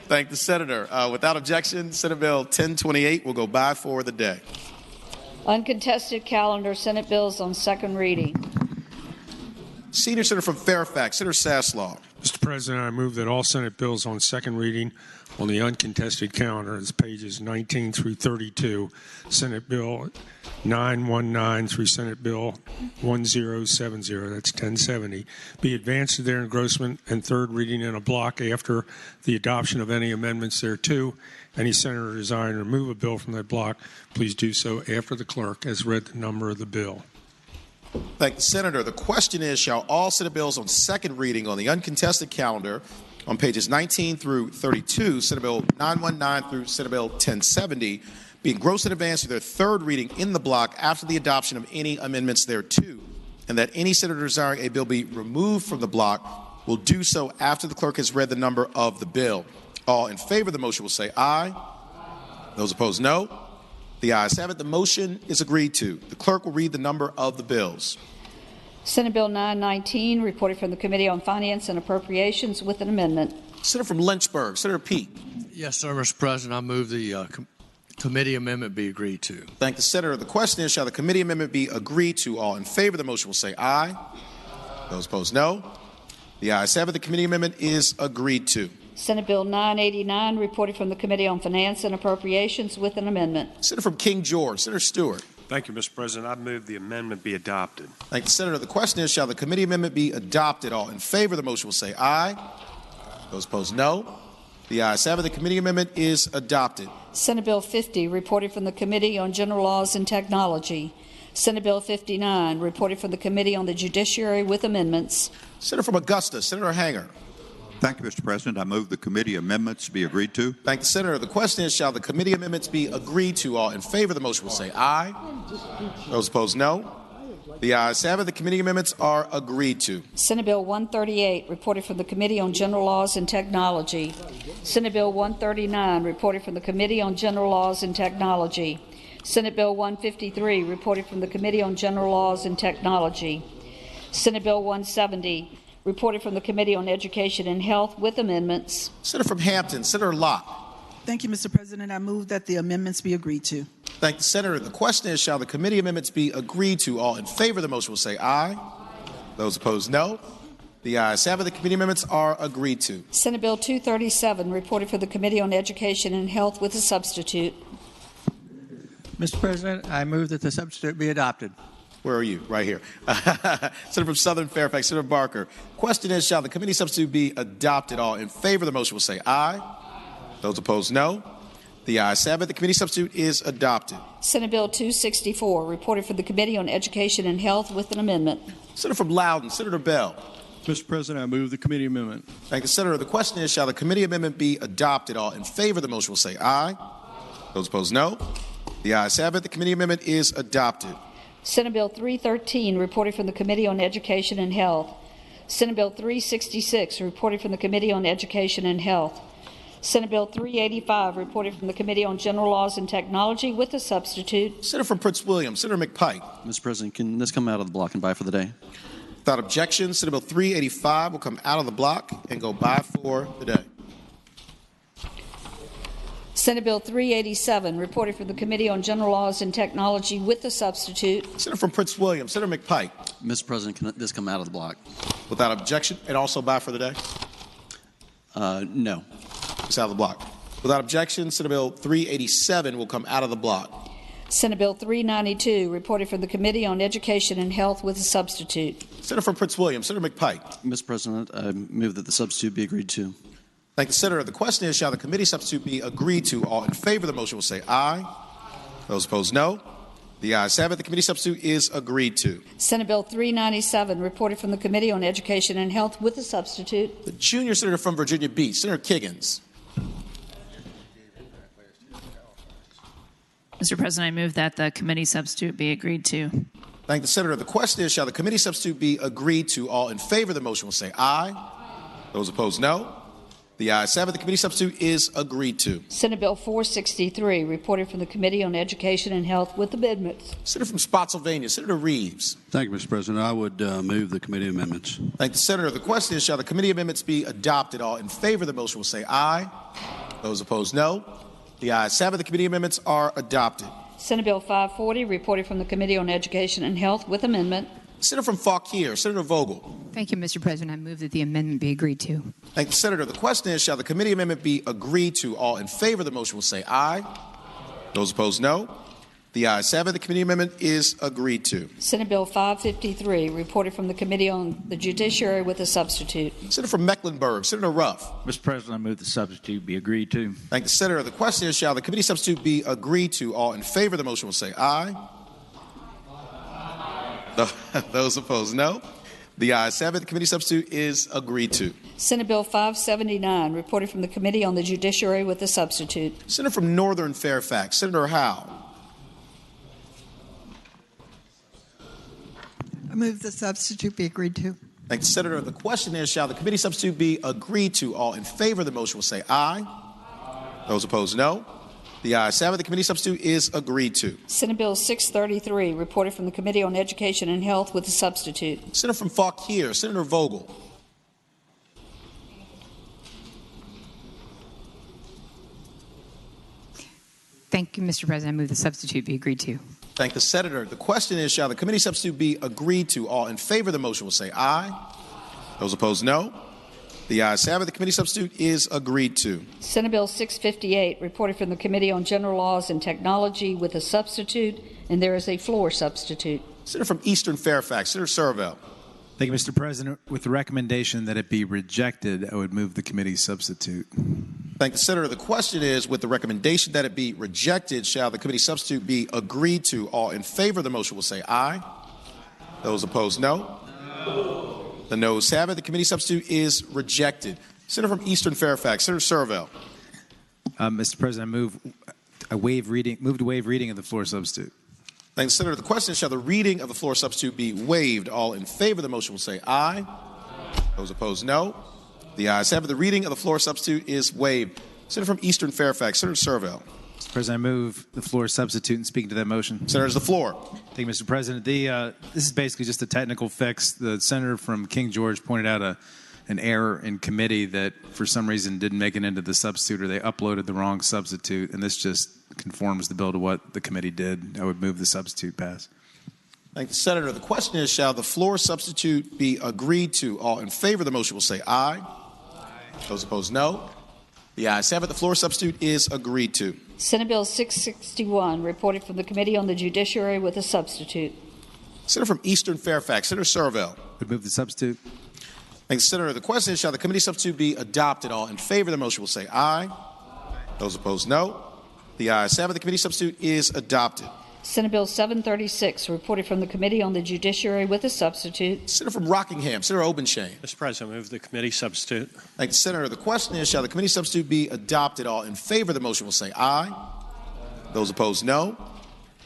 Thank the senator. Without objection, Senate Bill 1028 will go by for the day. Uncontested calendar, Senate bills on second reading. Senior Senator from Fairfax, Senator Saslaw. Mr. President, I move that all Senate bills on second reading on the uncontested calendar, it's pages 19 through 32, Senate Bill 919 through Senate Bill 1070, that's 1070, be advanced to their engrossment and third reading in a block after the adoption of any amendments thereto. Any senator desiring to remove a bill from that block, please do so after the clerk has read the number of the bill. Thank the senator. The question is, shall all Senate bills on second reading on the uncontested calendar on pages 19 through 32, Senate Bill 919 through Senate Bill 1070, be engrossed in advance to their third reading in the block after the adoption of any amendments thereto, and that any senator desiring a bill be removed from the block will do so after the clerk has read the number of the bill. All in favor of the motion will say aye. Those opposed, no. The ayes have it. The motion is agreed to. The clerk will read the number of the bills. Senate Bill 919, reported from the Committee on Finance and Appropriations with an amendment. Senator from Lynchburg, Senator Peake. Yes, sir, Mr. President. I move the committee amendment be agreed to. Thank the senator. The question is, shall the committee amendment be agreed to? All in favor of the motion will say aye. Those opposed, no. The ayes have it. The committee amendment is agreed to. Senate Bill 989, reported from the Committee on Finance and Appropriations with an amendment. Senator from King George, Senator Stewart. Thank you, Mr. President. I move the amendment be adopted. Thank the senator. The question is, shall the committee amendment be adopted? All in favor of the motion will say aye. Those opposed, no. The ayes have it. The committee amendment is adopted. Senate Bill 50, reported from the Committee on General Laws and Technology. Senate Bill 59, reported from the Committee on the Judiciary with amendments. Senator from Augusta, Senator Hanger. Thank you, Mr. President. I move the committee amendments be agreed to. Thank the senator. The question is, shall the committee amendments be agreed to? All in favor of the motion will say aye. Those opposed, no. The ayes have it. The committee amendments are agreed to. Senate Bill 138, reported from the Committee on General Laws and Technology. Senate Bill 139, reported from the Committee on General Laws and Technology. Senate Bill 153, reported from the Committee on General Laws and Technology. Senate Bill 170, reported from the Committee on Education and Health with amendments. Senator from Hampton, Senator Locke. Thank you, Mr. President. I move that the amendments be agreed to. Thank the senator. The question is, shall the committee amendments be agreed to? All in favor of the motion will say aye. Those opposed, no. The ayes have it. The committee amendments are agreed to. Senate Bill 237, reported for the Committee on Education and Health with a substitute. Mr. President, I move that the substitute be adopted. Where are you? Right here. Senator from Southern Fairfax, Senator Barker. Question is, shall the committee substitute be adopted? All in favor of the motion will say aye. Those opposed, no. The ayes have it. The committee substitute is adopted. Senate Bill 264, reported for the Committee on Education and Health with an amendment. Senator from Loudoun, Senator Bell. Mr. President, I move the committee amendment. Thank the senator. The question is, shall the committee amendment be adopted? All in favor of the motion will say aye. Those opposed, no. The ayes have it. The committee amendment is adopted. Senate Bill 313, reported from the Committee on Education and Health. Senate Bill 366, reported from the Committee on Education and Health. Senate Bill 385, reported from the Committee on General Laws and Technology with a substitute. Senator from Prince William, Senator McPike. Mr. President, can this come out of the block and by for the day? Without objection, Senate Bill 385 will come out of the block and go by for the day. Senate Bill 387, reported from the Committee on General Laws and Technology with a substitute. Senator from Prince William, Senator McPike. Mr. President, can this come out of the block? Without objection, and also by for the day? No. It's out of the block. Without objection, Senate Bill 387 will come out of the block. Senate Bill 392, reported from the Committee on Education and Health with a substitute. Senator from Prince William, Senator McPike. Mr. President, I move that the substitute be agreed to. Thank the senator. The question is, shall the committee substitute be agreed to? All in favor of the motion will say aye. Those opposed, no. The ayes have it. The committee substitute is agreed to. Senate Bill 397, reported from the Committee on Education and Health with a substitute. The junior senator from Virginia Beach, Senator Kiggins. Mr. President, I move that the committee substitute be agreed to. Thank the senator. The question is, shall the committee substitute be agreed to? All in favor of the motion will say aye. Those opposed, no. The ayes have it. The committee substitute is agreed to. Senate Bill 463, reported from the Committee on Education and Health with amendments. Senator from Spotsylvania, Senator Reeves. Thank you, Mr. President. I would move the committee amendments. Thank the Senator. The question is, shall the committee amendments be adopted? All in favor of the motion will say aye. Those opposed, no. The ayes have it. The committee amendments are adopted. Senate Bill 540, reported from the Committee on Education and Health with amendment. Senator from Fauquier, Senator Vogel. Thank you, Mr. President. I move that the amendment be agreed to. Thank the Senator. The question is, shall the committee amendment be agreed to? All in favor of the motion will say aye. Those opposed, no. The ayes have it. The committee amendment is agreed to. Senate Bill 553, reported from the Committee on the Judiciary with a substitute. Senator from Mecklenburg, Senator Ruff. Mr. President, I move the substitute be agreed to. Thank the Senator. The question is, shall the committee substitute be agreed to? All in favor of the motion will say aye. Those opposed, no. The ayes have it. The committee substitute is agreed to. Senate Bill 579, reported from the Committee on the Judiciary with a substitute. Senator from Northern Fairfax, Senator Howe. I move the substitute be agreed to. Thank the Senator. The question is, shall the committee substitute be agreed to? All in favor of the motion will say aye. Those opposed, no. The ayes have it. The committee substitute is agreed to. Senate Bill 633, reported from the Committee on Education and Health with a substitute. Senator from Fauquier, Senator Vogel. Thank you, Mr. President. I move the substitute be agreed to. Thank the Senator. The question is, shall the committee substitute be agreed to? All in favor of the motion will say aye. Those opposed, no. The ayes have it. The committee substitute is agreed to. Senate Bill 658, reported from the Committee on General Laws and Technology with a substitute, and there is a floor substitute. Senator from Eastern Fairfax, Senator Servell. Thank you, Mr. President. With the recommendation that it be rejected, I would move the committee substitute. Thank the Senator. The question is, with the recommendation that it be rejected, shall the committee substitute be agreed to? All in favor of the motion will say aye. Those opposed, no. The noes have it. The committee substitute is rejected. Senator from Eastern Fairfax, Senator Servell. Mr. President, I move to waive reading of the floor substitute. Thank the Senator. The question is, shall the reading of the floor substitute be waived? All in favor of the motion will say aye. Those opposed, no. The ayes have it. The reading of the floor substitute is waived. Senator from Eastern Fairfax, Senator Servell. Mr. President, I move the floor substitute and speaking to that motion. Senator's the floor. Thank you, Mr. President. This is basically just a technical fix. The senator from King George pointed out an error in committee that for some reason didn't make it into the substitute, or they uploaded the wrong substitute, and this just conforms the bill to what the committee did. I would move the substitute pass. Thank the Senator. The question is, shall the floor substitute be agreed to? All in favor of the motion will say aye. Those opposed, no. The ayes have it. The floor substitute is agreed to. Senate Bill 661, reported from the Committee on the Judiciary with a substitute. Senator from Eastern Fairfax, Senator Servell. Would move the substitute. Thank the Senator. The question is, shall the committee substitute be adopted? All in favor of the motion will say aye. Those opposed, no. The ayes have it. The committee substitute is adopted. Senate Bill 736, reported from the Committee on the Judiciary with a substitute. Senator from Rockingham, Senator Obenshain. Mr. President, I move the committee substitute. Thank the Senator. The question is, shall the committee substitute be adopted? All in favor of the motion will say aye. Those opposed, no.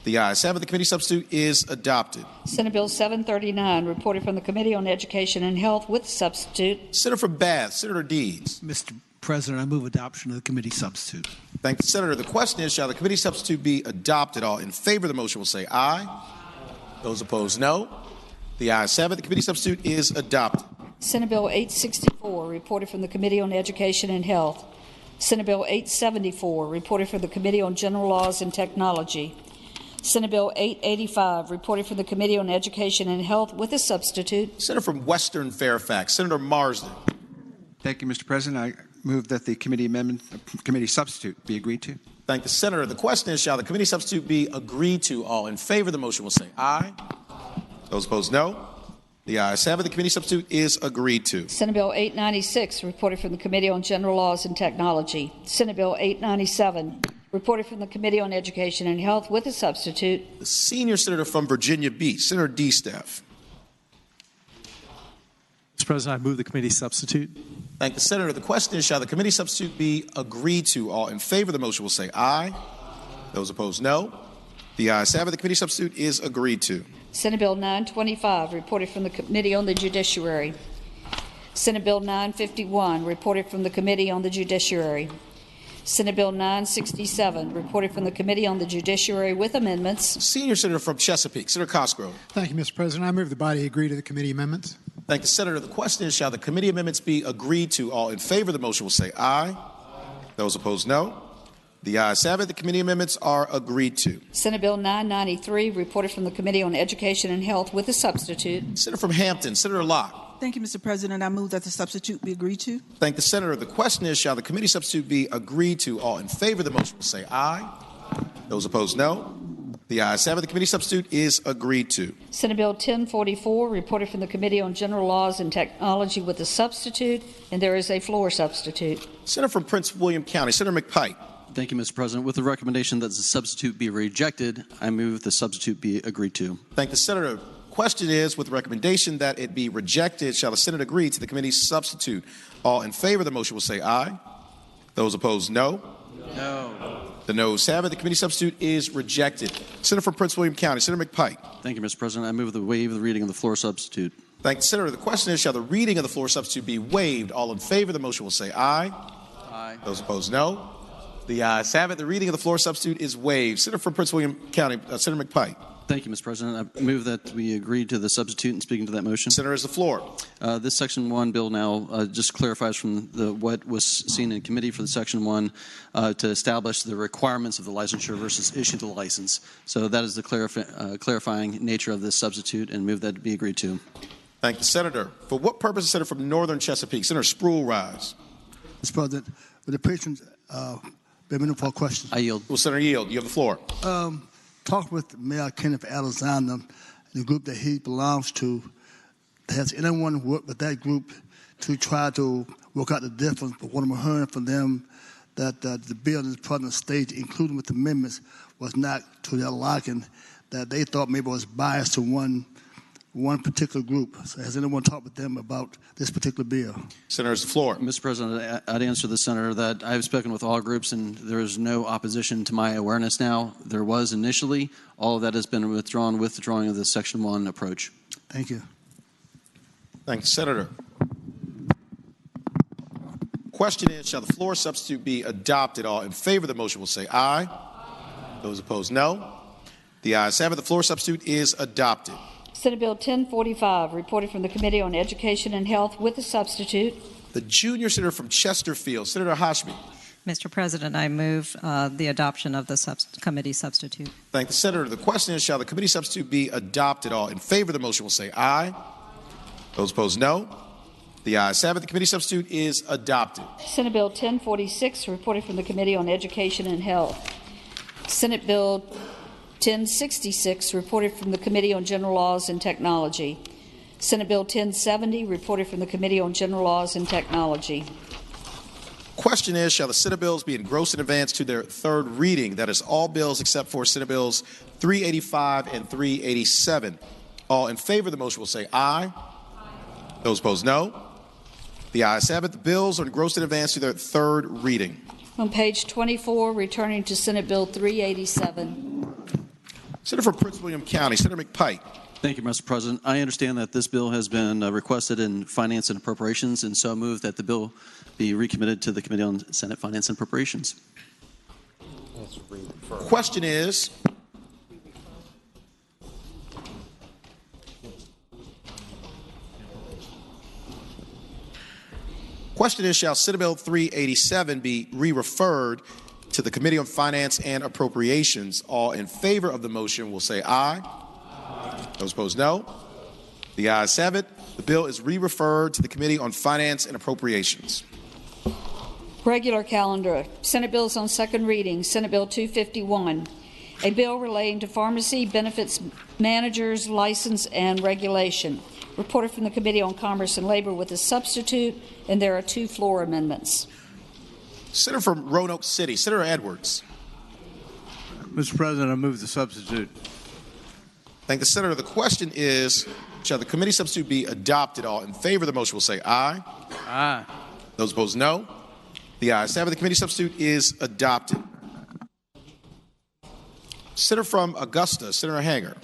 The ayes have it. The committee substitute is adopted. Senate Bill 739, reported from the Committee on Education and Health with a substitute. Senator from Bath, Senator Deeds. Mr. President, I move adoption of the committee substitute. Thank the Senator. The question is, shall the committee substitute be adopted? All in favor of the motion will say aye. Those opposed, no. The ayes have it. The committee substitute is adopted. Senate Bill 864, reported from the Committee on Education and Health. Senate Bill 874, reported from the Committee on General Laws and Technology. Senate Bill 885, reported from the Committee on Education and Health with a substitute. Senator from Western Fairfax, Senator Marsden. Thank you, Mr. President. I move that the committee substitute be agreed to. Thank the Senator. The question is, shall the committee substitute be agreed to? All in favor of the motion will say aye. Those opposed, no. The ayes have it. The committee substitute is agreed to. Senate Bill 896, reported from the Committee on General Laws and Technology. Senate Bill 897, reported from the Committee on Education and Health with a substitute. The senior senator from Virginia Beach, Senator D-Staff. Mr. President, I move the committee substitute. Thank the Senator. The question is, shall the committee substitute be agreed to? All in favor of the motion will say aye. Those opposed, no. The ayes have it. The committee substitute is agreed to. Senate Bill 925, reported from the Committee on the Judiciary. Senate Bill 951, reported from the Committee on the Judiciary. Senate Bill 967, reported from the Committee on the Judiciary with amendments. Senior Senator from Chesapeake, Senator Cosgrove. Thank you, Mr. President. I move the body agree to the committee amendments. Thank the Senator. The question is, shall the committee amendments be agreed to? All in favor of the motion will say aye. Those opposed, no. The ayes have it. The committee amendments are agreed to. Senate Bill 993, reported from the Committee on Education and Health with a substitute. Senator from Hampton, Senator Locke. Thank you, Mr. President. I move that the substitute be agreed to. Thank the Senator. The question is, shall the committee substitute be agreed to? All in favor of the motion will say aye. Those opposed, no. The ayes have it. The committee substitute is agreed to. Senate Bill 1044, reported from the Committee on General Laws and Technology with a substitute, and there is a floor substitute. Senator from Prince William County, Senator McPike. Thank you, Mr. President. With the recommendation that the substitute be rejected, I move the substitute be agreed to. Thank the Senator. Question is, with the recommendation that it be rejected, shall the Senate agree to the committee's substitute? All in favor of the motion will say aye. Those opposed, no. No. The noes have it. The committee substitute is rejected. Senator from Prince William County, Senator McPike. Thank you, Mr. President. I move the waive the reading of the floor substitute. Thank the Senator. The question is, shall the reading of the floor substitute be waived? All in favor of the motion will say aye. Aye. Those opposed, no. The ayes have it. The reading of the floor substitute is waived. Senator from Prince William County, Senator McPike. Thank you, Mr. President. I move that we agree to the substitute and speaking to that motion. Senator, is the floor. This Section 1 bill now just clarifies from what was seen in committee for the Section 1 to establish the requirements of the licensure versus issue the license. So that is the clarifying nature of this substitute, and move that to be agreed to. Thank the Senator. For what purpose is Senator from Northern Chesapeake? Senator Spruill rise. Mr. President, with the patient's minute for a question. I yield. Well, Senator, yield. You have the floor. Talk with Mayor Kenneth Alexander and the group that he belongs to. Has anyone worked with that group to try to work out the difference? But what I'm hearing from them, that the bill in its present stage, including with amendments, was not to their liking, that they thought maybe was biased to one particular group. So has anyone talked with them about this particular bill? Senator, is the floor. Mr. President, I'd answer the Senator that I've spoken with all groups, and there is no opposition to my awareness now. There was initially. All of that has been withdrawn with the drawing of the Section 1 approach. Thank you. Thank the Senator. Question is, shall the floor substitute be adopted? All in favor of the motion will say aye. Those opposed, no. The ayes have it. The floor substitute is adopted. Senate Bill 1045, reported from the Committee on Education and Health with a substitute. The junior senator from Chesterfield, Senator Hashmi. Mr. President, I move the adoption of the committee substitute. Thank the Senator. The question is, shall the committee substitute be adopted? All in favor of the motion will say aye. Those opposed, no. The ayes have it. The committee substitute is adopted. Senate Bill 1046, reported from the Committee on Education and Health. Senate Bill 1066, reported from the Committee on General Laws and Technology. Senate Bill 1070, reported from the Committee on General Laws and Technology. Question is, shall the Senate bills be engrossed in advance to their third reading? That is all bills except for Senate Bills 385 and 387. All in favor of the motion will say aye. Those opposed, no. The ayes have it. The bills are engrossed in advance to their third reading. On page 24, returning to Senate Bill 387. Senator from Prince William County, Senator McPike. Thank you, Mr. President. I understand that this bill has been requested in Finance and Appropriations, and so I move that the bill be recommitted to the Committee on Senate Finance and Appropriations. Question is, shall Senate Bill 387 be re-referred to the Committee on Finance and Appropriations? All in favor of the motion will say aye. Those opposed, no. The ayes have it. The bill is re-referred to the Committee on Finance and Appropriations. Regular calendar. Senate bills on second reading. Senate Bill 251, a bill relating to pharmacy benefits managers, license, and regulation. Reported from the Committee on Commerce and Labor with a substitute, and there are two floor amendments. Senator from Roanoke City, Senator Edwards. Mr. President, I move the substitute. Thank the Senator. The question is, shall the committee substitute be adopted? All in favor of the motion will say aye. Aye. Those opposed, no. The ayes have it. The committee substitute is adopted. Senator from Augusta, Senator Hanger.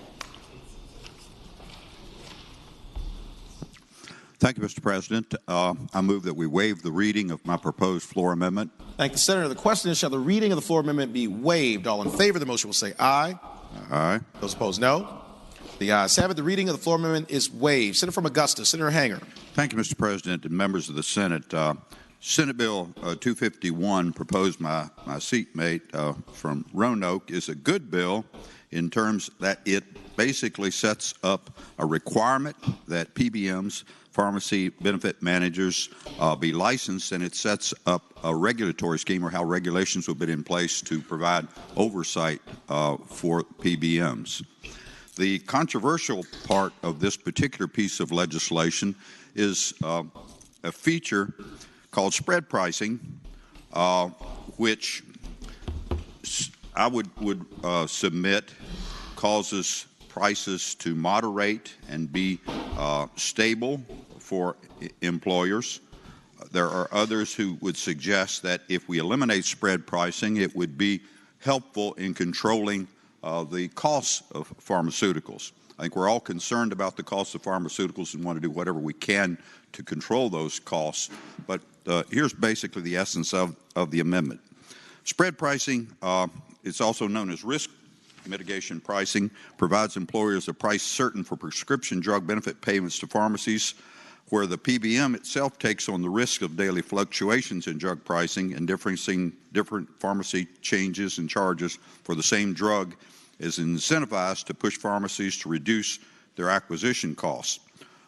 Thank you, Mr. President. I move that we waive the reading of my proposed floor amendment. Thank the Senator. The question is, shall the reading of the floor amendment be waived? All in favor of the motion will say aye. Aye. Those opposed, no. The ayes have it. The reading of the floor amendment is waived. Senator from Augusta, Senator Hanger. Thank you, Mr. President and members of the Senate. Senate Bill 251, proposed my seatmate from Roanoke, is a good bill in terms that it basically sets up a requirement that PBMs, pharmacy benefit managers, be licensed, and it sets up a regulatory scheme or how regulations will be in place to provide oversight for PBMs. The controversial part of this particular piece of legislation is a feature called spread pricing, which I would submit causes prices to moderate and be stable for employers. There are others who would suggest that if we eliminate spread pricing, it would be helpful in controlling the costs of pharmaceuticals. I think we're all concerned about the cost of pharmaceuticals and want to do whatever we can to control those costs. But here's basically the essence of the amendment. Spread pricing, it's also known as risk mitigation pricing, provides employers a price certain for prescription drug benefit payments to pharmacies, where the PBM itself takes on the risk of daily fluctuations in drug pricing and different pharmacy changes and charges for the same drug is incentivized to push pharmacies to reduce their acquisition costs.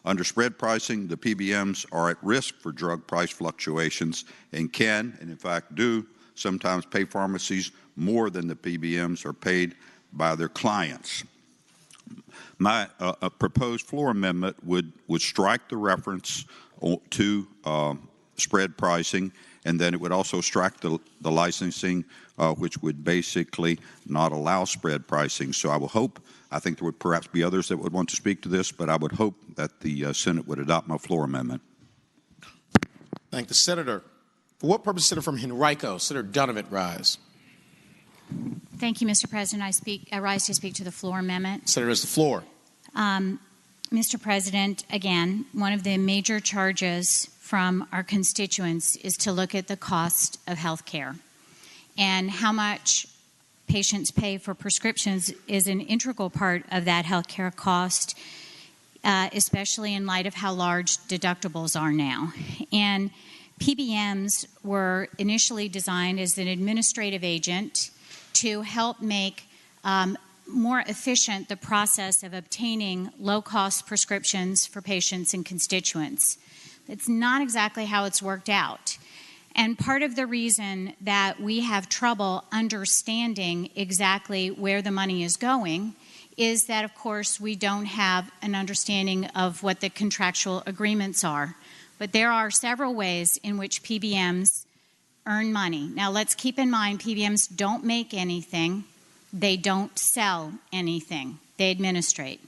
Under spread pricing, the PBMs are at risk for drug price fluctuations and can, and in fact do, sometimes pay pharmacies more than the PBMs are paid by their clients. My proposed floor amendment would strike the reference to spread pricing, and then it would also strike the licensing, which would basically not allow spread pricing. So I think there would perhaps be others that would want to speak to this, but I would hope that the Senate would adopt my floor amendment. Thank the Senator. For what purpose, Senator from Henrico? Senator Donovan, rise. Thank you, Mr. President. I rise to speak to the floor amendment. Senator has the floor. Mr. President, again, one of the major charges from our constituents is to look at the cost of health care. And how much patients pay for prescriptions is an integral part of that health care cost, especially in light of how large deductibles are now. And PBMs were initially designed as an administrative agent to help make more efficient the process of obtaining low-cost prescriptions for patients and constituents. That's not exactly how it's worked out. And part of the reason that we have trouble understanding exactly where the money is going is that, of course, we don't have an understanding of what the contractual agreements are. But there are several ways in which PBMs earn money. Now, let's keep in mind, PBMs don't make anything. They don't sell anything. They administrate.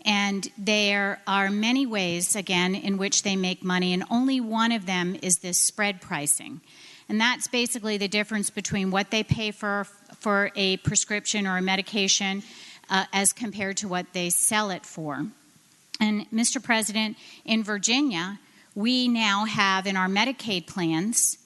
And there are many ways, again, in which they make money, and only one of them is this spread pricing. And that's basically the difference between what they pay for a prescription or a medication as compared to what they sell it for. And, Mr. President, in Virginia, we now have in our Medicaid plans,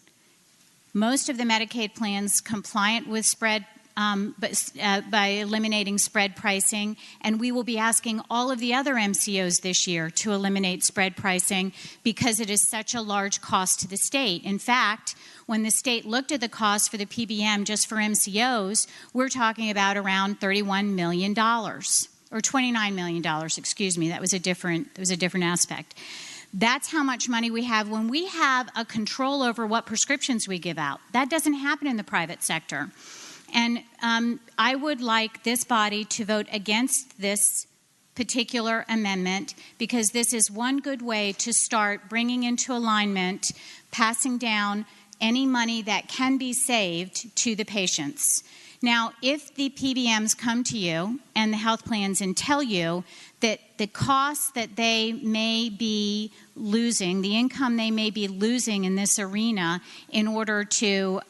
most of the Medicaid plans compliant with spread by eliminating spread pricing, and we will be asking all of the other MCOs this year to eliminate spread pricing because it is such a large cost to the state. In fact, when the state looked at the cost for the PBM just for MCOs, we're talking about around $31 million, or $29 million, excuse me. That was a different aspect. That's how much money we have when we have a control over what prescriptions we give out. That doesn't happen in the private sector. And I would like this body to vote against this particular amendment because this is one good way to start bringing into alignment, passing down any money that can be saved to the patients. Now, if the PBMs come to you and the health plans and tell you that the costs that they may be losing, the income they may be losing in this arena in order to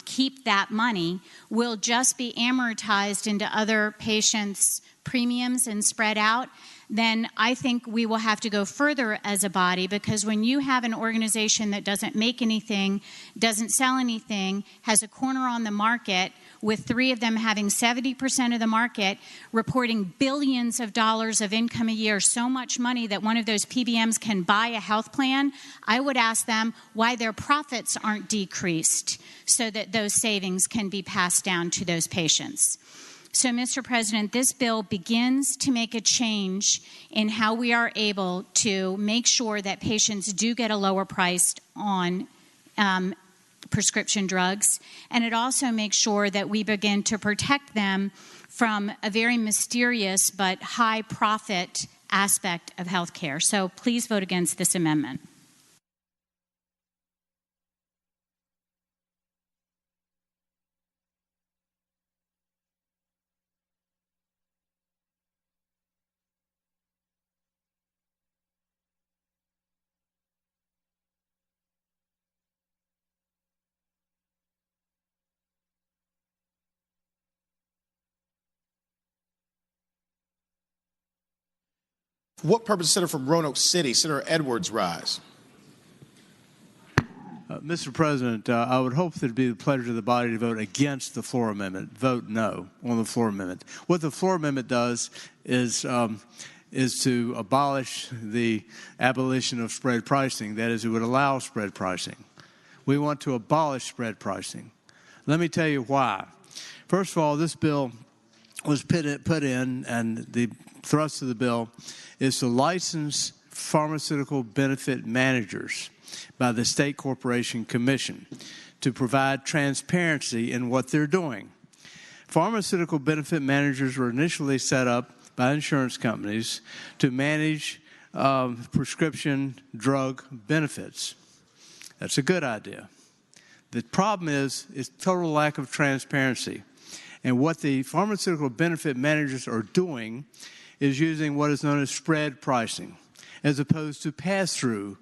keep that money will just be amortized into other patients' premiums and spread out, then I think we will have to go further as a body, because when you have an organization that doesn't make anything, doesn't sell anything, has a corner on the market, with 3 of them having 70% of the market, reporting billions of dollars of income a year, so much money that one of those PBMs can buy a health plan, I would ask them why their profits aren't decreased so that those savings can be passed down to those patients. So, Mr. President, this bill begins to make a change in how we are able to make sure that patients do get a lower price on prescription drugs, and it also makes sure that we begin to protect them from a very mysterious but high profit aspect of health care. So please vote against this amendment. For what purpose, Senator from Roanoke City, Senator Edwards, rise? Mr. President, I would hope that it would be the pleasure of the body to vote against the floor amendment, vote no on the floor amendment. What the floor amendment does is to abolish the abolition of spread pricing. That is, it would allow spread pricing. We want to abolish spread pricing. Let me tell you why. First of all, this bill was put in, and the thrust of the bill is to license pharmaceutical benefit managers by the State Corporation Commission to provide transparency in what they're doing. Pharmaceutical benefit managers were initially set up by insurance companies to manage prescription drug benefits. That's a good idea. The problem is total lack of transparency. And what the pharmaceutical benefit managers are doing is using what is known as spread pricing, as opposed to pass-through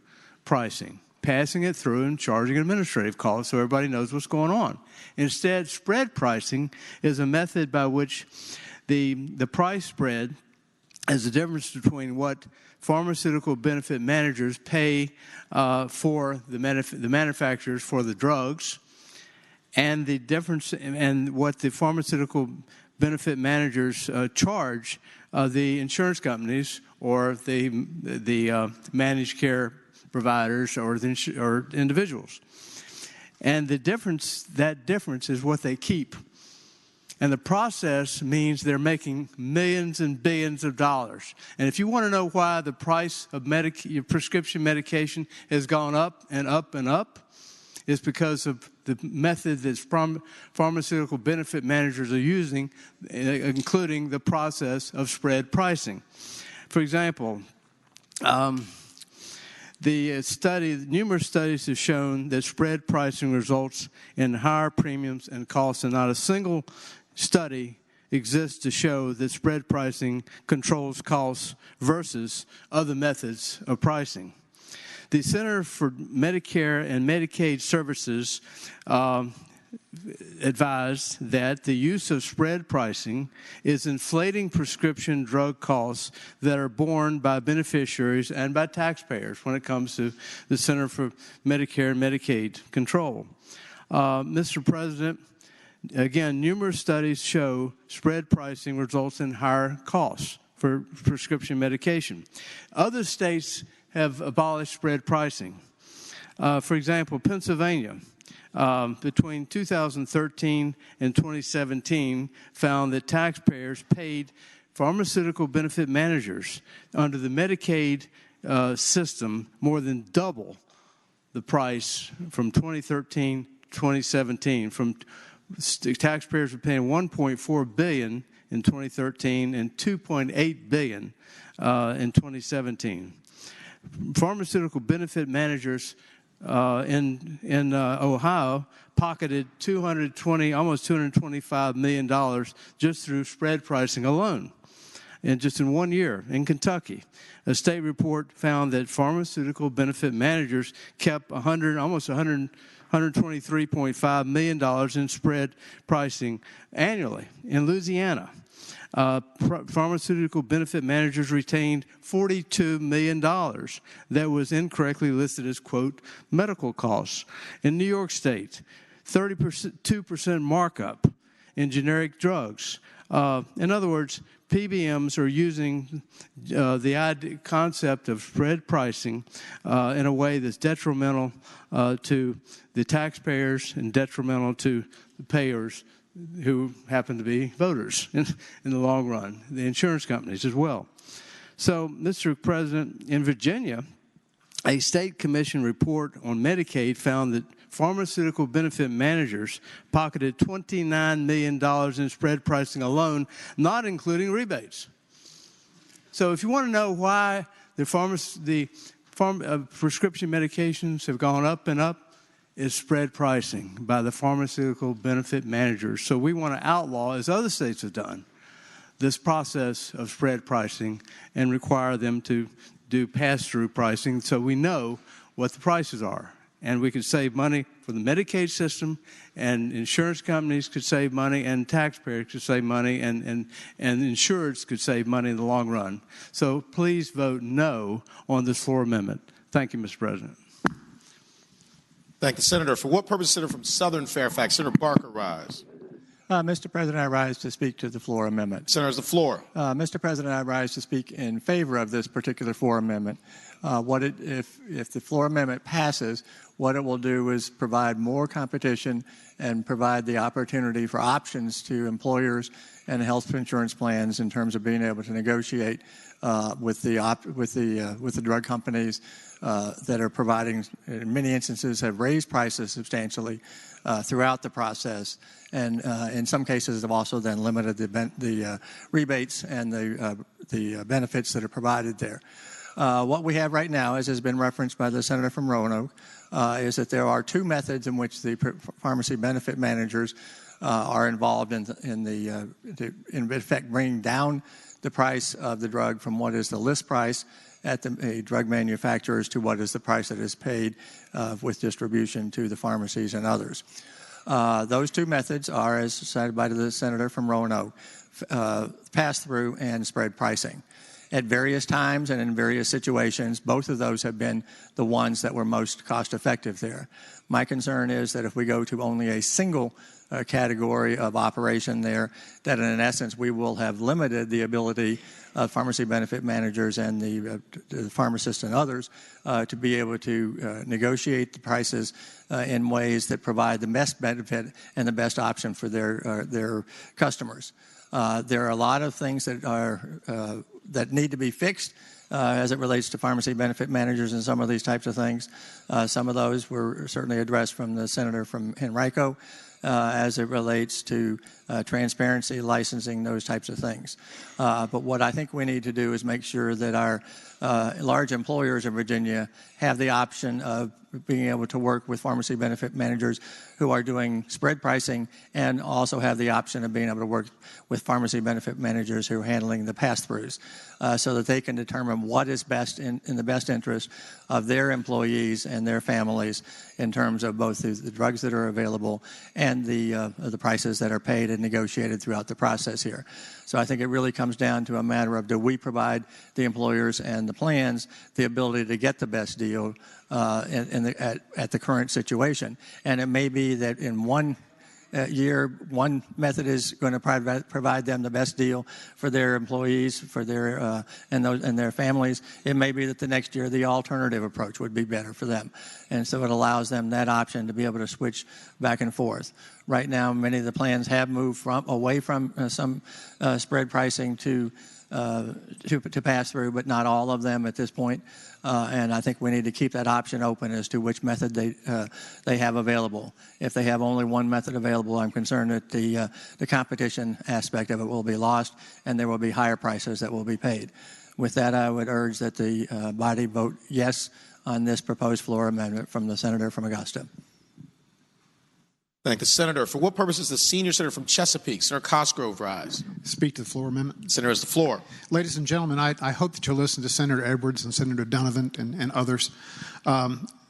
pricing, passing it through and charging an administrative cost so everybody knows what's going on. Instead, spread pricing is a method by which the price spread is the difference between what pharmaceutical benefit managers pay for the manufacturers for the drugs, and the difference and what the pharmaceutical benefit managers charge the insurance companies or the managed care providers or individuals. And that difference is what they keep. And the process means they're making millions and billions of dollars. And if you want to know why the price of your prescription medication has gone up and up and up, it's because of the method that pharmaceutical benefit managers are using, including the process of spread pricing. For example, numerous studies have shown that spread pricing results in higher premiums and costs, and not a single study exists to show that spread pricing controls costs versus other methods of pricing. The Center for Medicare and Medicaid Services advised that the use of spread pricing is inflating prescription drug costs that are borne by beneficiaries and by taxpayers when it comes to the Center for Medicare and Medicaid Control. Mr. President, again, numerous studies show spread pricing results in higher costs for prescription medication. Other states have abolished spread pricing. For example, Pennsylvania, between 2013 and 2017, found that taxpayers paid pharmaceutical benefit managers under the Medicaid system more than double the price from 2013 to 2017. Taxpayers were paying $1.4 billion in 2013 and $2.8 billion in 2017. Pharmaceutical benefit managers in Ohio pocketed almost $225 million just through spread pricing alone. in 1 year in Kentucky. A state report found that pharmaceutical benefit managers kept almost $123.5 million in spread pricing annually. In Louisiana, pharmaceutical benefit managers retained $42 million that was incorrectly listed as, quote, medical costs. In New York State, 2% markup in generic drugs. In other words, PBMs are using the concept of spread pricing in a way that's detrimental to the taxpayers and detrimental to the payers who happen to be voters in the long run, the insurance companies as well. So, Mr. President, in Virginia, a state commission report on Medicaid found that pharmaceutical benefit managers pocketed $29 million in spread pricing alone, not including rebates. So if you want to know why the prescription medications have gone up and up, is spread pricing by the pharmaceutical benefit managers. So we want to outlaw, as other states have done, this process of spread pricing and require them to do pass-through pricing so we know what the prices are. And we could save money for the Medicaid system, and insurance companies could save money, and taxpayers could save money, and insureds could save money in the long run. So please vote no on this floor amendment. Thank you, Mr. President. Thank you, Senator. For what purpose, Senator from Southern Fairfax? Senator Barker, rise. Mr. President, I rise to speak to the floor amendment. Senator, the floor. Mr. President, I rise to speak in favor of this particular floor amendment. If the floor amendment passes, what it will do is provide more competition and provide the opportunity for options to employers and health insurance plans in terms of being able to negotiate with the drug companies that are providing, in many instances, have raised prices substantially throughout the process, and in some cases have also then limited the rebates and the benefits that are provided there. What we have right now, as has been referenced by the Senator from Roanoke, is that there are two methods in which the pharmacy benefit managers are involved in effect bringing down the price of the drug from what is the list price at the drug manufacturers to what is the price that is paid with distribution to the pharmacies and others. Those two methods are, as cited by the Senator from Roanoke, pass-through and spread pricing. At various times and in various situations, both of those have been the ones that were most cost-effective there. My concern is that if we go to only a single category of operation there, that in essence we will have limited the ability of pharmacy benefit managers and the pharmacists and others to be able to negotiate the prices in ways that provide the best benefit and the best option for their customers. There are a lot of things that need to be fixed as it relates to pharmacy benefit managers and some of these types of things. Some of those were certainly addressed from the Senator from Henrico as it relates to transparency, licensing, those types of things. But what I think we need to do is make sure that our large employers in Virginia have the option of being able to work with pharmacy benefit managers who are doing spread pricing, and also have the option of being able to work with pharmacy benefit managers who are handling the pass-throughs, so that they can determine what is best in the best interest of their employees and their families in terms of both the drugs that are available and the prices that are paid and negotiated throughout the process here. So I think it really comes down to a matter of, do we provide the employers and the plans the ability to get the best deal at the current situation. And it may be that in one year, one method is going to provide them the best deal for their employees, for their and their families. It may be that the next year the alternative approach would be better for them, and so it allows them that option to be able to switch back and forth. Right now, many of the plans have moved away from some spread pricing to pass through, but not all of them at this point. And I think we need to keep that option open as to which method they have available. If they have only one method available, I'm concerned that the competition aspect of it will be lost, and there will be higher prices that will be paid. With that, I would urge that the body vote yes on this proposed floor amendment from the Senator from Augusta. Thank the senator. For what purpose does the senior senator from Chesapeake, Senator Cosgrove, rise? Speak to the floor amendment. Senator has the floor. Ladies and gentlemen, I hope that you'll listen to Senator Edwards and Senator Donovan and others.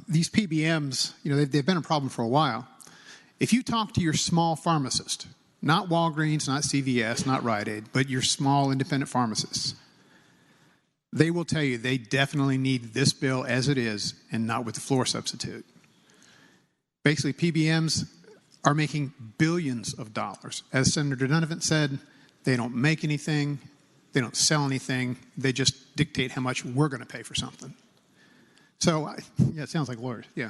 These PBMs, they've been a problem for a while. If you talk to your small pharmacist, not Walgreens, not CVS, not Rite Aid, but your small independent pharmacists, they will tell you they definitely need this bill as it is and not with the floor substitute. Basically, PBMs are making billions of dollars. As Senator Donovan said, they don't make anything, they don't sell anything, they just dictate how much we're going to pay for something. So, yeah, it sounds like lawyers, yeah.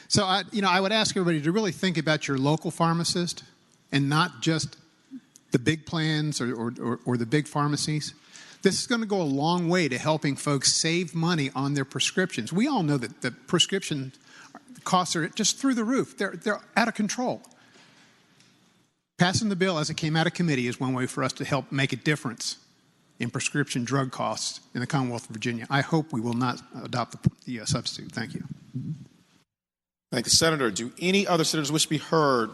So, I would ask everybody to really think about your local pharmacist and not just the big plans or the big pharmacies. This is going to go a long way to helping folks save money on their prescriptions. We all know that the prescription costs are just through the roof. They're out of control. Passing the bill as it came out of committee is one way for us to help make a difference in prescription drug costs in the Commonwealth of Virginia. I hope we will not adopt the substitute. Thank you. Thank the senator. Do any other senators wish to be heard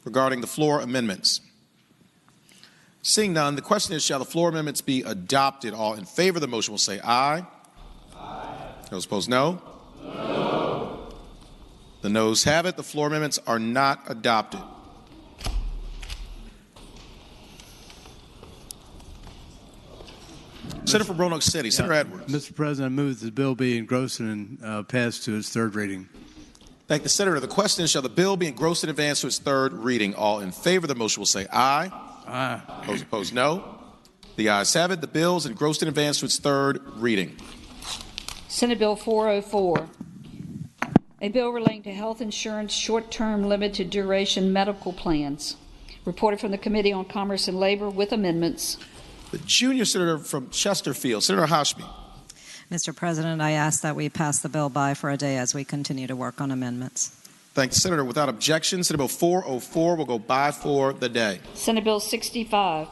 regarding the floor amendments? Seeing none, the question is, shall the floor amendments be adopted? All in favor of the motion will say aye. Aye. Those opposed, no. No. The noes have it. The floor amendments are not adopted. Senator from Roanoke City, Senator Edwards. Mr. President, I move that the bill be engrossed and passed to its third reading. Thank the senator. The question is, shall the bill be engrossed and advanced to its third reading? All in favor of the motion will say aye. Aye. Those opposed, no. The ayes have it. The bill is engrossed and advanced to its third reading. Senate Bill 404, a bill relating to health insurance short-term limited duration medical plans. Reported from the Committee on Commerce and Labor with amendments. The junior senator from Chesterfield, Senator Hashmi. Mr. President, I ask that we pass the bill by for a day as we continue to work on amendments. Thank the senator. Without objection, Senate Bill 404 will go by for the day. Senate Bill 65,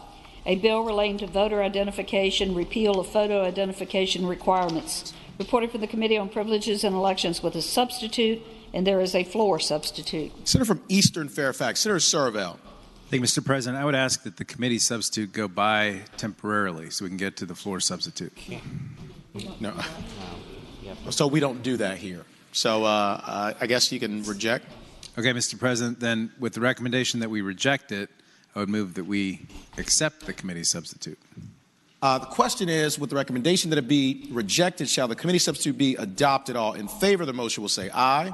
a bill relating to voter identification, repeal of photo identification requirements. Reported from the Committee on Privileges and Elections with a substitute, and there is a floor substitute. Senator from Eastern Fairfax, Senator Servell. Thank you, Mr. President. I would ask that the committee substitute go by temporarily so we can get to the floor substitute. No. So we don't do that here. So I guess you can reject. Okay, Mr. President, then with the recommendation that we reject it, I would move that we accept the committee substitute. The question is, with the recommendation that it be rejected, shall the committee substitute be adopted? All in favor of the motion will say aye.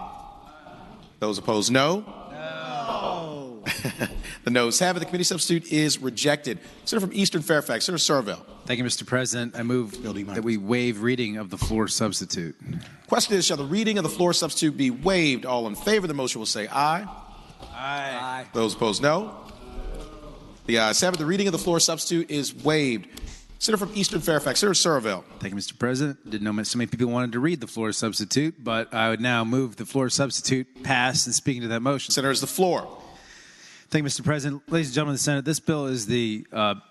Those opposed, no. No. The noes have it. The committee substitute is rejected. Senator from Eastern Fairfax, Senator Servell. Thank you, Mr. President. I move that we waive reading of the floor substitute. Question is, shall the reading of the floor substitute be waived? All in favor of the motion will say aye. Aye. Those opposed, no. The ayes have it. The reading of the floor substitute is waived. Senator from Eastern Fairfax, Senator Servell. Thank you, Mr. President. Didn't know so many people wanted to read the floor substitute, but I would now move the floor substitute pass and speaking to that motion. Senator, is the floor. Thank you, Mr. President. Ladies and gentlemen of the Senate, this bill is the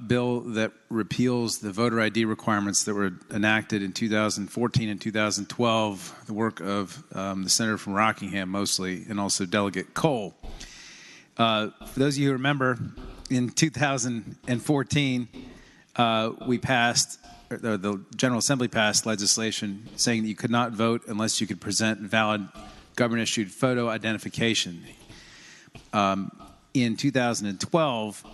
bill that repeals the voter ID requirements that were enacted in 2014 and 2012, the work of the senator from Rockingham mostly, and also Delegate Cole. For those of you who remember, in 2014, we passed, the General Assembly passed legislation saying that you could not vote unless you could present valid government-issued photo identification. In 2012,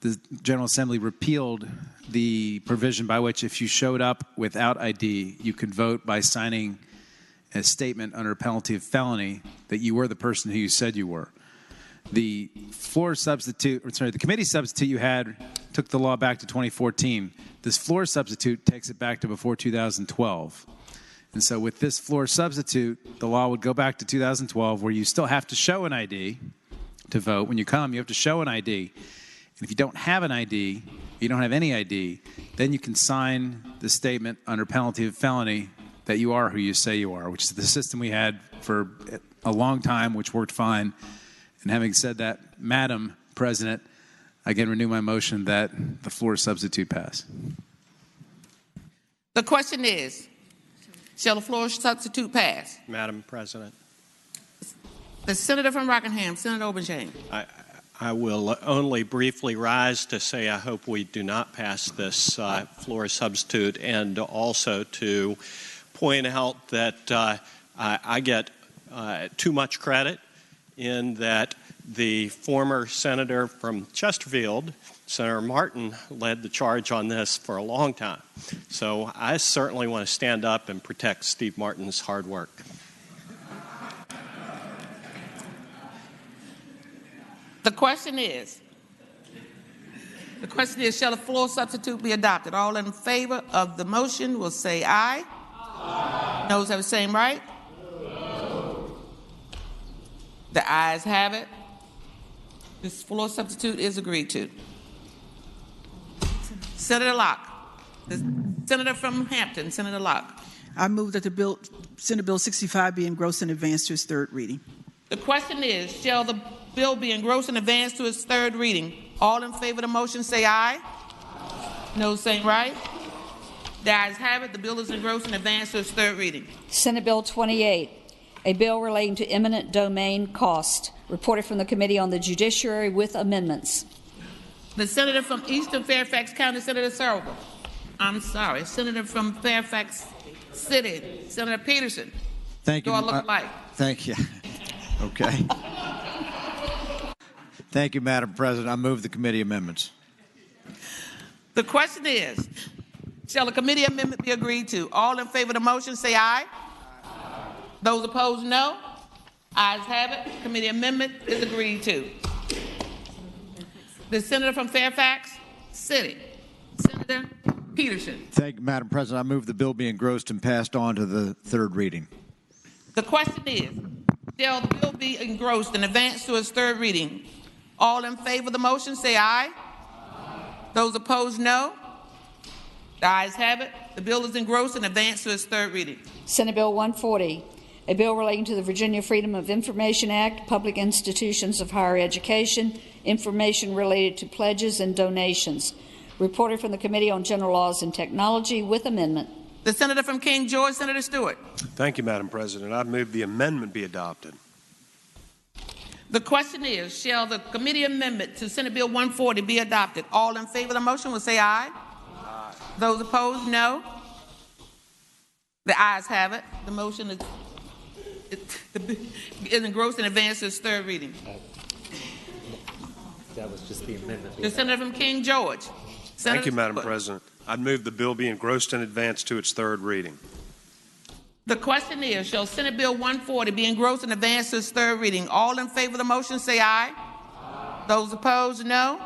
the General Assembly repealed the provision by which if you showed up without ID, you could vote by signing a statement under penalty of felony that you were the person who you said you were. The the committee substitute you had took the law back to 2014. This floor substitute takes it back to before 2012. And so with this floor substitute, the law would go back to 2012 where you still have to show an ID to vote. When you come, you have to show an ID. And if you don't have an ID, you don't have any ID, then you can sign the statement under penalty of felony that you are who you say you are, which is the system we had for a long time, which worked fine. And having said that, Madam President, I again renew my motion that the floor substitute pass. The question is, shall the floor substitute pass? Madam President. The senator from Rockingham, Senator Obenshain. I will only briefly rise to say I hope we do not pass this floor substitute, and also to point out that I get too much credit in that the former senator from Chesterfield, Senator Martin, led the charge on this for a long time. So I certainly want to stand up and protect Steve Martin's hard work. The question is, shall the floor substitute be adopted? All in favor of the motion will say aye. Aye. Those have the same right? No. The ayes have it. This floor substitute is agreed to. Senator Locke. The senator from Hampton, Senator Locke. I move that the Senate Bill 65 be engrossed and advanced to its third reading. The question is, shall the bill be engrossed and advanced to its third reading? All in favor of the motion say aye. Aye. No saying right. The ayes have it. The bill is engrossed and advanced to its third reading. Senate Bill 28, a bill relating to eminent domain cost, reported from the Committee on the Judiciary with amendments. The senator from Eastern Fairfax County, Senator Searle. Senator from Fairfax City, Senator Peterson. Thank you. Do I look alike? Thank you. Okay. Thank you, Madam President. I move the committee amendments. The question is, shall the committee amendment be agreed to? All in favor of the motion say aye. Aye. Those opposed, no. Ayes have it. Committee amendment is agreed to. The senator from Fairfax City, Senator Peterson. Thank you, Madam President. I move the bill be engrossed and passed on to the third reading. The question is, shall the bill be engrossed and advanced to its third reading? All in favor of the motion say aye. Aye. Those opposed, no. The ayes have it. The bill is engrossed and advanced to its third reading. Senate Bill 140, a bill relating to the Virginia Freedom of Information Act, public institutions of higher education, information related to pledges and donations, reported from the Committee on General Laws and Technology with amendment. The senator from King George, Senator Stewart. Thank you, Madam President. I move the amendment be adopted. The question is, shall the committee amendment to Senate Bill 140 be adopted? All in favor of the motion will say aye. Aye. Those opposed, no. The ayes have it. The motion is engrossed and advanced to its third reading. That was just the amendment. The senator from King George. Thank you, Madam President. I move the bill be engrossed and advanced to its third reading. The question is, shall Senate Bill 140 be engrossed and advanced to its third reading? All in favor of the motion say aye. Aye. Those opposed, no.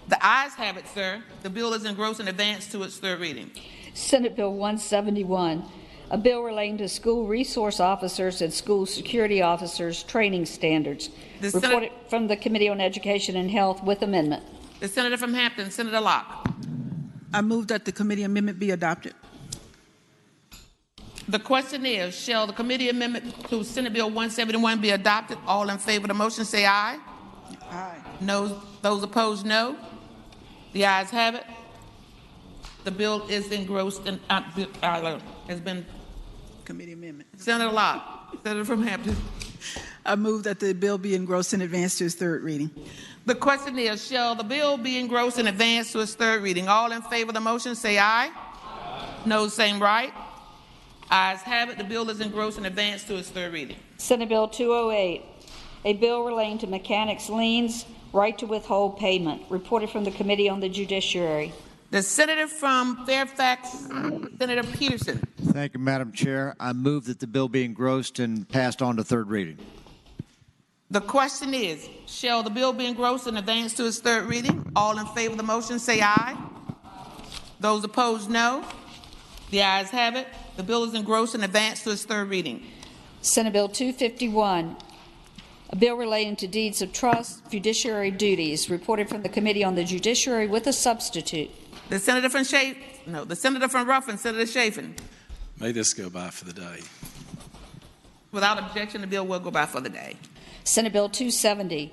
The ayes have it, sir. The bill is engrossed and advanced to its third reading. Senate Bill 171, a bill relating to school resource officers and school security officers training standards, reported from the Committee on Education and Health with amendment. The senator from Hampton, Senator Locke. I move that the committee amendment be adopted. The question is, shall the committee amendment to Senate Bill 171 be adopted? All in favor of the motion say aye. Aye. No, those opposed, no. The ayes have it. The bill is engrossed and has been committee amendment. Senator Locke, senator from Hampton. I move that the bill be engrossed and advanced to its third reading. The question is, shall the bill be engrossed and advanced to its third reading? All in favor of the motion say aye. Aye. No, same right. Ayes have it. The bill is engrossed and advanced to its third reading. Senate Bill 208, a bill relating to mechanics' liens, right to withhold payment, reported from the Committee on the Judiciary. The senator from Fairfax, Senator Peterson. Thank you, Madam Chair. I move that the bill be engrossed and passed on to third reading. The question is, shall the bill be engrossed and advanced to its third reading? All in favor of the motion say aye. Those opposed, no. The ayes have it. The bill is engrossed and advanced to its third reading. Senate Bill 251, a bill relating to deeds of trust, fiduciary duties, reported from the Committee on the Judiciary with a substitute. The senator from the senator from Ruffin, Senator Chafin. May this go by for the day. Without objection, the bill will go by for the day. Senate Bill 270,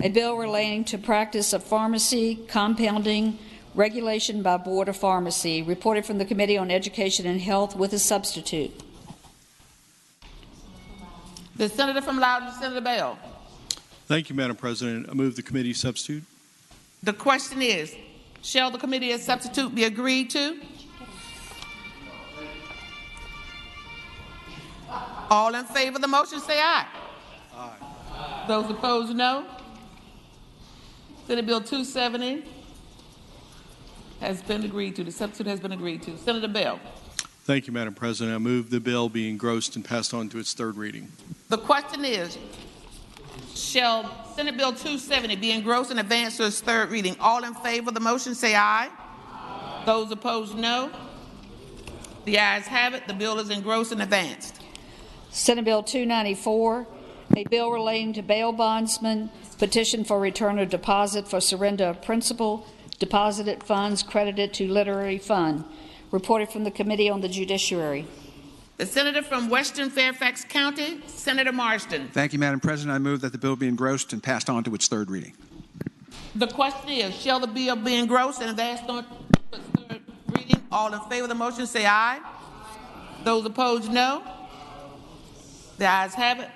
a bill relating to practice of pharmacy, compounding, regulation by Board of Pharmacy, reported from the Committee on Education and Health with a substitute. The senator from Loudoun, Senator Bell. Thank you, Madam President. I move the committee substitute. The question is, shall the committee as substitute be agreed to? All in favor of the motion say aye. Aye. Those opposed, no. Senate Bill 270 has been agreed to. The substitute has been agreed to. Senator Bell. Thank you, Madam President. I move the bill be engrossed and passed on to its third reading. The question is, shall Senate Bill 270 be engrossed and advanced to its third reading? All in favor of the motion say aye. Aye. Those opposed, no. The ayes have it. The bill is engrossed and advanced. Senate Bill 294, a bill relating to bail bondsmen, petition for return of deposit for surrender of principal, deposited funds credited to literary fund. Reported from the Committee on the Judiciary. The senator from Western Fairfax County, Senator Marsden. Thank you, Madam President. I move that the bill be engrossed and passed on to its third reading. The question is, shall the bill be engrossed and advanced on to its third reading? All in favor of the motion say aye. Those opposed, no. The ayes have it.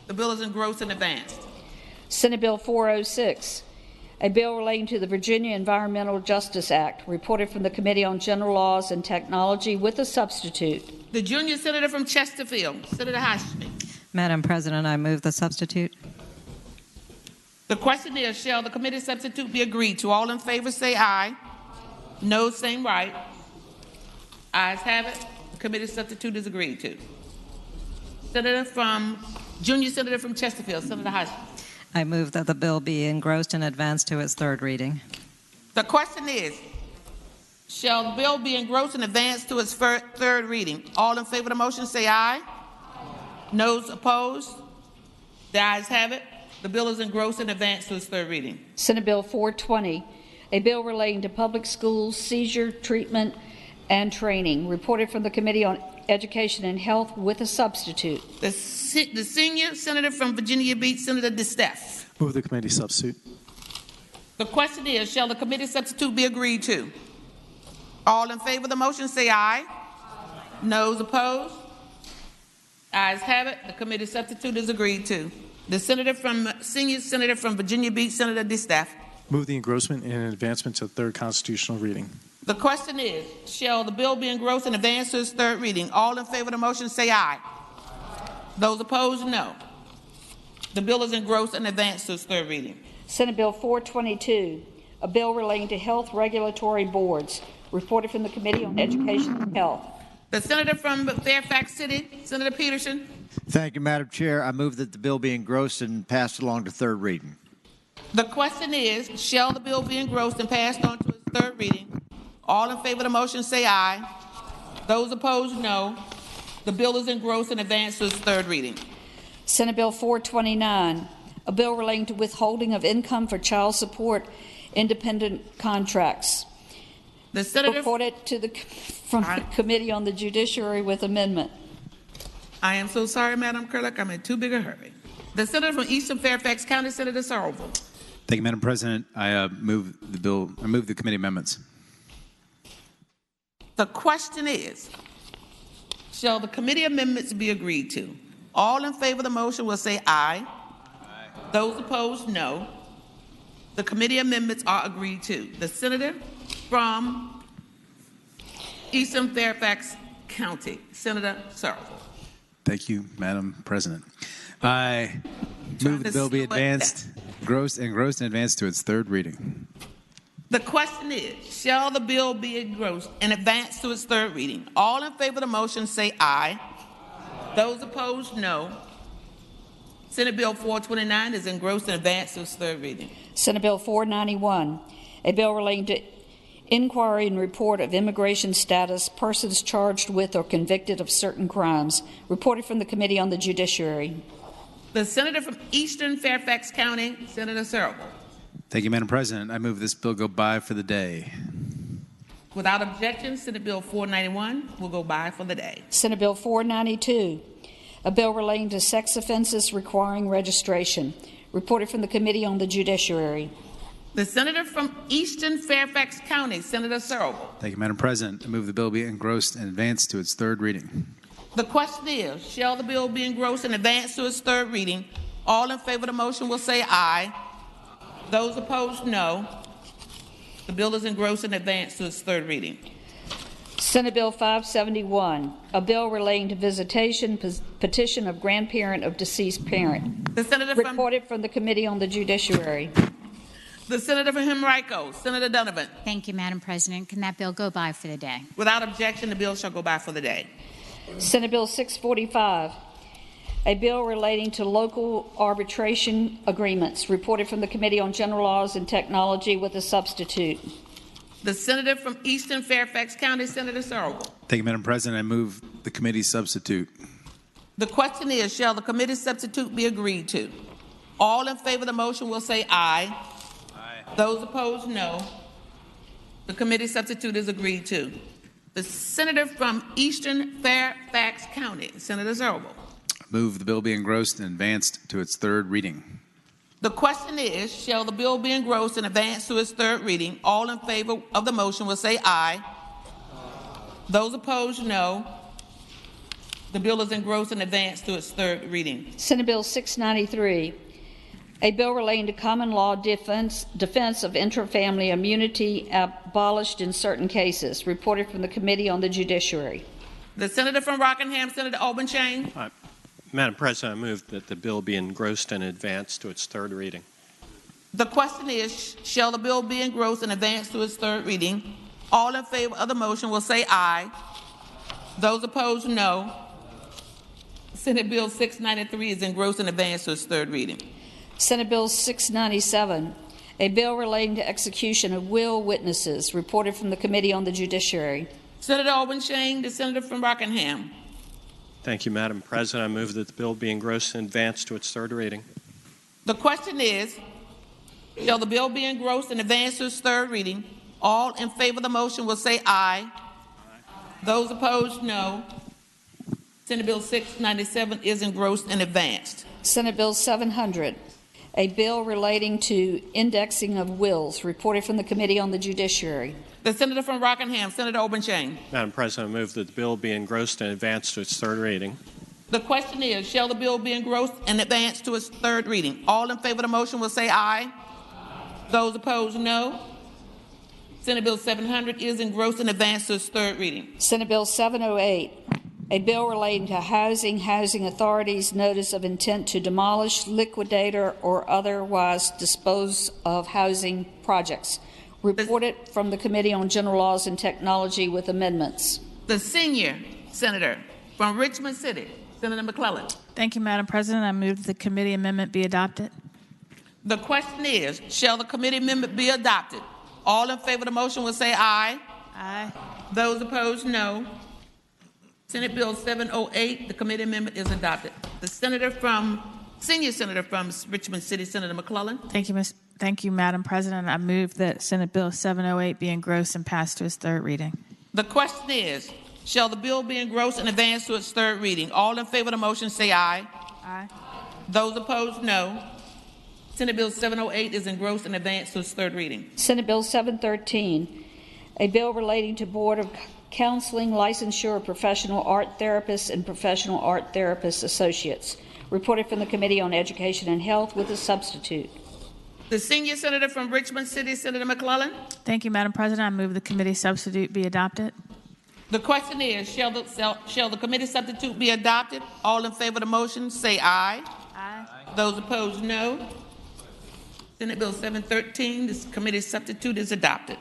The bill is engrossed and advanced. Senate Bill 406, a bill relating to the Virginia Environmental Justice Act, reported from the Committee on General Laws and Technology with a substitute. The junior senator from Chesterfield, Senator Hashmi. Madam President, I move the substitute. The question is, shall the committee substitute be agreed to? All in favor say aye. No, same right. Ayes have it. The committee substitute is agreed to. Junior senator from Chesterfield, Senator Hashmi. I move that the bill be engrossed and advanced to its third reading. The question is, shall the bill be engrossed and advanced to its third reading? All in favor of the motion say aye. Noes opposed? The ayes have it. The bill is engrossed and advanced to its third reading. Senate Bill 420, a bill relating to public schools, seizure treatment, and training, reported from the Committee on Education and Health with a substitute. The senior senator from Virginia Beach, Senator DeStef. Move the committee substitute. The question is, shall the committee substitute be agreed to? All in favor of the motion say aye. Noes opposed? Ayes have it. The committee substitute is agreed to. The senior senator from Virginia Beach, Senator DeStef. Move the engrossment and advancement to the third constitutional reading. The question is, shall the bill be engrossed and advanced to its third reading? All in favor of the motion say aye. Those opposed, no. The bill is engrossed and advanced to its third reading. Senate Bill 422, a bill relating to health regulatory boards, reported from the Committee on Education and Health. The senator from Fairfax City, Senator Peterson. Thank you, Madam Chair. I move that the bill be engrossed and passed along to third reading. The question is, shall the bill be engrossed and passed on to its third reading? All in favor of the motion say aye. Those opposed, no. The bill is engrossed and advanced to its third reading. Senate Bill 429, a bill relating to withholding of income for child support independent contracts. The senator reported to the Committee on the Judiciary with amendment. I am so sorry, Madam Clerk. I'm in too big a hurry. The senator from Eastern Fairfax County, Senator Sorrell. Thank you, Madam President. I move the bill. I move the committee amendments. The question is, shall the committee amendments be agreed to? All in favor of the motion will say aye. Aye. Those opposed, no. The committee amendments are agreed to. The senator from Eastern Fairfax County, Senator Sorrell. Thank you, Madam President. I move the bill be engrossed and advanced to its third reading. The question is, shall the bill be engrossed and advanced to its third reading? All in favor of the motion say aye. Those opposed, no. Senate Bill 429 is engrossed and advanced to its third reading. Senate Bill 491, a bill relating to inquiry and report of immigration status, persons charged with or convicted of certain crimes, reported from the Committee on the Judiciary. The senator from Eastern Fairfax County, Senator Sorrell. Thank you, Madam President. I move this bill go by for the day. Without objection, Senate Bill 491 will go by for the day. Senate Bill 492, a bill relating to sex offenses requiring registration, reported from the Committee on the Judiciary. The senator from Eastern Fairfax County, Senator Sorrell. Thank you, Madam President. I move the bill be engrossed and advanced to its third reading. The question is, shall the bill be engrossed and advanced to its third reading? All in favor of the motion will say aye. Those opposed, no. The bill is engrossed and advanced to its third reading. Senate Bill 571, a bill relating to visitation petition of grandparent of deceased parent. The senator reported from the Committee on the Judiciary. The senator from Henrico, Senator Donovan. Thank you, Madam President. Can that bill go by for the day? Without objection, the bill shall go by for the day. Senate Bill 645, a bill relating to local arbitration agreements, reported from the Committee on General Laws and Technology with a substitute. The senator from Eastern Fairfax County, Senator Searle. Thank you, Madam President. I move the committee substitute. The question is, shall the committee substitute be agreed to? All in favor of the motion will say aye. Aye. Those opposed, no. The committee substitute is agreed to. The senator from Eastern Fairfax County, Senator Searle. Move the bill be engrossed and advanced to its third reading. The question is, shall the bill be engrossed and advanced to its third reading? All in favor of the motion will say aye. Those opposed, no. The bill is engrossed and advanced to its third reading. Senate Bill 693, a bill relating to common law defense of inter-family immunity abolished in certain cases, reported from the Committee on the Judiciary. The senator from Rockingham, Senator Auburn-Chain. Madam President, I move that the bill be engrossed and advanced to its third reading. The question is, shall the bill be engrossed and advanced to its third reading? All in favor of the motion will say aye. Those opposed, no. Senate Bill 693 is engrossed and advanced to its third reading. Senate Bill 697, a bill relating to execution of will witnesses, reported from the Committee on the Judiciary. Senator Auburn-Chain, the senator from Rockingham. Thank you, Madam President. I move that the bill be engrossed and advanced to its third reading. The question is, shall the bill be engrossed and advanced to its third reading? All in favor of the motion will say aye. Those opposed, no. Senate Bill 697 is engrossed and advanced. Senate Bill 700, a bill relating to indexing of wills, reported from the Committee on the Judiciary. The senator from Rockingham, Senator Auburn-Chain. Madam President, I move that the bill be engrossed and advanced to its third reading. The question is, shall the bill be engrossed and advanced to its third reading? All in favor of the motion will say aye. Those opposed, no. Senate Bill 700 is engrossed and advanced to its third reading. Senate Bill 708, a bill relating to housing authorities' notice of intent to demolish, liquidate, or otherwise dispose of housing projects, reported from the Committee on General Laws and Technology with amendments. The senior senator from Richmond City, Senator McClellan. Thank you, Madam President. I move that the committee amendment be adopted. The question is, shall the committee amendment be adopted? All in favor of the motion will say aye. Aye. Those opposed, no. Senate Bill 708, the committee amendment is adopted. The senior senator from Richmond City, Senator McClellan. Thank you, Madam President. I move that Senate Bill 708 be engrossed and passed to its third reading. The question is, shall the bill be engrossed and advanced to its third reading? All in favor of the motion say aye. Aye. Those opposed, no. Senate Bill 708 is engrossed and advanced to its third reading. Senate Bill 713, a bill relating to Board of Counseling licensure of professional art therapists and professional art therapist associates, reported from the Committee on Education and Health with a substitute. The senior senator from Richmond City, Senator McClellan. Thank you, Madam President. I move the committee substitute be adopted. The question is, shall the committee substitute be adopted? All in favor of the motion say aye. Aye. Those opposed, no. Senate Bill 713, this committee substitute is adopted.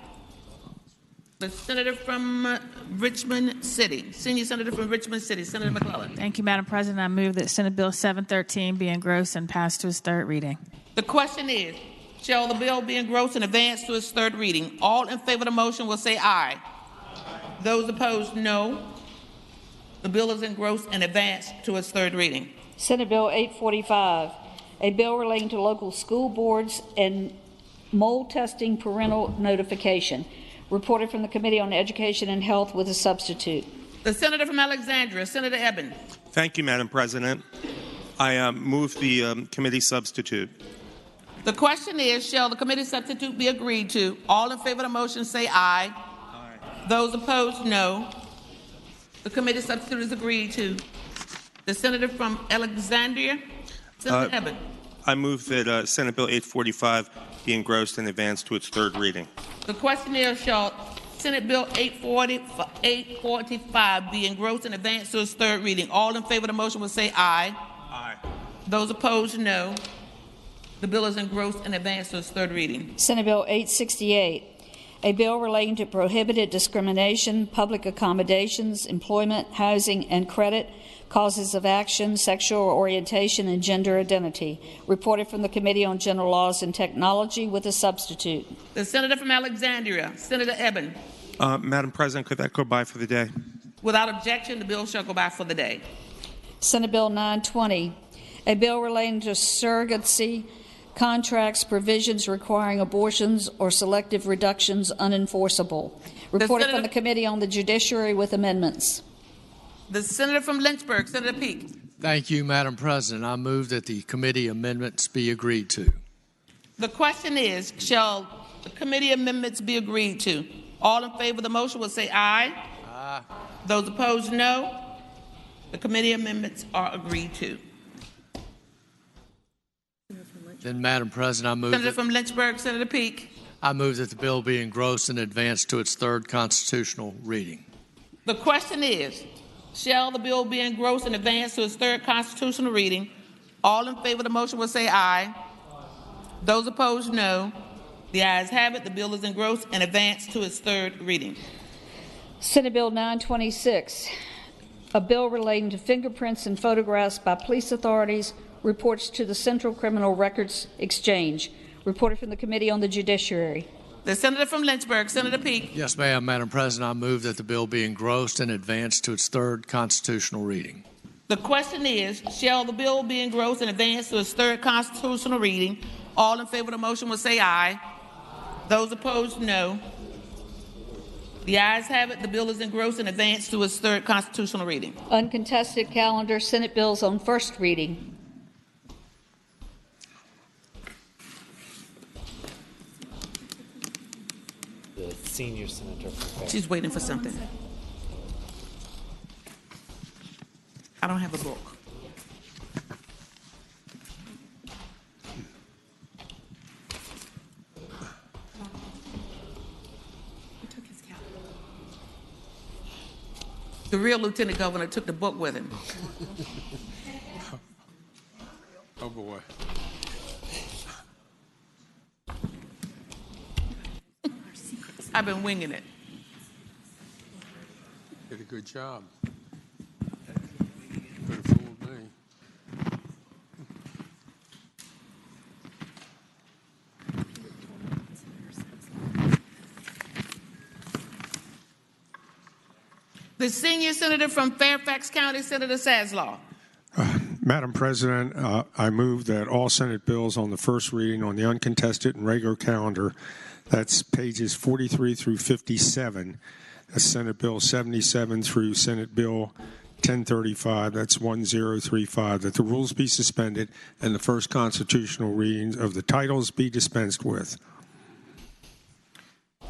The senator from Richmond City, senior senator from Richmond City, Senator McClellan. Thank you, Madam President. I move that Senate Bill 713 be engrossed and passed to its third reading. The question is, shall the bill be engrossed and advanced to its third reading? All in favor of the motion will say aye. Those opposed, no. The bill is engrossed and advanced to its third reading. Senate Bill 845, a bill relating to local school boards and mold testing parental notification, reported from the Committee on Education and Health with a substitute. The senator from Alexandria, Senator Eben. Thank you, Madam President. I move the committee substitute. The question is, shall the committee substitute be agreed to? All in favor of the motion say aye. Aye. Those opposed, no. The committee substitute is agreed to. The senator from Alexandria, Senator Eben. I move that Senate Bill 845 be engrossed and advanced to its third reading. The question is, shall Senate Bill 845 be engrossed and advanced to its third reading? All in favor of the motion will say aye. Aye. Those opposed, no. The bill is engrossed and advanced to its third reading. Senate Bill 868, a bill relating to prohibited discrimination, public accommodations, employment, housing, and credit, causes of action, sexual orientation, and gender identity. Reported from the Committee on General Laws and Technology with a substitute. The senator from Alexandria, Senator Eben. Madam President, could that go by for the day? Without objection, the bill shall go by for the day. Senate Bill 920, a bill relating to surrogacy contracts, provisions requiring abortions or selective reductions unenforceable. Reported from the Committee on the Judiciary with amendments. The senator from Lynchburg, Senator Peake. Thank you, Madam President. I move that the committee amendments be agreed to. The question is, shall the committee amendments be agreed to? All in favor of the motion will say aye. Aye. Those opposed, no. The committee amendments are agreed to. Then, Madam President, I move Senator from Lynchburg, Senator Peake. I move that the bill be engrossed and advanced to its third constitutional reading. The question is, shall the bill be engrossed and advanced to its third constitutional reading? All in favor of the motion will say aye. Those opposed, no. The ayes have it. The bill is engrossed and advanced to its third reading. Senate Bill 926, a bill relating to fingerprints and photographs by police authorities, reports to the Central Criminal Records Exchange. Reported from the Committee on the Judiciary. The senator from Lynchburg, Senator Peake. Yes, ma'am, Madam President. I move that the bill be engrossed and advanced to its third constitutional reading. The question is, shall the bill be engrossed and advanced to its third constitutional reading? All in favor of the motion will say aye. Those opposed, no. The ayes have it. The bill is engrossed and advanced to its third constitutional reading. Uncontested calendar, Senate bills on first reading. The senior senator from She's waiting for something. I don't have a book. The real lieutenant governor took the book with him. Oh, boy. I've been winging it. Did a good job. Could have fooled me. The senior senator from Fairfax County, Senator Saslaw. Madam President, I move that all Senate bills on the first reading on the uncontested and regular calendar, that's pages 43 through 57, that's Senate Bill 77 through Senate Bill 1035, that's 1035, that the rules be suspended and the first constitutional readings of the titles be dispensed with.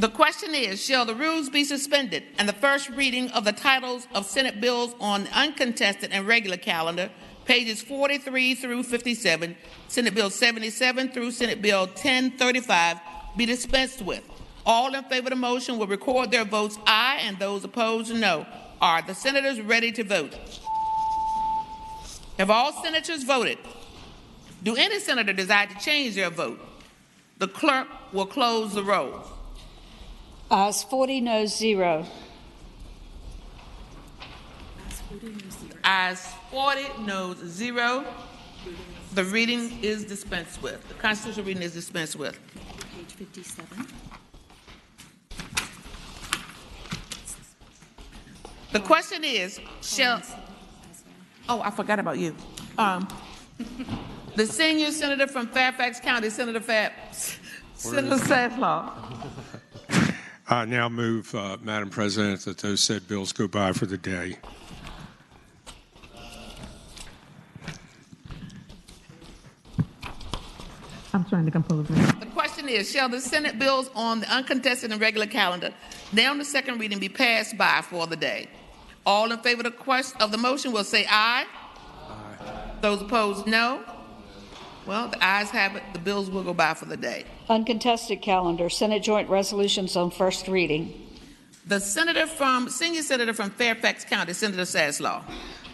The question is, shall the rules be suspended and the first reading of the titles of Senate bills on the uncontested and regular calendar, pages 43 through 57, Senate Bill 77 through Senate Bill 1035, be dispensed with? All in favor of the motion will record their votes aye, and those opposed no. Are the senators ready to vote? Have all senators voted? Do any senator desire to change their vote? The clerk will close the roll. Ayes 40, noes 0. Ayes 40, noes 0. The reading is dispensed with. The constitutional reading is dispensed with. Page 57. The question is, shall... Oh, I forgot about you. The senior senator from Fairfax County, Senator Saslaw. I now move, Madam President, that those said bills go by for the day. I'm trying to compose it. The question is, shall the Senate bills on the uncontested and regular calendar, now on the second reading, be passed by for the day? All in favor of the motion will say aye. Those opposed, no. Well, the ayes have it. The bills will go by for the day. Uncontested calendar, Senate Joint Resolutions on first reading. The senior senator from Fairfax County, Senator Saslaw.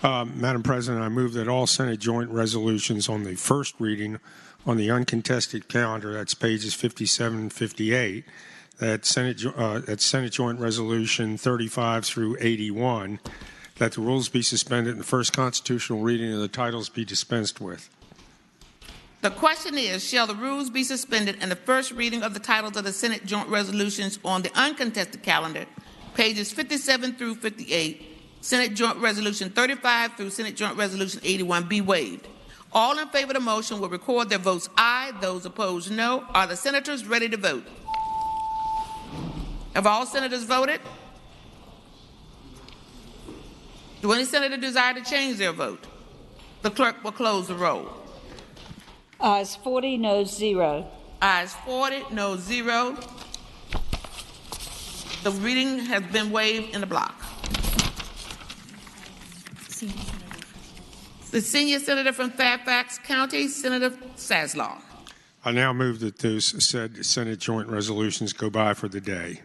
Madam President, I move that all Senate joint resolutions on the first reading on the uncontested calendar, that's pages 57 and 58, that Senate Joint Resolution 35 through 81, that the rules be suspended and the first constitutional reading of the titles be dispensed with. The question is, shall the rules be suspended and the first reading of the titles of the Senate Joint Resolutions on the uncontested calendar, pages 57 through 58, Senate Joint Resolution 35 through Senate Joint Resolution 81 be waived? All in favor of the motion will record their votes aye. Those opposed, no. Are the senators ready to vote? Have all senators voted? Do any senator desire to change their vote? The clerk will close the roll. Ayes 40, noes 0. Ayes 40, noes 0. The reading has been waived in the block. The senior senator from Fairfax County, Senator Saslaw. I now move that those said Senate joint resolutions go by for the day.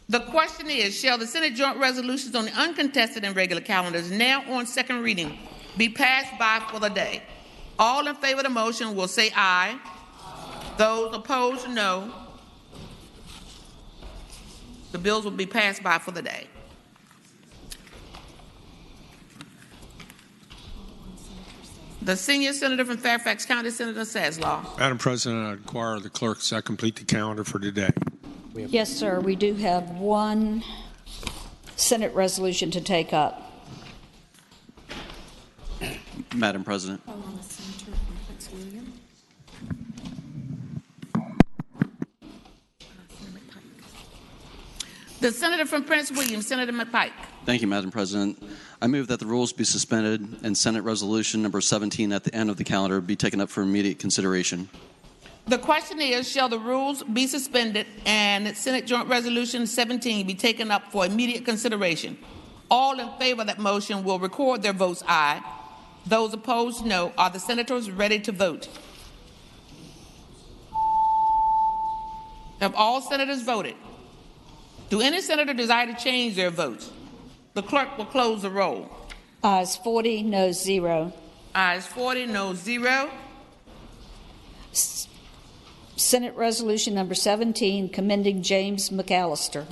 The question is, shall the Senate joint resolutions on the uncontested and regular calendars now on second reading be passed by for the day? All in favor of the motion will say aye. Those opposed, no. The bills will be passed by for the day. The senior senator from Fairfax County, Senator Saslaw. Madam President, I require the clerks that complete the calendar for today. Yes, sir. We do have one Senate resolution to take up. Madam President. The senator from Prince William, Senator McPike. Thank you, Madam President. I move that the rules be suspended and Senate Resolution number 17 at the end of the calendar be taken up for immediate consideration. The question is, shall the rules be suspended and Senate Joint Resolution 17 be taken up for immediate consideration? All in favor of that motion will record their votes aye. Those opposed, no. Are the senators ready to vote? Have all senators voted? Do any senator desire to change their votes? The clerk will close the roll. Ayes 40, noes 0. Ayes 40, noes 0. Senate Resolution number 17, commending James McAllister.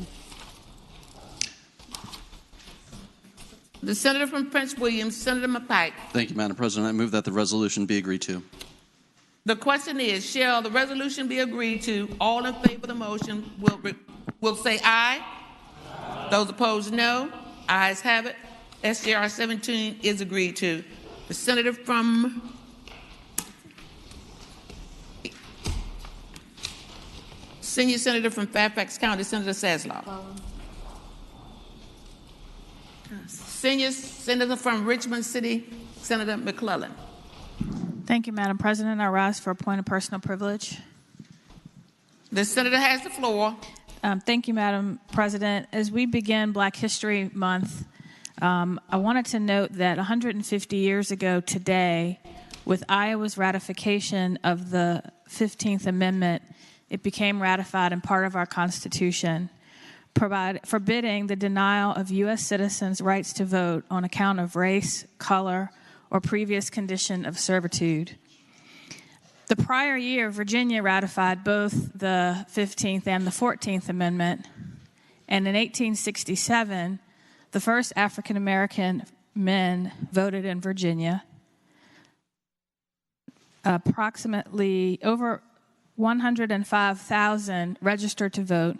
The senator from Prince William, Senator McPike. Thank you, Madam President. I move that the resolution be agreed to. The question is, shall the resolution be agreed to? All in favor of the motion will say aye. Those opposed, no. Ayes have it. SJR 17 is agreed to. The senator from senior senator from Fairfax County, Senator Saslaw. Senior senator from Richmond City, Senator McClellan. Thank you, Madam President. I rise for a point of personal privilege. The senator has the floor. Thank you, Madam President. As we begin Black History Month, I wanted to note that 150 years ago today, with Iowa's ratification of the 15th Amendment, it became ratified and part of our Constitution, forbidding the denial of U.S. citizens' rights to vote on account of race, color, or previous condition of servitude. The prior year, Virginia ratified both the 15th and the 14th Amendment, and in 1867, the first African American men voted in Virginia. Approximately over 105,000 registered to vote,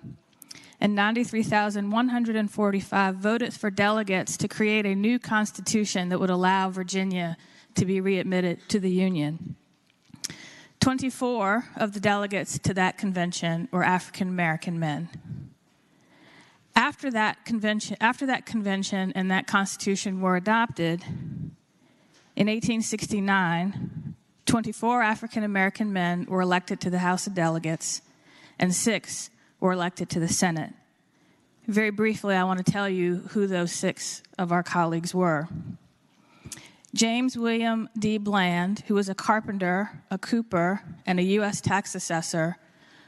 and 93,145 voted for delegates to create a new constitution that would allow Virginia to be readmitted to the Union. 24 of the delegates to that convention were African American men. After that convention and that constitution were adopted, in 1869, 24 African American men were elected to the House of Delegates, and 6 were elected to the Senate. Very briefly, I want to tell you who those 6 of our colleagues were. James William D. Bland, who was a carpenter, a cooper, and a U.S. tax assessor,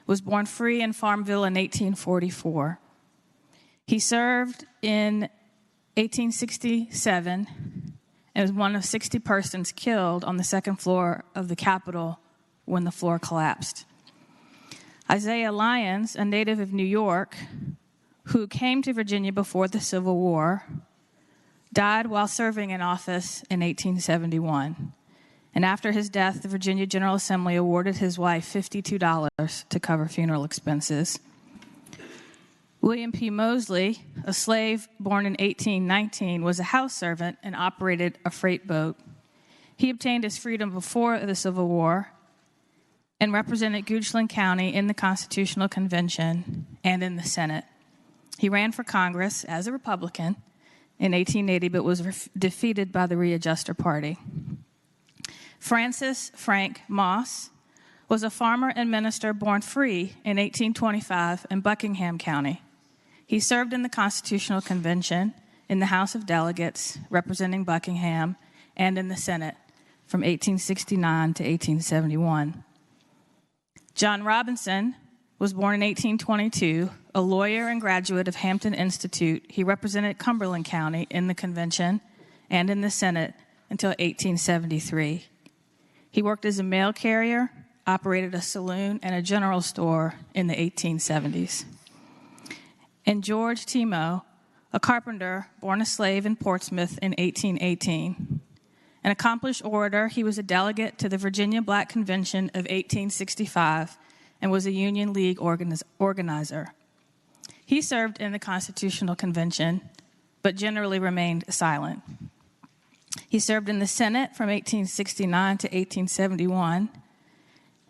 was born free in Farmville in 1844. He served in 1867 and was one of 60 persons killed on the second floor of the Capitol when the floor collapsed. Isaiah Lyons, a native of New York, who came to Virginia before the Civil War, died while serving in office in 1871. And after his death, the Virginia General Assembly awarded his wife $52 to cover funeral expenses. William P. Mosley, a slave born in 1819, was a house servant and operated a freight boat. He obtained his freedom before the Civil War and represented Goochland County in the Constitutional Convention and in the Senate. He ran for Congress as a Republican in 1880, but was defeated by the Readjuster Party. Francis Frank Moss was a farmer and minister born free in 1825 in Buckingham County. He served in the Constitutional Convention, in the House of Delegates, representing Buckingham, and in the Senate from 1869 to 1871. John Robinson was born in 1822, a lawyer and graduate of Hampton Institute. He represented Cumberland County in the convention and in the Senate until 1873. He worked as a mail carrier, operated a saloon and a general store in the 1870s. And George Timo, a carpenter born a slave in Portsmouth in 1818. An accomplished orator, he was a delegate to the Virginia Black Convention of 1865 and was a Union League organizer. He served in the Constitutional Convention, but generally remained silent. He served in the Senate from 1869 to 1871,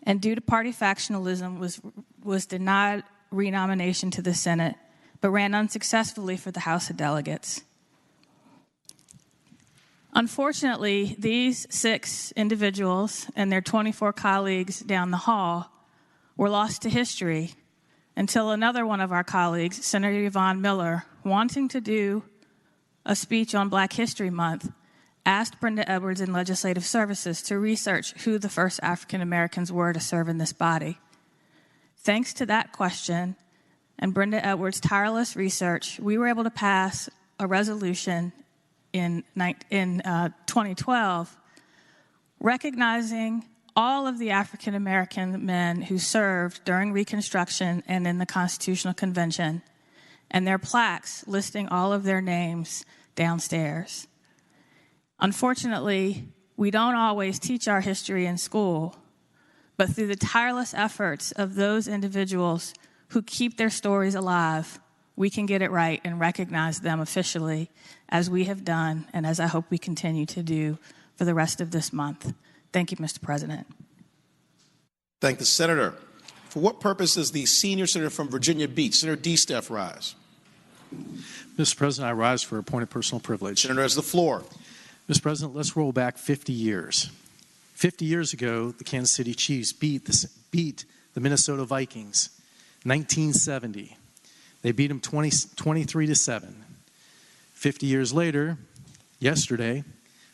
and due to party factionalism was denied renomination to the Senate, but ran unsuccessfully for the House of Delegates. Unfortunately, these 6 individuals and their 24 colleagues down the hall were lost to history until another one of our colleagues, Senator Yvonne Miller, wanting to do a speech on Black History Month, asked Brenda Edwards in Legislative Services to research who the first African Americans were to serve in this body. Thanks to that question and Brenda Edwards' tireless research, we were able to pass a resolution in 2012 recognizing all of the African American men who served during Reconstruction and in the Constitutional Convention, and their plaques listing all of their names downstairs. Unfortunately, we don't always teach our history in school, but through the tireless efforts of those individuals who keep their stories alive, we can get it right and recognize them officially, as we have done and as I hope we continue to do for the rest of this month. Thank you, Mr. President. Thank the Senator. For what purpose does the senior senator from Virginia Beach, Senator D. Steph, rise? Mr. President, I rise for a point of personal privilege. Senator has the floor. Mr. President, let's roll back 50 years. 50 years ago, the Kansas City Chiefs beat the Minnesota Vikings, 1970. They beat them 23-7. 50 years later, yesterday,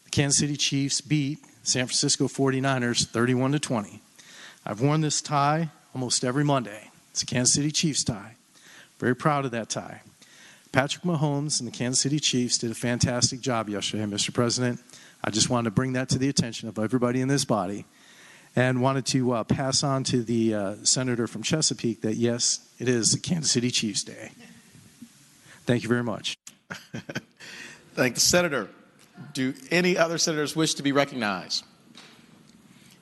the Kansas City Chiefs beat San Francisco 49ers 31-20. I've worn this tie almost every Monday. It's a Kansas City Chiefs tie. Very proud of that tie. Patrick Mahomes and the Kansas City Chiefs did a fantastic job yesterday, Mr. President. I just wanted to bring that to the attention of everybody in this body and wanted to pass on to the senator from Chesapeake that, yes, it is Kansas City Chiefs Day. Thank you very much. Thank the Senator. Do any other senators wish to be recognized?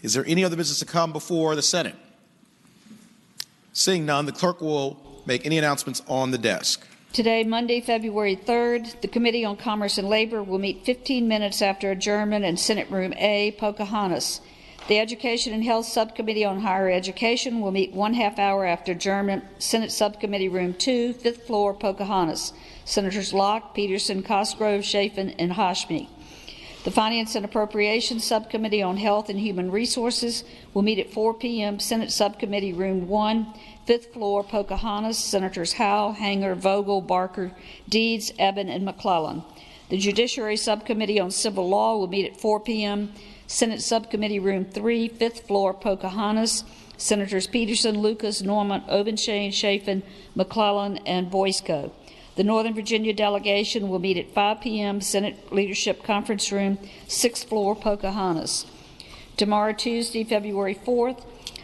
Is there any other business to come before the Senate? Seeing none, the clerk will make any announcements on the desk. Today, Monday, February 3rd, the Committee on Commerce and Labor will meet 15 minutes after adjournment in Senate Room A, Pocahontas. The Education and Health Subcommittee on Higher Education will meet 1/2 hour after adjournment, Senate Subcommittee Room 2, 5th floor, Pocahontas. Senators Locke, Peterson, Cosgrove, Chafin, and Hashmi. The Finance and Appropriations Subcommittee on Health and Human Resources will meet at 4 p.m. Senate Subcommittee Room 1, 5th floor, Pocahontas. Senators Howell, Hanger, Vogel, Barker, Deeds, Eben, and McClellan. The Judiciary Subcommittee on Civil Law will meet at 4 p.m. Senate Subcommittee Room 3, 5th floor, Pocahontas. Senators Peterson, Lucas, Norman, Obenshain, Chafin, McClellan, and Boysko. The Northern Virginia delegation will meet at 5 p.m. Senate Leadership Conference Room, 6th floor, Pocahontas. Tomorrow, Tuesday, February 4th,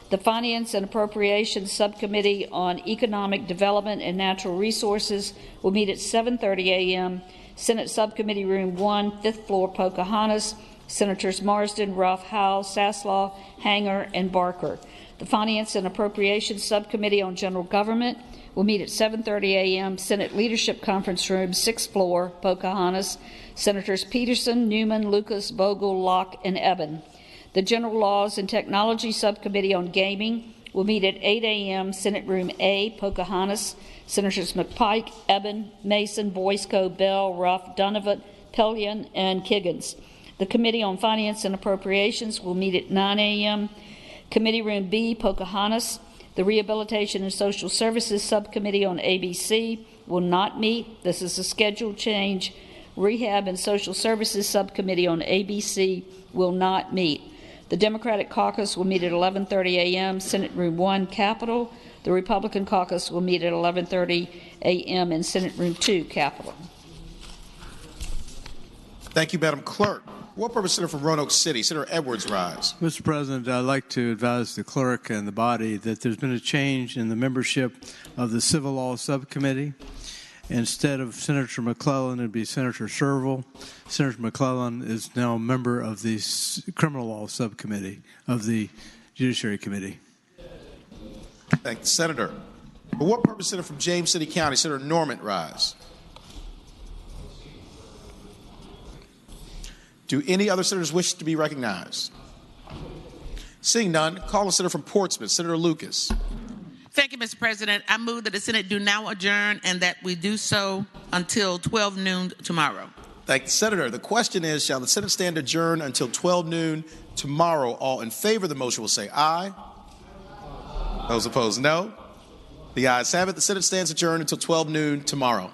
the Finance and Appropriations Subcommittee on Economic Development and Natural Resources will meet at 7:30 a.m. Senate Subcommittee Room 1, 5th floor, Pocahontas. Senators Marsden, Ruff, Howell, Saslaw, Hanger, and Barker. The Finance and Appropriations Subcommittee on General Government will meet at 7:30 a.m. Senate Leadership Conference Room, 6th floor, Pocahontas. Senators Peterson, Newman, Lucas, Vogel, Locke, and Eben. The General Laws and Technology Subcommittee on Gaming will meet at 8 a.m. Senate Room A, Pocahontas. Senators McPike, Eben, Mason, Boysko, Bell, Ruff, Donovan, Pellion, and Kiggins. The Committee on Finance and Appropriations will meet at 9 a.m. Committee Room B, Pocahontas. The Rehabilitation and Social Services Subcommittee on ABC will not meet. This is a scheduled change. Rehab and Social Services Subcommittee on ABC will not meet. The Democratic Caucus will meet at 11:30 a.m. Senate Room 1, Capitol. The Republican Caucus will meet at 11:30 a.m. in Senate Room 2, Capitol. Thank you, Madam Clerk. What purpose Senator from Roanoke City? Senator Edwards, rise. Mr. President, I'd like to advise the clerk and the body that there's been a change in the membership of the Civil Law Subcommittee. Instead of Senator McClellan, it would be Senator Shervill. Senator McClellan is now a member of the Criminal Law Subcommittee of the Judiciary Committee. Thank the Senator. For what purpose Senator from James City County? Senator Norman, rise. Do any other senators wish to be recognized? Seeing none, call the senator from Portsmouth, Senator Lucas. Thank you, Mr. President. I move that the Senate do now adjourn and that we do so until 12 noon tomorrow. Thank the Senator. The question is, shall the Senate stand adjourned until 12 noon tomorrow? All in favor of the motion will say aye. Those opposed, no. The ayes have it. The Senate stands adjourned until 12 noon tomorrow.